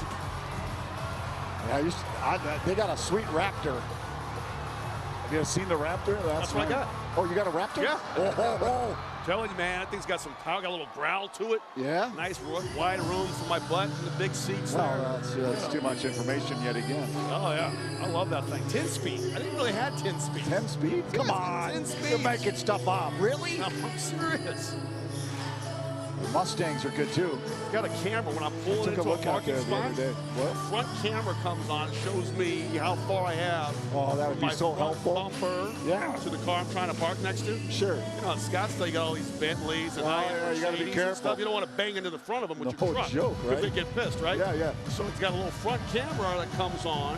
Yeah, they got a sweet Raptor. Have you seen the Raptor? That's what I got. Oh, you got a Raptor? Yeah. Oh. Telling you, man, that thing's got some power, got a little growl to it. Yeah. Nice wide room for my butt and the big seats Well, that's too much information yet again. Oh, yeah. I love that thing. 10-speed. I didn't really have 10-speed. 10-speed? Come on. 10-speed. You're making stuff up. Really? No, I'm serious. The Mustangs are good, too. It's got a camera when I'm pulling into a parking spot. The front camera comes on, shows me how far I have. Oh, that would be so helpful. Bumper to the car I'm trying to park next to. Sure. You know, in Scottsdale, you got all these Bentleys and you got to be careful. Stuff. You don't want to bang into the front of them with your truck. Joke, right? Because they get pissed, right? Yeah. So it's got a little front camera that comes on,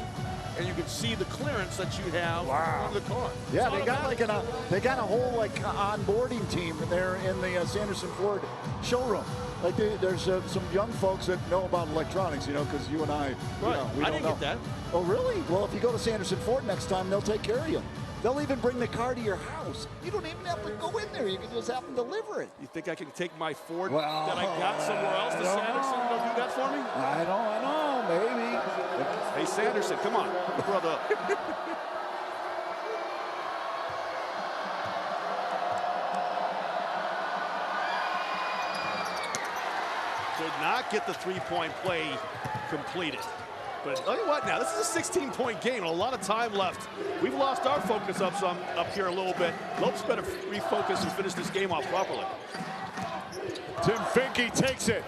and you can see the clearance that you have on the car. Yeah, they got a whole onboarding team there in the Sanderson Ford showroom. Like there's some young folks that know about electronics, you know, because you and I, we I didn't get that. Oh, really? Well, if you go to Sanderson Ford next time, they'll take care of you. They'll even bring the car to your house. You don't even have to go in there. You can just have them deliver it. You think I can take my Ford that I got somewhere else to Sanderson? They'll do that for me? I know, maybe. Hey, Sanderson, come on, brother. Did not get the three-point play completed. But tell you what now, this is a 16-point game, and a lot of time left. We've lost our focus up here a little bit. Lopes better refocus and finish this game off properly. Tim Finke takes it.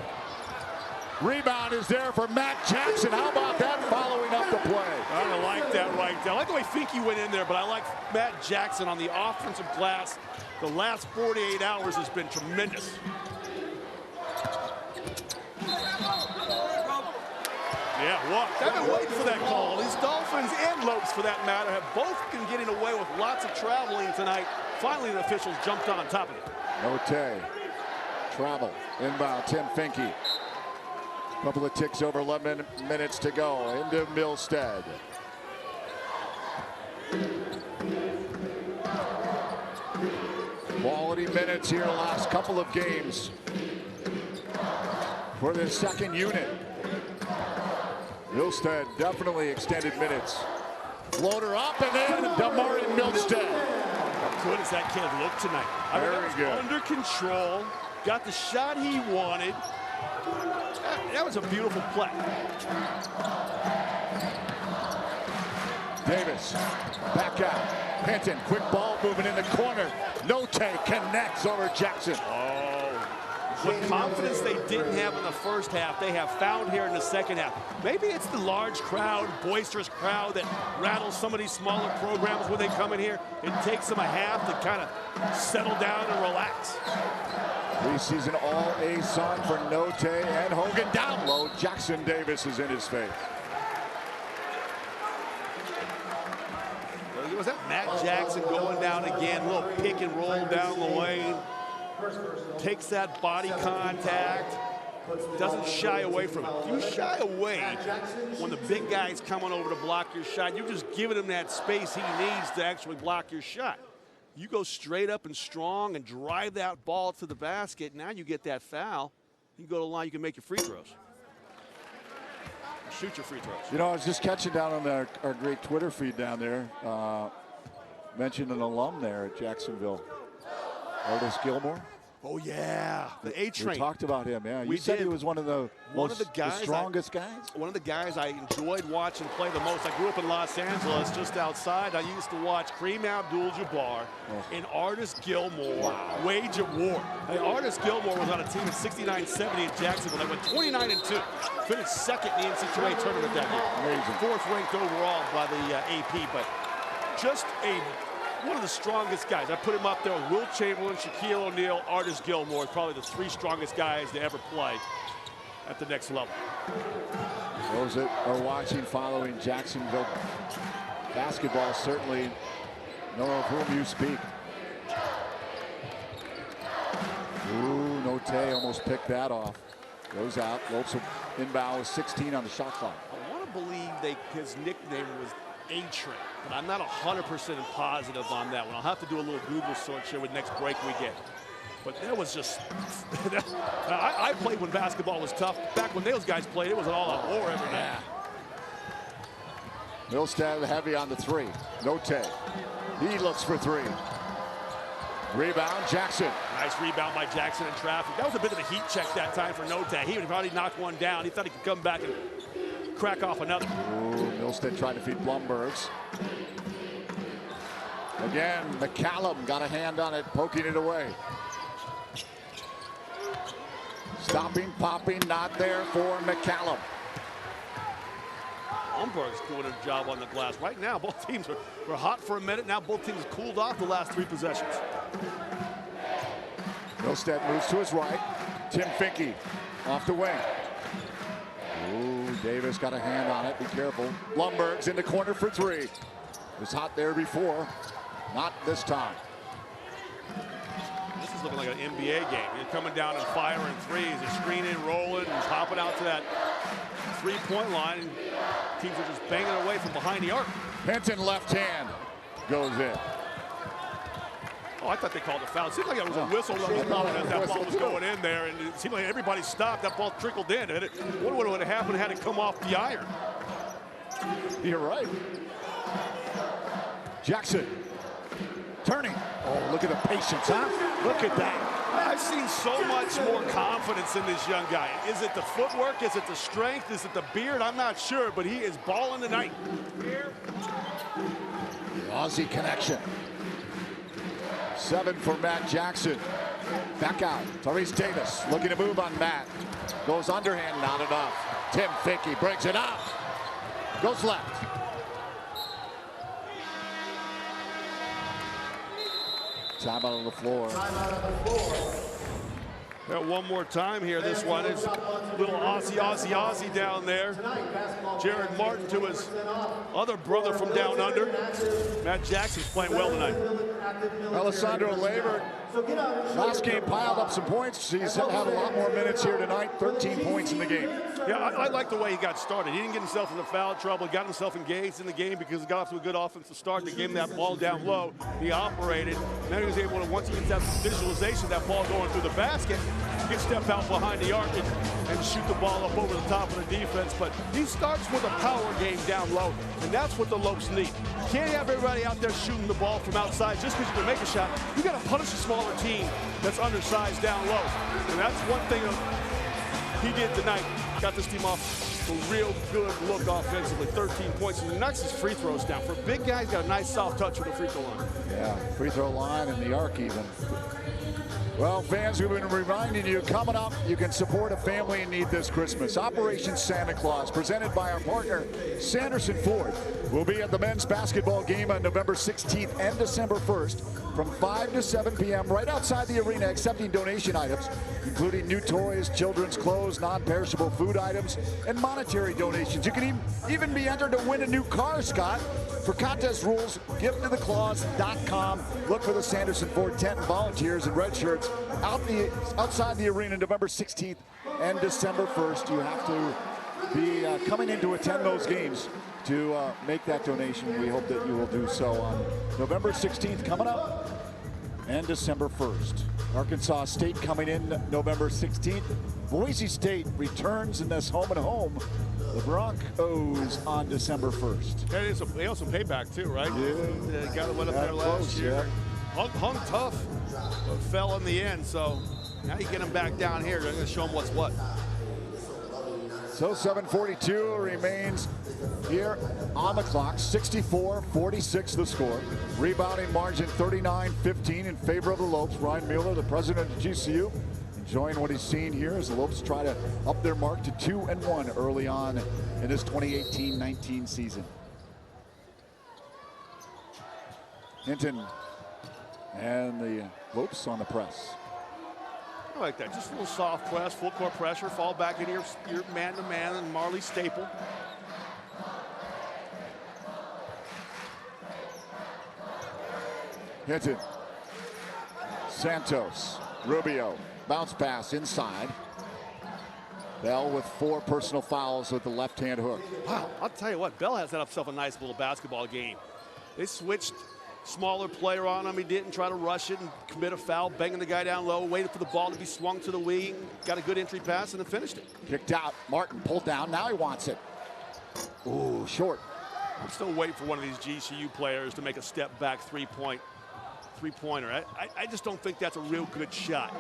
Rebound is there for Matt Jackson. How about that following up the play? I like that right there. I like the way Finke went in there, but I like Matt Jackson on the offensive glass. The last 48 hours has been tremendous. Yeah, what? I've been waiting for that call. These Dolphins and Lopes, for that matter, have both been getting away with lots of traveling tonight. Finally, the officials jumped on top of it. Note, travel, inbound, Tim Finke. Couple of ticks over 11 minutes to go into Milstead. Quality minutes here last couple of games for the second unit. Milstead definitely extended minutes. Floater up and in, Damari Milstead. How good does that kid look tonight? Very good. Under control, got the shot he wanted. That was a beautiful play. Davis, back out. Hinton, quick ball moving in the corner. Note connects over Jackson. What confidence they didn't have in the first half, they have found here in the second half. Maybe it's the large crowd, boisterous crowd that rattles some of these smaller programs when they come in here. It takes them a half to kind of settle down and relax. Preseason All-A son for Note and Hogan down low. Jackson Davis is in his face. Was that Matt Jackson going down again? A little pick and roll down the lane. Takes that body contact. Doesn't shy away from it. If you shy away when the big guy's coming over to block your shot, you're just giving him that space he needs to actually block your shot. You go straight up and strong and drive that ball to the basket. Now you get that foul. You go to the line, you can make your free throws. Shoot your free throws. You know, I was just catching down on our great Twitter feed down there. Mentioned an alum there at Jacksonville. Artis Gilmore. Oh, yeah, the A-Train. We talked about him, yeah. You said he was one of the strongest guys? One of the guys I enjoyed watching play the most. I grew up in Los Angeles, just outside. I used to watch Kareem Abdul-Jabbar and Artis Gilmore wage a war. Hey, Artis Gilmore was on a team in 69-70 at Jacksonville. They went 29-2. Finished second in the NCAA tournament that year. Amazing. Fourth ranked overall by the AP, but just one of the strongest guys. I put him up there with Will Chamberlain, Shaquille O'Neal, Artis Gilmore, probably the three strongest guys to ever play at the next level. Those that are watching, following Jacksonville basketball certainly know of whom you speak. Ooh, Note almost picked that off. Goes out, Lopes inbound with 16 on the shot clock. I want to believe his nickname was A-Train, but I'm not 100% positive on that one. I'll have to do a little Google search here with next break we get. But that was just, I played when basketball was tough. Back when those guys played, it was an all-out war every night. Milstead heavy on the three. Note. He looks for three. Rebound, Jackson. Nice rebound by Jackson in traffic. That was a bit of a heat check that time for Note. He would probably knock one down. He thought he could come back and crack off another. Ooh, Milstead trying to feed Blumbergs. Again, McCallum got a hand on it, poking it away. Stopping, popping, not there for McCallum. Blumberg's doing a job on the glass. Right now, both teams were hot for a minute. Now both teams cooled off the last 3 possessions. Milstead moves to his right. Tim Finke off the wing. Ooh, Davis got a hand on it. Be careful. Blumberg's in the corner for three. It was hot there before. Not this time. This is looking like an NBA game. You're coming down and firing threes. You're screening, rolling, and popping out to that three-point line. And teams are just banging away from behind the arc. Hinton left hand goes in. Oh, I thought they called a foul. It seemed like it was a whistle as that ball was going in there, and it seemed like everybody stopped. That ball trickled in. What would have happened had it come off the iron? You're right. Jackson turning. Oh, look at the patience, huh? Look at that. I've seen so much more confidence in this young guy. Is it the footwork? Is it the strength? Is it the beard? I'm not sure, but he is balling tonight. The Aussie connection. 7 for Matt Jackson. Back out. Tyrese Davis looking to move on Matt. Goes underhand, not enough. Tim Finke breaks it up. Goes left. Time out on the floor. Got one more time here. This one is little Aussie down there. Jared Martin to his other brother from down under. Matt Jackson's playing well tonight. Alessandro Labert, last game piled up some points. He's had a lot more minutes here tonight. 13 points in the game. Yeah, I like the way he got started. He didn't get himself into foul trouble. He got himself engaged in the game because he got off to a good offensive start. They gave him that ball down low. He operated. Now he was able to, once he gets that visualization, that ball going through the basket, he can step out behind the arc and shoot the ball up over the top of the defense. But he starts with a power game down low, and that's what the Lopes need. You can't have everybody out there shooting the ball from outside just because you can make a shot. You got to punish a smaller team that's undersized down low. And that's one thing he did tonight. Got this team off a real good look offensively. 13 points. And the next is free throws down. For a big guy, he's got a nice soft touch with the free throw line. Yeah, free throw line and the arc even. Well, fans, we've been reminding you, coming up, you can support a family in need this Christmas. Operation Santa Claus, presented by our partner, Sanderson Ford, will be at the men's basketball game on November 16th and December 1st from 5 to 7 p.m. right outside the arena, accepting donation items, including new toys, children's clothes, non-perishable food items, and monetary donations. You can even be entered to win a new car, Scott. For contest rules, gifttotheclaws.com. Look for the Sanderson Ford tent and volunteers and red shirts outside the arena November 16th and December 1st. You have to be coming in to attend those games to make that donation. We hope that you will do so on November 16th coming up and December 1st. Arkansas State coming in November 16th. Boise State returns in this home and home. The Broncos on December 1st. They owe some payback too, right? Yeah. Got to win up there last year. Yeah. Hung tough, but fell in the end. So now you get them back down here. They're going to show them what's what. So 7:42 remains here on the clock. 64-46 the score. Rebounding margin 39-15 in favor of the Lopes. Ryan Mueller, the president of GCU, enjoying what he's seen here as the Lopes try to up their mark to 2-1 early on in this 2018-19 season. Hinton and the Lopes on the press. I like that. Just a little soft press, full court pressure, fall back into your man-to-man and Marley Staple. Hinton. Santos. Rubio. Bounce pass inside. Bell with 4 personal fouls with the left-hand hook. Wow, I'll tell you what, Bell has set himself a nice little basketball game. They switched smaller player on him. He didn't try to rush it and commit a foul, banging the guy down low, waited for the ball to be swung to the wing, got a good entry pass, and then finished it. Kicked out. Martin pulled down. Now he wants it. Ooh, short. I'm still waiting for one of these GCU players to make a step back three-pointer. I just don't think that's a real good shot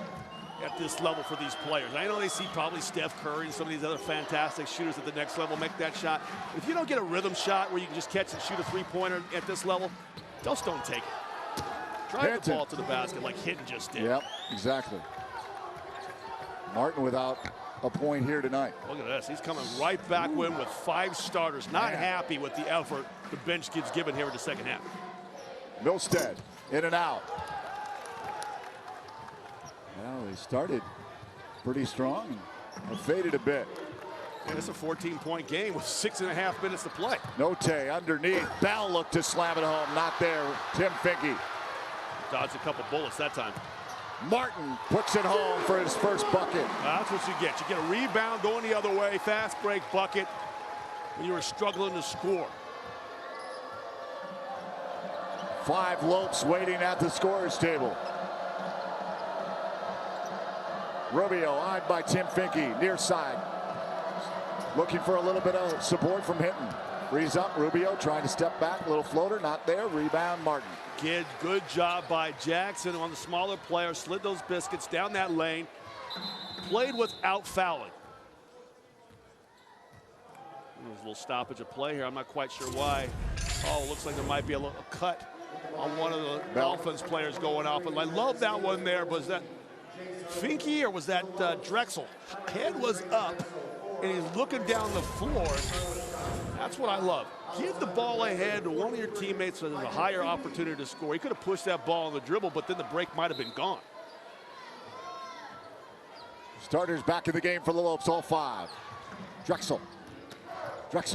at this level for these players. I know they see probably Steph Curry and some of these other fantastic shooters at the next level make that shot. If you don't get a rhythm shot where you can just catch and shoot a three-pointer at this level, just don't take it. Drive the ball to the basket like Hinton just did. Yep, exactly. Martin without a point here tonight. Look at this. He's coming right back with 5 starters. Not happy with the effort the bench keeps giving here in the second half. Milstead in and out. Well, they started pretty strong and faded a bit. And it's a 14-point game with 6.5 minutes to play. Note underneath. Bell looked to slam it home. Not there. Tim Finke. Dodged a couple bullets that time. Martin puts it home for his first bucket. That's what you get. You get a rebound going the other way, fast break bucket when you were struggling to score. 5 Lopes waiting at the scorer's table. Rubio eyed by Tim Finke, near side. Looking for a little bit of support from Hinton. Frees up, Rubio trying to step back, little floater, not there. Rebound, Martin. Good job by Jackson on the smaller player. Slid those biscuits down that lane. Played without fouling. There's a little stoppage of play here. I'm not quite sure why. Oh, looks like there might be a little cut on one of the Dolphins players going off. And I love that one there. Was that Finke or was that Drexel? Head was up, and he's looking down the floor. That's what I love. Give the ball ahead to one of your teammates so there's a higher opportunity to score. He could have pushed that ball on the dribble, but then the break might have been gone. Starters back in the game for the Lopes, all 5. Drexel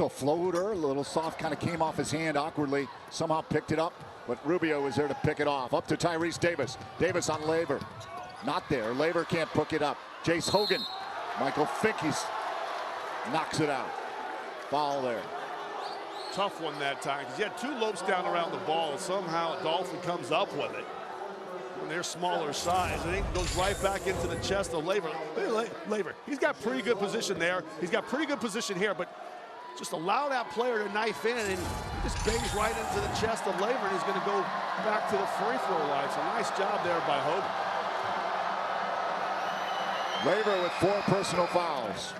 floater, a little soft, kind of came off his hand awkwardly. Somehow picked it up, but Rubio was there to pick it off. Up to Tyrese Davis. Davis on Laver. Not there. Laver can't pick it up. Jace Hogan. Michael Finke knocks it out. Foul there. Tough one that time because you had 2 Lopes down around the ball, and somehow Dolphin comes up with it. And they're smaller size. I think it goes right back into the chest of Laver. Laver, he's got pretty good position there. He's got pretty good position here, but just allow that player to knife in, and he just bangs right into the chest of Laver, and he's going to go back to the free throw line. So nice job there by Hogan. Laver with 4 personal fouls.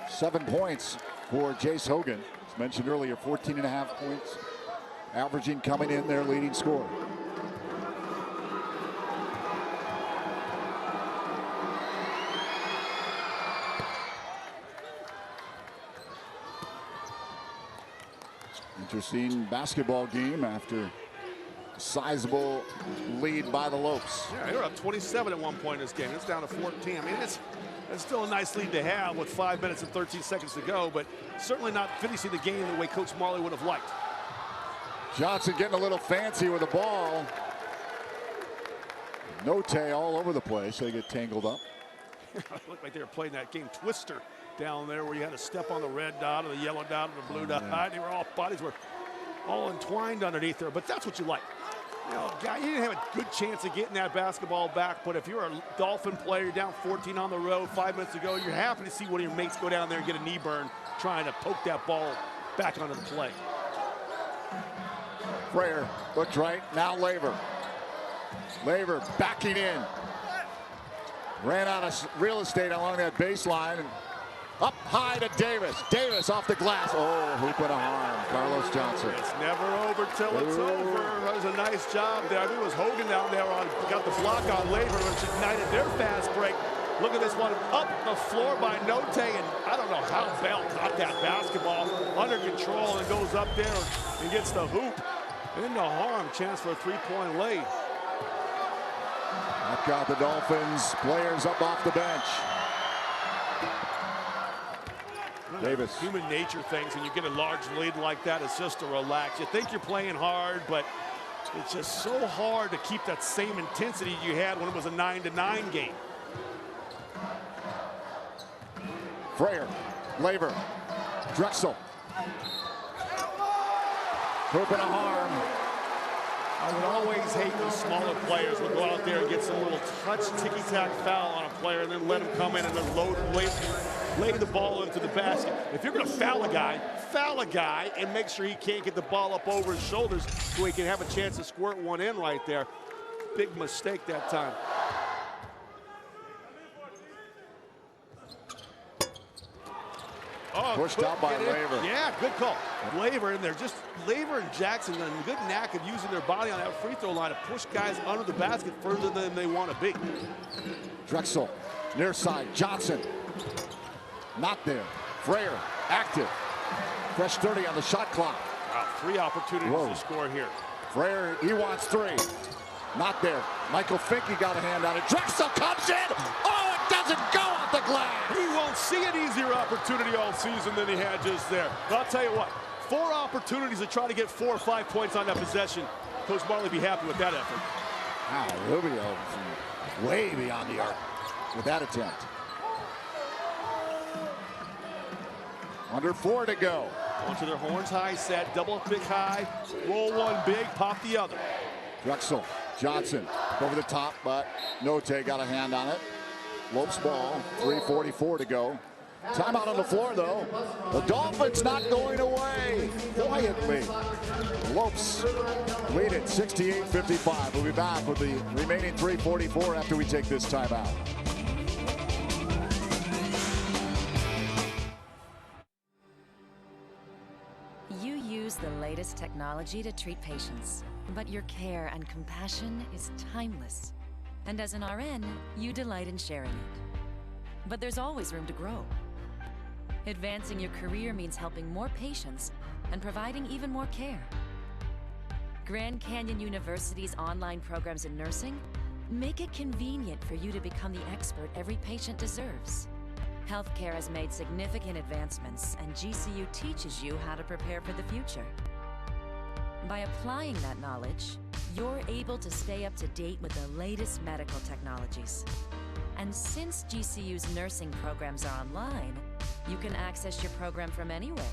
7 points for Jace Hogan. As mentioned earlier, 14.5 points. Averaging coming in their leading scorer. Interesting basketball game after a sizable lead by the Lopes. Yeah, they were up 27 at one point in this game. It's down to 14. I mean, it's still a nice lead to have with 5 minutes and 13 seconds to go, but certainly not finishing the game the way Coach Marley would have liked. Johnson getting a little fancy with the ball. Note all over the place. They get tangled up. It looked like they were playing that game Twister down there where you had to step on the red dot or the yellow dot or the blue dot. They were all, bodies were all entwined underneath there, but that's what you like. You know, guy, you didn't have a good chance of getting that basketball back, but if you're a Dolphin player, you're down 14 on the road 5 minutes ago, you're happy to see one of your mates go down there and get a knee burn trying to poke that ball back onto the play. Frayer looked right, now Laver. Laver backing in. Ran out of real estate along that baseline. And up high to Davis. Davis off the glass. Oh, hoop and a harm. Carlos Johnson. It's never over till it's over. That was a nice job there. I think it was Hogan down there got the block on Laver, which ignited their fast break. Look at this one up the floor by Note, and I don't know how Bell got that basketball under control and goes up there and gets the hoop. Into harm, chance for a 3-point lead. I've got the Dolphins players up off the bench. Davis. Human nature things when you get a large lead like that is just to relax. You think you're playing hard, but it's just so hard to keep that same intensity you had when it was a 9-9 game. Frayer, Laver, Drexel. Hoop and a harm. I would always hate when smaller players would go out there and get some little touch ticky-tack foul on a player and then let him come in and then lay the ball into the basket. If you're going to foul a guy and make sure he can't get the ball up over his shoulders so he can have a chance to squirt one in right there. Big mistake that time. Oh, pushed out by Laver. Yeah, good call. Laver in there. Just Laver and Jackson, a good knack of using their body on that free throw line to push guys under the basket further than they want to be. Drexel, near side, Johnson. Not there. Frayer, active. Fresh 30 on the shot clock. Wow, 3 opportunities to score here. Frayer, he wants 3. Not there. Michael Finke got a hand on it. Drexel comes in. Oh, it doesn't go off the glass. He won't see an easier opportunity all season than he had just there. But I'll tell you what, 4 opportunities to try to get 4 or 5 points on that possession. Coach Marley be happy with that effort. Wow, Rubio way beyond the arc with that attempt. Under 4 to go. Onto their horns high set, double pick high, roll one big, pop the other. Drexel, Johnson over the top, but Note got a hand on it. Lopes ball, 3:44 to go. Timeout on the floor, though. The Dolphins not going away quietly. Lopes lead it 68-55. We'll be back with the remaining 3:44 after we take this timeout. You use the latest technology to treat patients, but your care and compassion is timeless. And as an RN, you delight in sharing it. But there's always room to grow. Advancing your career means helping more patients and providing even more care. Grand Canyon University's online programs in nursing make it convenient for you to become the expert every patient deserves. Healthcare has made significant advancements, and GCU teaches you how to prepare for the future. By applying that knowledge, you're able to stay up to date with the latest medical technologies. And since GCU's nursing programs are online, you can access your program from anywhere,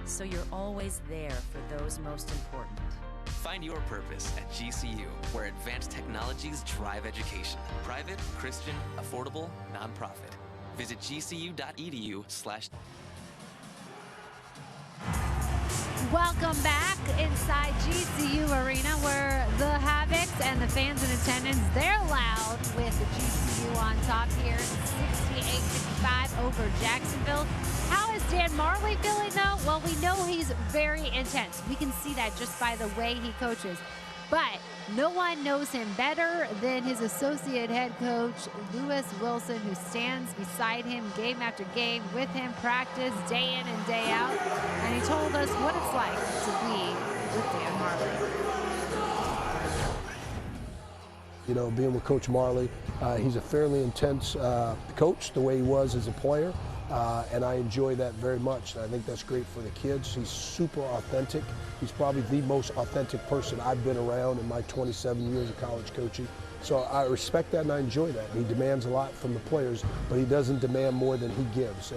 so you're always there for those most important. Find your purpose at GCU, where advanced technologies drive education. Private, Christian, affordable, nonprofit. Visit gcu.edu/. Welcome back inside GCU Arena, where the Havocs and the fans in attendance, they're loud with the GCU on top here, 68-55 over Jacksonville. How is Dan Marley feeling, though? Well, we know he's very intense. We can see that just by the way he coaches. But no one knows him better than his associate head coach, Lewis Wilson, who stands beside him game after game, with him practice day in and day out. And he told us what it's like to be with Dan Marley. You know, being with Coach Marley, he's a fairly intense coach, the way he was as a player. And I enjoy that very much. And I think that's great for the kids. He's super authentic. He's probably the most authentic person I've been around in my 27 years of college coaching. So I respect that and I enjoy that. He demands a lot from the players, but he doesn't demand more than he gives.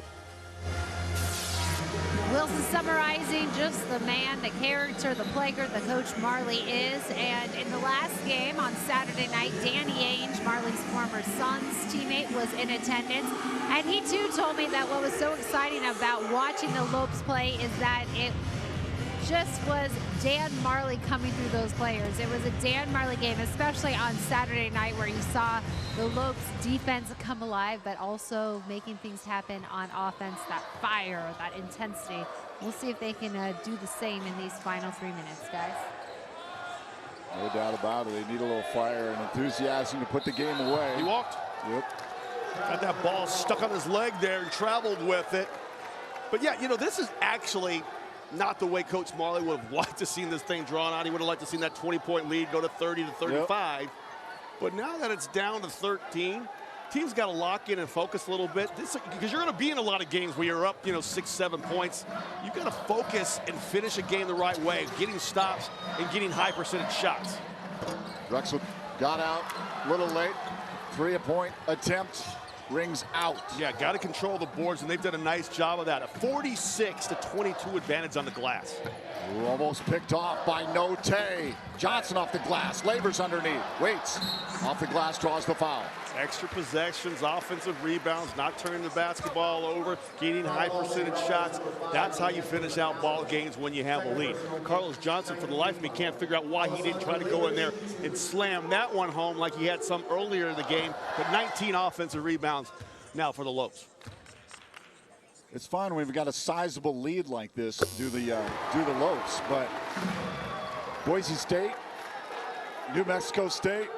Wilson summarizing just the man, the character, the player that Coach Marley is. And in the last game on Saturday night, Danny Ainge, Marley's former Suns teammate, was in attendance. And he too told me that what was so exciting about watching the Lopes play is that it just was Dan Marley coming through those players. It was a Dan Marley game, especially on Saturday night, where you saw the Lopes defense come alive, but also making things happen on offense, that fire, that intensity. We'll see if they can do the same in these final 3 minutes, guys. No doubt about it. They need a little fire and enthusiasm to put the game away. He walked. Yep. Got that ball stuck on his leg there and traveled with it. But yeah, you know, this is actually not the way Coach Marley would have liked to see this thing drawn out. He would have liked to see that 20-point lead go to 30-35. Yep. But now that it's down to 13, team's got to lock in and focus a little bit. Because you're going to be in a lot of games where you're up, you know, 6-7 points. You've got to focus and finish a game the right way, getting stops and getting high percentage shots. Drexel got out a little late. 3-point attempt. Rings out. Yeah, got to control the boards, and they've done a nice job of that. A 46-22 advantage on the glass. Ooh, almost picked off by Note. Johnson off the glass. Labor's underneath. Waits. Off the glass, draws the foul. Extra possessions, offensive rebounds, not turning the basketball over, getting high percentage shots. That's how you finish out ball games when you have a lead. Carlos Johnson, for the life of me, can't figure out why he didn't try to go in there and slam that one home like he had some earlier in the game. But 19 offensive rebounds now for the Lopes. It's fine when we've got a sizable lead like this, do the Lopes, but Boise State, New Mexico State,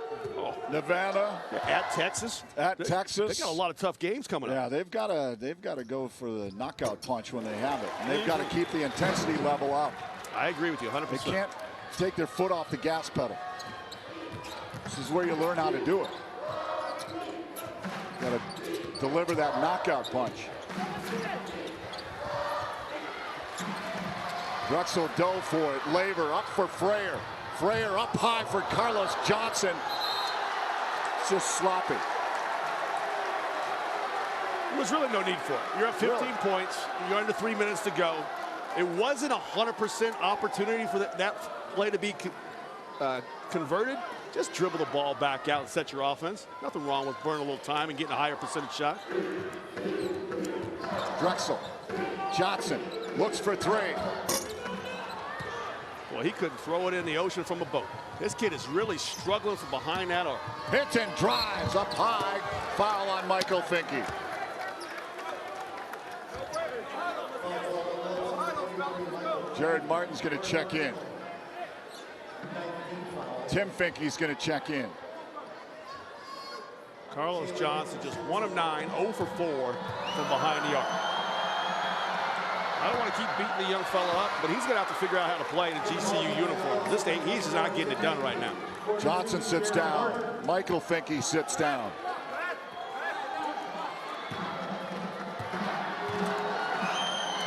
Nevada, at Texas. Texas. They got a lot of tough games coming up. Yeah, they've got to go for the knockout punch when they have it, and they've got to keep the intensity level up. I agree with you 100%. They can't take their foot off the gas pedal. This is where you learn how to do it. Got to deliver that knockout punch. Drexel dove for it. Laver up for Frayer. Frayer up high for Carlos Johnson. It's just sloppy. There was really no need for it. You're at 15 points. You're under 3 minutes to go. It wasn't 100% opportunity for that play to be converted. Just dribble the ball back out and set your offense. Nothing wrong with burning a little time and getting a higher percentage shot. Drexel. Johnson looks for three. Well, he couldn't throw it in the ocean from a boat. This kid is really struggling from behind that arc. Hinton drives up high. Foul on Michael Finke. Jared Martin's going to check in. Tim Finke's going to check in. Carlos Johnson just 1 of 9, 0 for 4 from behind the arc. I don't want to keep beating the young fella up, but he's going to have to figure out how to play in a GCU uniform. This day, he's just not getting it done right now. Johnson sits down. Michael Finke sits down.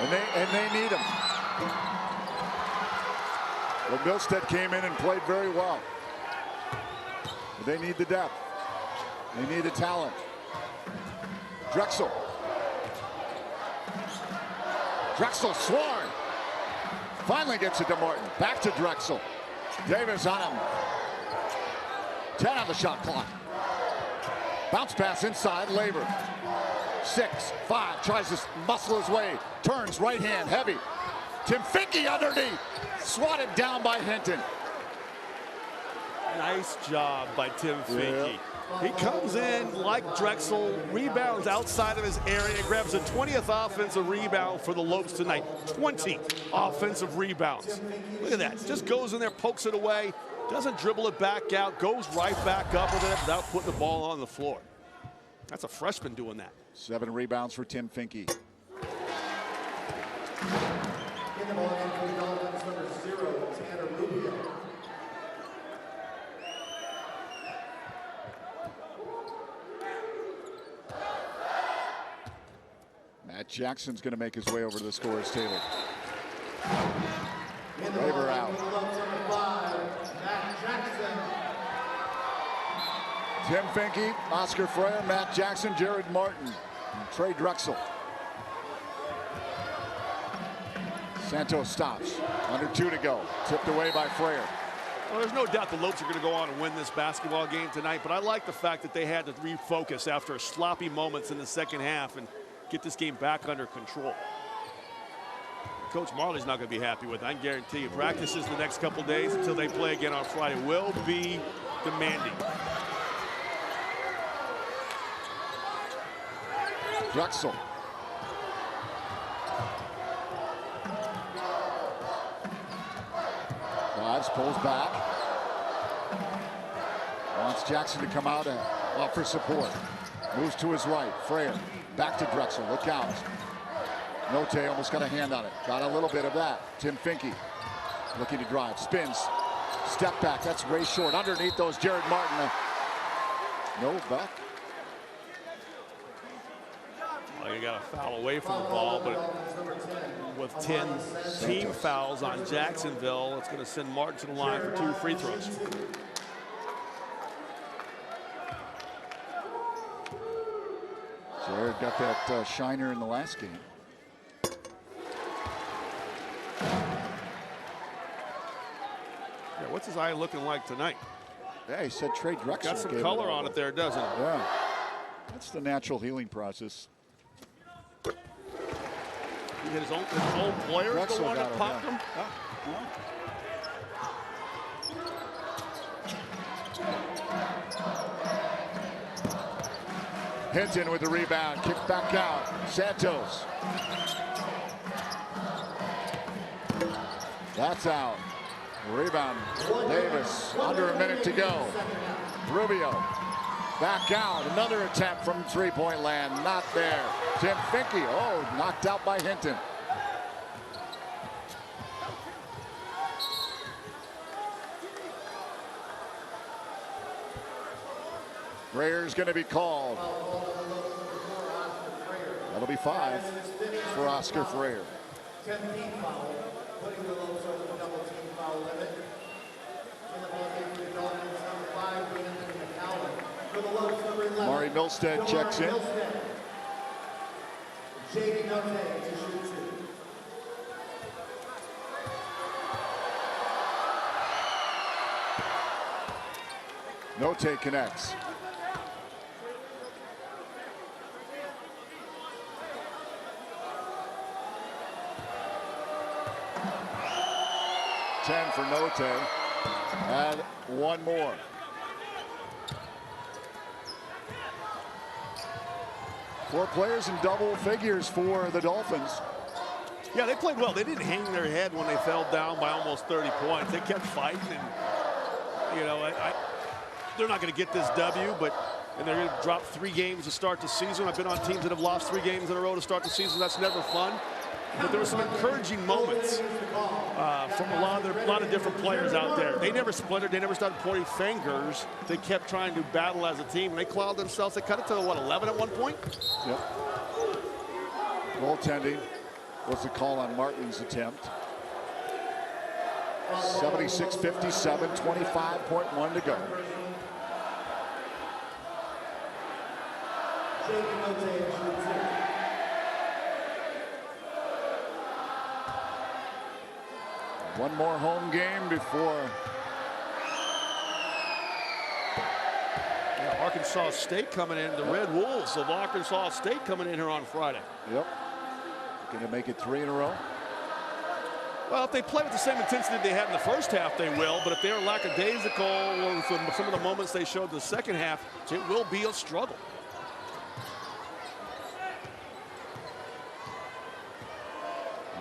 And they need him. Well, Milstead came in and played very well. But they need the depth. They need the talent. Drexel. Drexel sworn. Finally gets it to Martin. Back to Drexel. Davis on him. 10 on the shot clock. Bounce pass inside. Laver. 6, 5. Tries to muscle his way. Turns right hand. Heavy. Tim Finke underneath. Swatted down by Hinton. Nice job by Tim Finke. Yeah. He comes in like Drexel, rebounds outside of his area, grabs a 20th offensive rebound for the Lopes tonight. 20 offensive rebounds. Look at that. Just goes in there, pokes it away, doesn't dribble it back out, goes right back up with it without putting the ball on the floor. That's a freshman doing that. 7 rebounds for Tim Finke. Matt Jackson's going to make his way over to the scorer's table. Laver out. Tim Finke, Oscar Frayer, Matt Jackson, Jared Martin, and Trey Drexel. Santos stops. Under 2 to go. Tipped away by Frayer. Well, there's no doubt the Lopes are going to go on and win this basketball game tonight, but I like the fact that they had to refocus after sloppy moments in the second half and get this game back under control. Coach Marley's not going to be happy with it, I can guarantee you. Practices the next couple days until they play again on Friday will be demanding. Drexel. Drives, pulls back. Wants Jackson to come out and offer support. Moves to his right. Frayer back to Drexel. Look out. Note almost got a hand on it. Got a little bit of that. Tim Finke looking to drive. Spins. Step back. That's way short. Underneath those, Jared Martin. No back. Well, you got a foul away from the ball, but with 10 team fouls on Jacksonville, it's going to send Martin to the line for 2 free throws. Jared got that shiner in the last game. what's his eye looking like tonight? Yeah, he said Trey Drexler. Got some color on it there, doesn't it? Yeah. That's the natural healing process. He hit his own player, the one that popped him. Hinton with the rebound, kick back out. Santos. That's out. Rebound. Davis. Under a minute to go. Rubio. Back out. Another attempt from three-point land. Not there. Tim Finke. Oh, knocked out by Hinton. Frayer's going to be called. That'll be 5 for Oscar Frayer. 10-team foul, putting the Lopes over the double-team foul limit. In the ballgame for the Dolphins, number 5, Anthony McCallum. For the Lopes, number 11. Mari Milstead checks in. J.D. Note to shoot 2. Note connects. For Note, and one more. Four players in double figures for the Dolphins. Yeah, they played well. They didn't hang their head when they fell down by almost 30 points. They kept fighting, and you know, they're not going to get this W, and they're going to drop 3 games to start the season. I've been on teams that have lost 3 games in a row to start the season. That's never fun. But there were some encouraging moments from a lot of different players out there. They never splintered. They never started pointing fingers. They kept trying to battle as a team. And they clawed themselves. They cut it to, what, 11 at one point? Yep. Goaltending was the call on Martin's attempt. 76-57, 25.1 to go. One more home game before. Yeah, Arkansas State coming in. The Red Wolves of Arkansas State coming in here on Friday. Yep. Going to make it 3 in a row. Well, if they play with the same intensity they had in the first half, they will. But if they're lackadaisical or from some of the moments they showed in the second half, it will be a struggle.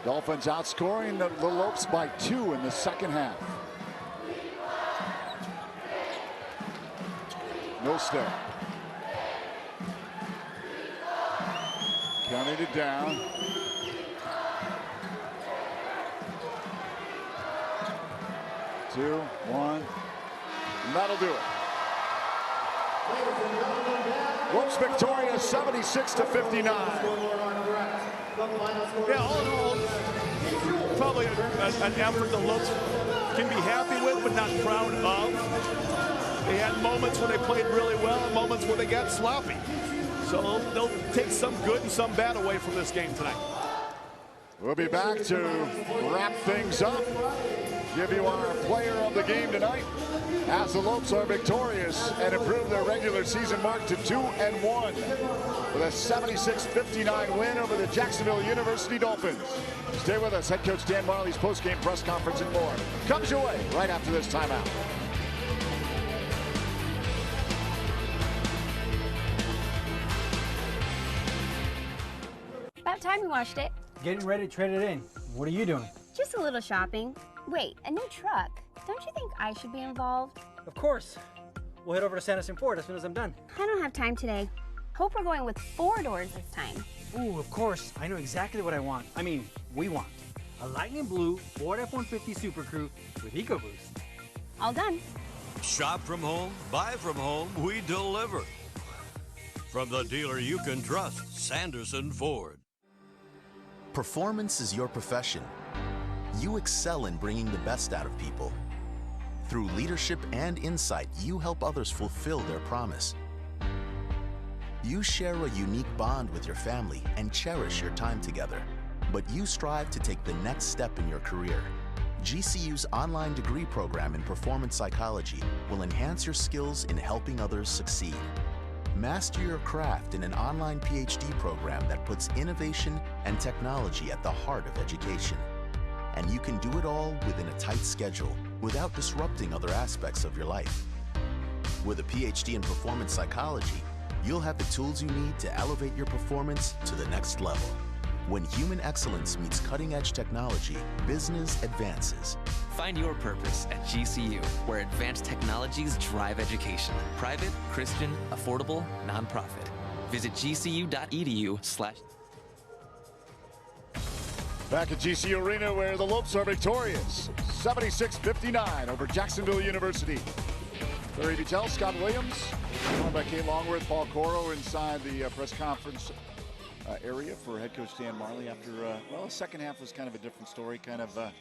Dolphins outscoring the Lopes by 2 in the second half. Milstead. Counting it down. Two, one. And that'll do it. Lopes victorious 76-59. Yeah, all in all, probably an effort the Lopes can be happy with, but not proud of. They had moments when they played really well and moments where they got sloppy. So they'll take some good and some bad away from this game tonight. We'll be back to wrap things up. Give you our player of the game tonight as the Lopes are victorious and improve their regular season mark to 2-1 with a 76-59 win over the Jacksonville University Dolphins. Stay with us. Head coach Dan Marley's post-game press conference and more comes your way right after this timeout. About time we watched it. Getting ready to trade it in. What are you doing? Just a little shopping. Wait, a new truck. Don't you think I should be involved? Of course. We'll head over to Sanderson Ford as soon as I'm done. I don't have time today. Hope we're going with 4 doors this time. Ooh, of course. I know exactly what I want. I mean, we want. A lightning blue Ford F-150 Super Crew with EcoBoost. All done. Shop from home, buy from home, we deliver. From the dealer you can trust, Sanderson Ford. Performance is your profession. You excel in bringing the best out of people. Through leadership and insight, you help others fulfill their promise. You share a unique bond with your family and cherish your time together. But you strive to take the next step in your career. GCU's online degree program in performance psychology will enhance your skills in helping others succeed. Master your craft in an online PhD program that puts innovation and technology at the heart of education. And you can do it all within a tight schedule without disrupting other aspects of your life. With a PhD in performance psychology, you'll have the tools you need to elevate your performance to the next level. When human excellence meets cutting-edge technology, business advances. Find your purpose at GCU, where advanced technologies drive education. Private, Christian, affordable, nonprofit. Visit gcu.edu/. Back at GCU Arena, where the Lopes are victorious, 76-59 over Jacksonville University. Larry Vitale, Scott Williams, joined by Kate Longworth, Paul Coro inside the press conference area for head coach Dan Marley after, well, the second half was kind of a different story. Well,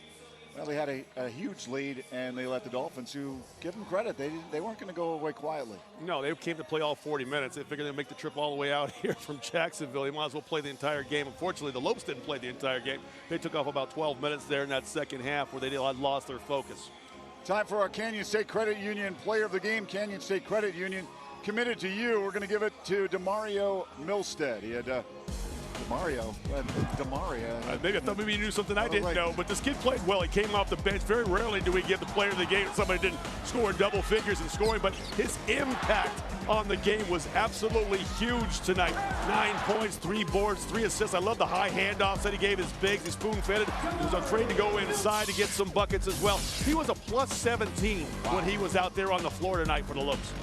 they had a huge lead, and they let the Dolphins, who, give them credit, they weren't going to go away quietly. No, they came to play all 40 minutes. They figured they'd make the trip all the way out here from Jacksonville. They might as well play the entire game. Unfortunately, the Lopes didn't play the entire game. They took off about 12 minutes there in that second half where they lost their focus. Time for our Canyon State Credit Union Player of the Game. Canyon State Credit Union committed to you. We're going to give it to Demario Milstead. He had Demario. Maybe I thought maybe you knew something I didn't know, but this kid played well. He came off the bench. Very rarely do we give the player of the game to somebody who didn't score in double figures in scoring, but his impact on the game was absolutely huge tonight. 9 points, 3 boards, 3 assists. I love the high handoffs that he gave his bigs. He spoon-fed. He was afraid to go inside to get some buckets as well. He was a plus 17 when he was out there on the floor tonight for the Lopes.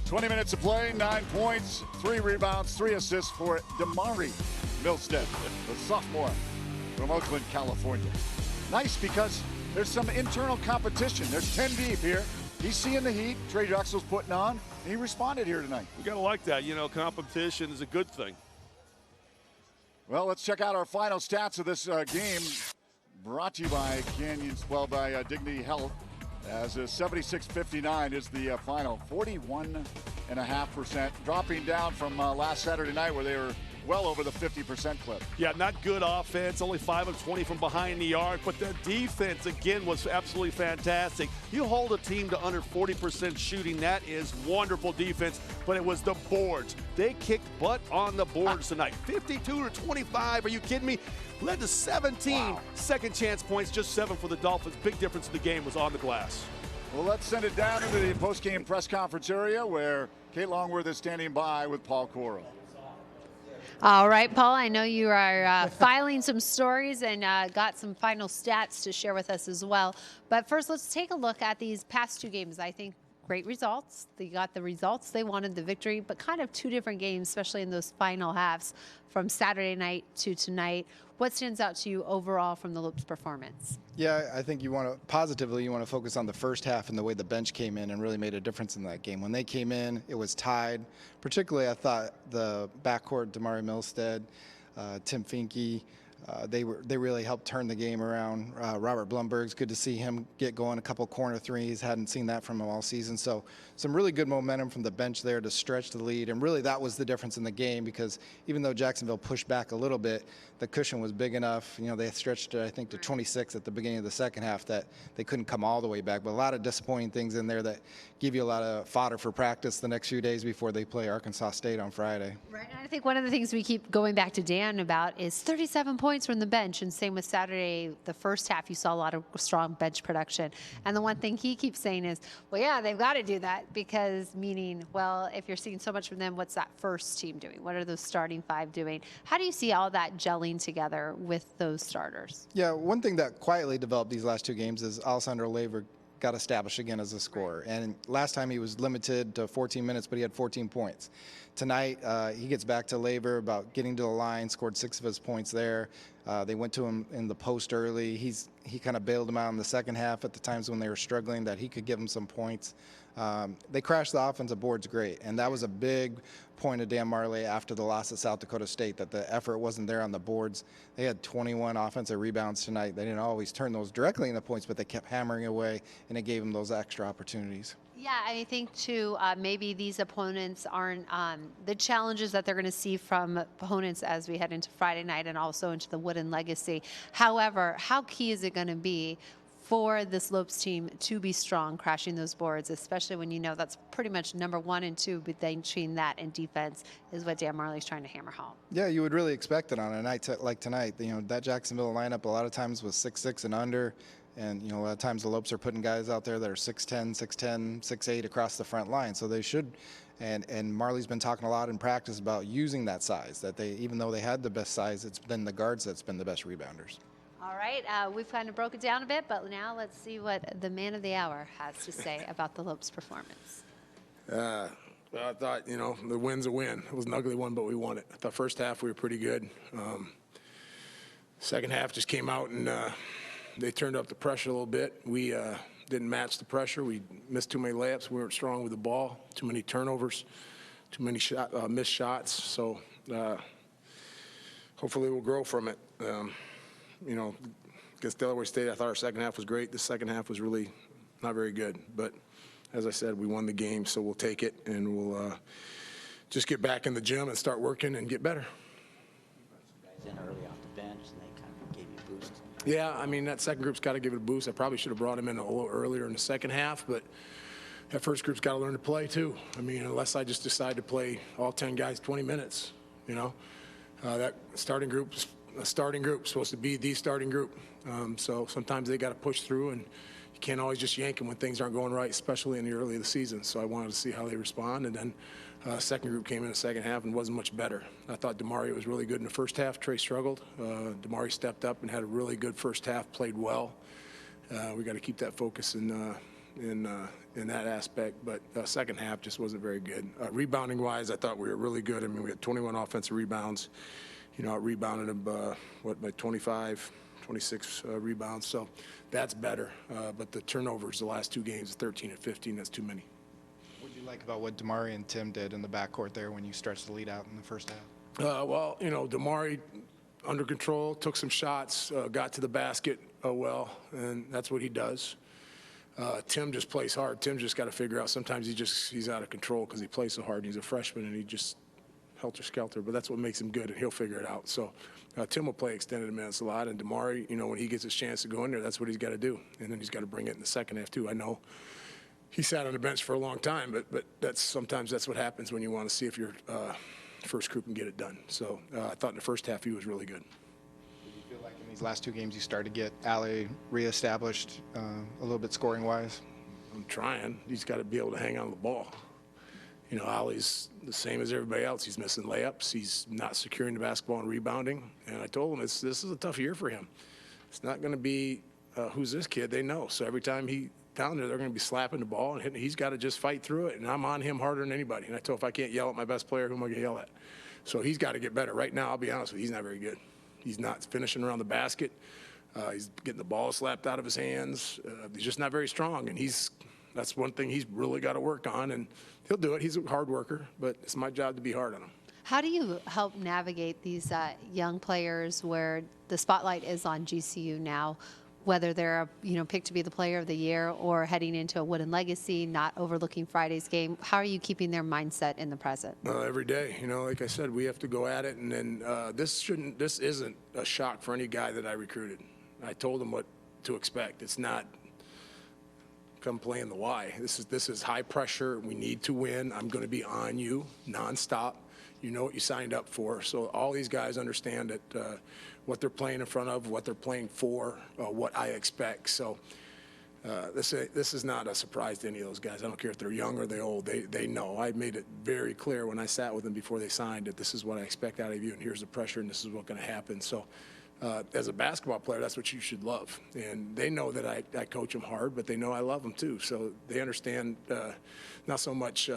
20 minutes of play, 9 points, 3 rebounds, 3 assists for Demario Milstead, the sophomore from Oakland, California. Nice because there's some internal competition. There's 10 deep here. He's seeing the heat Trey Drexel's putting on, and he responded here tonight. You gotta like that. You know, competition is a good thing. Well, let's check out our final stats of this game. Brought to you by by Dignity Health. As a 76-59 is the final, 41.5%, dropping down from last Saturday night where they were well over the 50% clip. Yeah, not good offense, only 5 of 20 from behind the arc, but the defense, again, was absolutely fantastic. You hold a team to under 40% shooting, that is wonderful defense, but it was the boards. They kicked butt on the boards tonight. 52-25, are you kidding me? Led to 17 second chance points, just 7 for the Dolphins. Big difference in the game was on the glass. Well, let's send it down into the post-game press conference area where Kate Longworth is standing by with Paul Coro. All right, Paul, I know you are filing some stories and got some final stats to share with us as well. But first, let's take a look at these past 2 games. I think great results. They got the results they wanted, the victory, but kind of 2 different games, especially in those final halves from Saturday night to tonight. What stands out to you overall from the Lopes' performance? Yeah, I think you want to focus on the first half and the way the bench came in and really made a difference in that game. When they came in, it was tied. Particularly, I thought the backcourt, Demario Milstead, Tim Finke, they really helped turn the game around. Robert Blumberg's good to see him get going, a couple corner threes. Hadn't seen that from him all season. So some really good momentum from the bench there to stretch the lead. And really that was the difference in the game because even though Jacksonville pushed back a little bit, the cushion was big enough. You know, they stretched it, I think, to 26 at the beginning of the second half that they couldn't come all the way back. But a lot of disappointing things in there that give you a lot of fodder for practice the next few days before they play Arkansas State on Friday. Right, and I think one of the things we keep going back to Dan about is 37 points from the bench, and same with Saturday. The first half, you saw a lot of strong bench production. And the one thing he keeps saying is, well, yeah, they've got to do that because meaning, well, if you're seeing so much from them, what's that first team doing? What are those starting 5 doing? How do you see all that gelling together with those starters? Yeah, one thing that quietly developed these last 2 games is Alessandro Lever got established again as a scorer. And last time he was limited to 14 minutes, but he had 14 points. Tonight, he gets back to Lever about getting to the line, scored 6 of his points there. They went to him in the post early. He kind of bailed him out in the second half at the times when they were struggling that he could give them some points. They crashed the offensive boards great, and that was a big point of Dan Marley after the loss at South Dakota State, that the effort wasn't there on the boards. They had 21 offensive rebounds tonight. They didn't always turn those directly into points, but they kept hammering away, and it gave them those extra opportunities. Yeah, I think, too, maybe these opponents aren't the challenges that they're going to see from opponents as we head into Friday night and also into the Wooden Legacy. However, how key is it going to be for this Lopes team to be strong, crashing those boards, especially when you know that's pretty much number 1 and 2, but between that and defense is what Dan Marley's trying to hammer home. Yeah, you would really expect it on a night like tonight. You know, that Jacksonville lineup a lot of times was 6'6" and under. And, you know, a lot of times the Lopes are putting guys out there that are 6'10", 6'10", 6'8" across the front line. So they should, and Marley's been talking a lot in practice about using that size, that they, even though they had the best size, it's been the guards that's been the best rebounders. All right, we've kind of broke it down a bit, but now let's see what the man of the hour has to say about the Lopes' performance. Well, I thought, you know, the win's a win. It was an ugly one, but we won it. I thought first half we were pretty good. Second half just came out and they turned up the pressure a little bit. We didn't match the pressure. We missed too many layups. We weren't strong with the ball. Too many turnovers. Too many missed shots. So hopefully we'll grow from it. You know, against Delaware State, I thought our second half was great. The second half was really not very good. But as I said, we won the game, so we'll take it, and we'll just get back in the gym and start working and get better. Guys in early off the bench, and they kind of gave you a boost. Yeah, I mean, that second group's got to give it a boost. I probably should have brought him in a little earlier in the second half, but that first group's got to learn to play too. I mean, unless I just decide to play all 10 guys 20 minutes, you know. That starting group's a starting group, supposed to be the starting group. So sometimes they got to push through, and you can't always just yank them when things aren't going right, especially in the early of the season. So I wanted to see how they respond, and then second group came in the second half and wasn't much better. I thought Damari was really good in the first half. Trey struggled. Damari stepped up and had a really good first half, played well. We got to keep that focus in that aspect, but second half just wasn't very good. Rebounding-wise, I thought we were really good. I mean, we had 21 offensive rebounds. You know, I rebounded them, by 25, 26 rebounds, so that's better. But the turnovers the last 2 games, 13 and 15, that's too many. What did you like about what Damari and Tim did in the backcourt there when you stretched the lead out in the first half? Well, you know, Damari under control, took some shots, got to the basket well, and that's what he does. Tim just plays hard. Tim just got to figure out, sometimes he's out of control because he plays so hard, and he's a freshman, and he just helter-skelter, but that's what makes him good, and he'll figure it out. So Tim will play extended minutes a lot, and Damari, you know, when he gets his chance to go in there, that's what he's got to do, and then he's got to bring it in the second half too. I know he sat on the bench for a long time, but sometimes that's what happens when you want to see if your first group can get it done. So I thought in the first half he was really good. Did you feel like in these last 2 games you started to get Ali reestablished a little bit scoring-wise? I'm trying. He's got to be able to hang on to the ball. You know, Ali's the same as everybody else. He's missing layups. He's not securing the basketball and rebounding. And I told him this is a tough year for him. It's not going to be who's this kid. They know. So every time he down there, they're going to be slapping the ball, and he's got to just fight through it. And I'm on him harder than anybody. And I told him, if I can't yell at my best player, who am I going to yell at? So he's got to get better. Right now, I'll be honest with you, he's not very good. He's not finishing around the basket. He's getting the ball slapped out of his hands. He's just not very strong. And that's one thing he's really got to work on, and he'll do it. He's a hard worker, but it's my job to be hard on him. How do you help navigate these young players where the spotlight is on GCU now, whether they're picked to be the player of the year or heading into a Wooden Legacy, not overlooking Friday's game? How are you keeping their mindset in the present? Every day, like I said, we have to go at it, and then this isn't a shock for any guy that I recruited. I told them what to expect. It's not come play in the Y. This is high pressure. We need to win. I'm going to be on you nonstop. You know what you signed up for. So all these guys understand that what they're playing in front of, what they're playing for, what I expect. So this is not a surprise to any of those guys. I don't care if they're young or they're old. They know. I made it very clear when I sat with them before they signed that this is what I expect out of you, and here's the pressure, and this is what's going to happen. So as a basketball player, that's what you should love. And they know that I coach them hard, but they know I love them too. So they understand not so much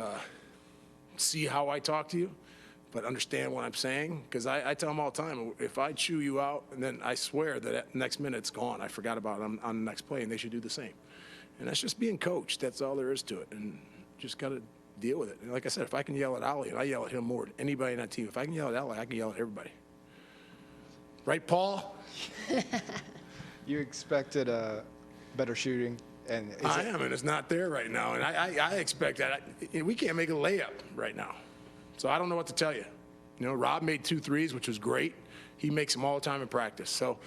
see how I talk to you, but understand what I'm saying. Because I tell them all the time, if I chew you out, and then I swear that next minute's gone, I forgot about it on the next play, and they should do the same. And that's just being coached. That's all there is to it. And just got to deal with it. And like I said, if I can yell at Ali, and I yell at him more than anybody on that team, if I can yell at Ali, I can yell at everybody. Right, Paul? You expected better shooting, and I am, and it's not there right now. And I expect that. We can't make a layup right now, so I don't know what to tell you. Rob made 2 threes, which was great. He makes them all the time in practice. So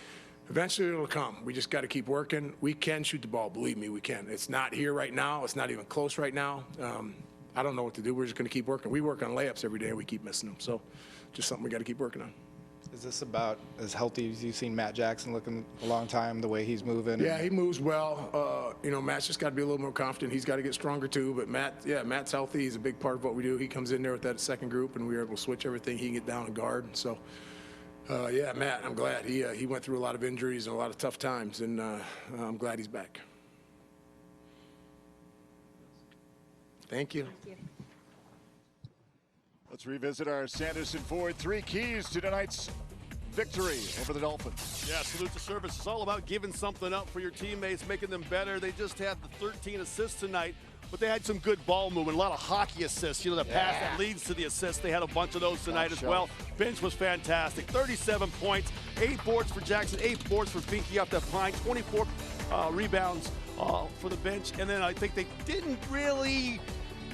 Eventually it'll come. We just got to keep working. We can shoot the ball. Believe me, we can. It's not here right now. It's not even close right now. I don't know what to do. We're just going to keep working. We work on layups every day, and we keep missing them. So just something we got to keep working on. Is this about as healthy as you've seen Matt Jackson looking a long time, the way he's moving? Yeah, he moves well. You know, Matt's just got to be a little more confident. He's got to get stronger too. But Matt's healthy. He's a big part of what we do. He comes in there with that second group, and we were able to switch everything. He can get down and guard. So, yeah, Matt, I'm glad. He went through a lot of injuries and a lot of tough times, and I'm glad he's back. Thank you. Thank you. Let's revisit our Sanderson Ford 3 keys to tonight's victory over the Dolphins. Yeah, salute to service. It's all about giving something up for your teammates, making them better. They just had the 13 assists tonight, but they had some good ball movement, a lot of hockey assists. You know, the pass that leads to the assist. They had a bunch of those tonight as well. Bench was fantastic. 37 points, 8 boards for Jackson, 8 boards for Finke off that pine, 24 rebounds for the bench. And then I think they didn't really,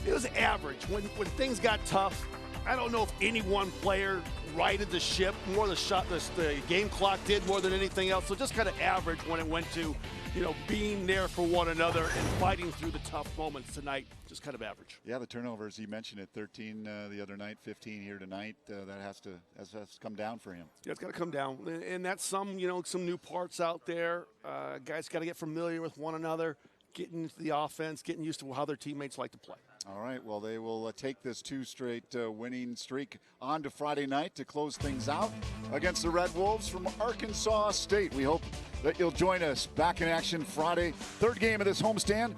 it was average. When things got tough, I don't know if any one player righted the ship more. The game clock did more than anything else. So just kind of average when it went to, you know, being there for one another and fighting through the tough moments tonight. Just kind of average. Yeah, the turnovers, you mentioned it, 13 the other night, 15 here tonight. That has to come down for him. Yeah, it's got to come down, and that's some new parts out there. Guys got to get familiar with one another, getting into the offense, getting used to how their teammates like to play. All right, well, they will take this 2 straight winning streak on to Friday night to close things out against the Red Wolves from Arkansas State. We hope that you'll join us back in action Friday, 3rd game of this homestand,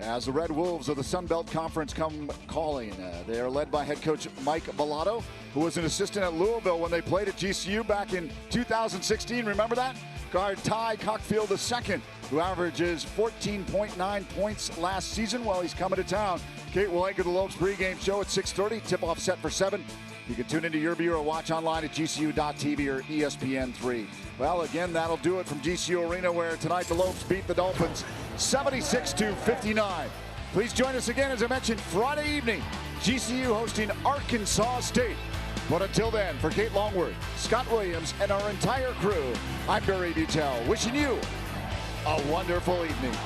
as the Red Wolves of the Sun Belt Conference come calling. They are led by head coach Mike Bellato, who was an assistant at Louisville when they played at GCU back in 2016. Remember that? Guard Ty Cockfield II, who averages 14.9 points last season while he's coming to town. Kate will anchor the Lopes pregame show at 6:30. Tip-off set for 7. You can tune into your view or watch online at GCU.TV or ESPN3. Well, again, that'll do it from GCU Arena, where tonight the Lopes beat the Dolphins 76-59. Please join us again, as I mentioned, Friday evening. GCU hosting Arkansas State. But until then, for Kate Longworth, Scott Williams, and our entire crew, I'm Barry Butel, wishing you a wonderful evening.